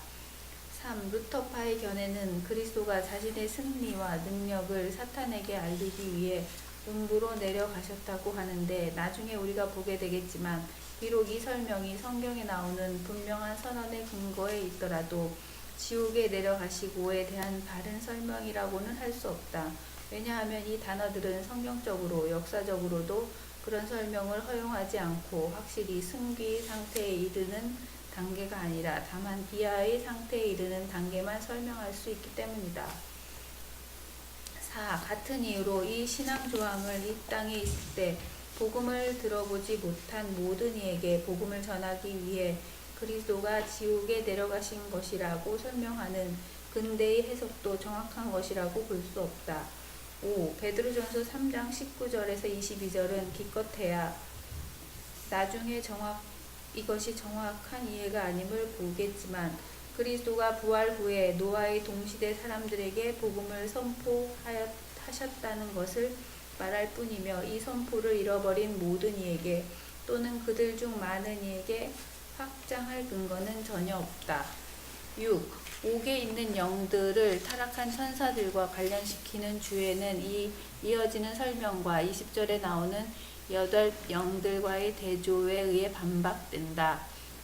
S6: 3. 루터파의 견해는 그리스도가 자신의 승리와 능력을 사탄에게 알리기 위해 음부로 내려가셨다고 하는데 나중에 우리가 보게 되겠지만 비록 이 설명이 성경에 나오는 분명한 선언의 근거에 있더라도 지옥에 내려가시고에 대한 바른 설명이라고는 할 수 없다. 왜냐하면 이 단어들은 성경적으로 역사적으로도 그런 설명을 허용하지 않고 확실히 승귀 상태에 이르는 단계가 아니라 다만 비하의 상태에 이르는 단계만 설명할 수 있기 때문이다. 4. 같은 이유로 이 신앙 조항을 이 땅에 있을 때 복음을 들어보지 못한 모든 이에게 복음을 전하기 위해 그리스도가 지옥에 내려가신 것이라고 설명하는 근대의 해석도 정확한 것이라고 볼 수 없다. 5. 베드로전서 3장 19절에서 22절은 기껏해야 나중에 이것이 정확한 이해가 아님을 보겠지만 그리스도가 부활 후에 노아의 동시대 사람들에게 복음을 선포하셨다는 것을 말할 뿐이며 이 선포를 잃어버린 모든 이에게 또는 그들 중 많은 이에게 확장할 근거는 전혀 없다. 6. 옥에 있는 영들을 타락한 천사들과 관련시키는 주에는 이 이어지는 설명과 20절에 나오는 8 영들과의 대조에 의해 반박된다.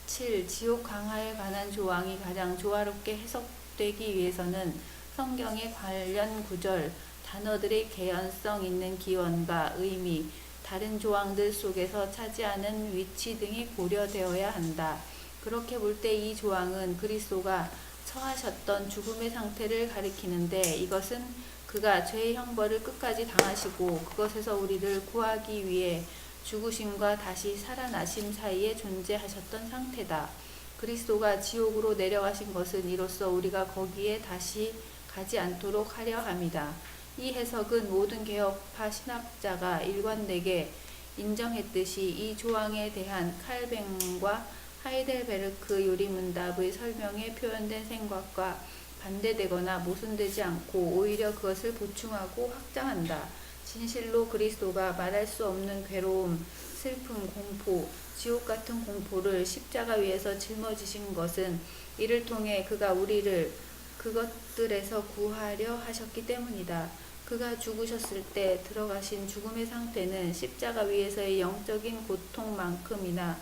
S6: 7. 지옥 강화에 관한 조항이 가장 조화롭게 해석되기 위해서는 성경의 관련 구절, 단어들의 개연성 있는 기원과 의미, 다른 조항들 속에서 차지하는 위치 등이 고려되어야 한다. 그렇게 볼 때 이 조항은 그리스도가 처하셨던 죽음의 상태를 가리키는데 이것은 그가 죄의 형벌을 끝까지 당하시고 그것에서 우리를 구하기 위해 죽으심과 다시 살아나심 사이에 존재하셨던 상태다. 그리스도가 지옥으로 내려가신 것은 이로써 우리가 거기에 다시 가지 않도록 하려 함이다. 이 해석은 모든 개혁파 신학자가 일관되게 인정했듯이 이 조항에 대한 칼뱅과 하이델베르크 요리문답의 설명에 표현된 생각과 반대되거나 모순되지 않고 오히려 그것을 보충하고 확장한다. 진실로 그리스도가 말할 수 없는 괴로움, 슬픔, 공포, 지옥 같은 공포를 십자가 위에서 짊어지신 것은 이를 통해 그가 우리를 그것들에서 구하려 하셨기 때문이다. 그가 죽으셨을 때 들어가신 죽음의 상태는 십자가 위에서의 영적인 고통만큼이나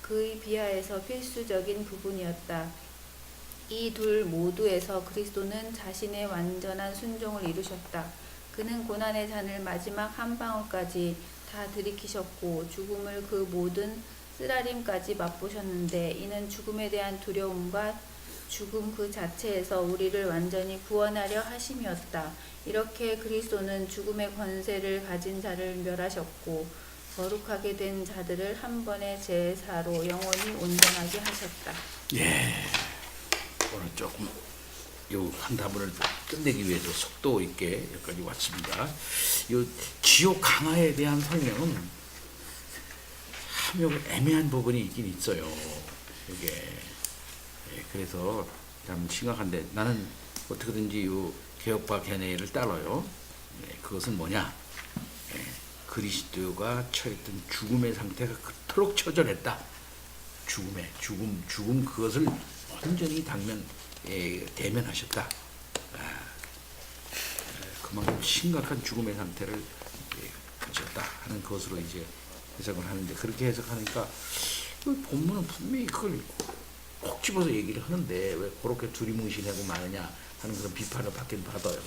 S6: 그의 비하에서 필수적인 부분이었다. 이 둘 모두에서 그리스도는 자신의 완전한 순종을 이루셨다. 그는 고난의 잔을 마지막 한 방울까지 다 들이키셨고 죽음을 그 모든 쓰라림까지 맛보셨는데 이는 죽음에 대한 두려움과 죽음 그 자체에서 우리를 완전히 구원하려 하심이었다. 이렇게 그리스도는 죽음의 권세를 가진 자를 멸하셨고 거룩하게 된 자들을 한 번의 제사로 영원히 온전하게 하셨다.
S1: 예, 오늘 조금 요 한 단문을 끝내기 위해서 속도 있게 여기까지 왔습니다. 요 지옥 강화에 대한 설명은 참 애매한 부분이 있긴 있어요. 이게 그래서 참 심각한데 나는 어떻게든지 요 개혁파 견해를 따라요. 그것은 뭐냐? 그리스도가 처했던 죽음의 상태가 그토록 처절했다. 죽음 그것을 온전히 대면하셨다. 그만큼 심각한 죽음의 상태를 가졌다 하는 것으로 이제 해석을 하는데, 그렇게 해석하니까 본문은 분명히 그걸 콕 집어서 얘기를 하는데 왜 그렇게 두리뭉실하고 마느냐 하는 그런 비판을 받긴 받아요.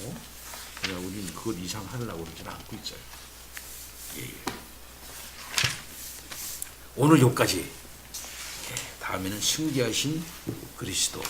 S1: 그러나 우리는 그걸 이상하려고 그러지는 않고 있어요. 예. 오늘 여기까지. 다음에는 승리하신 그리스도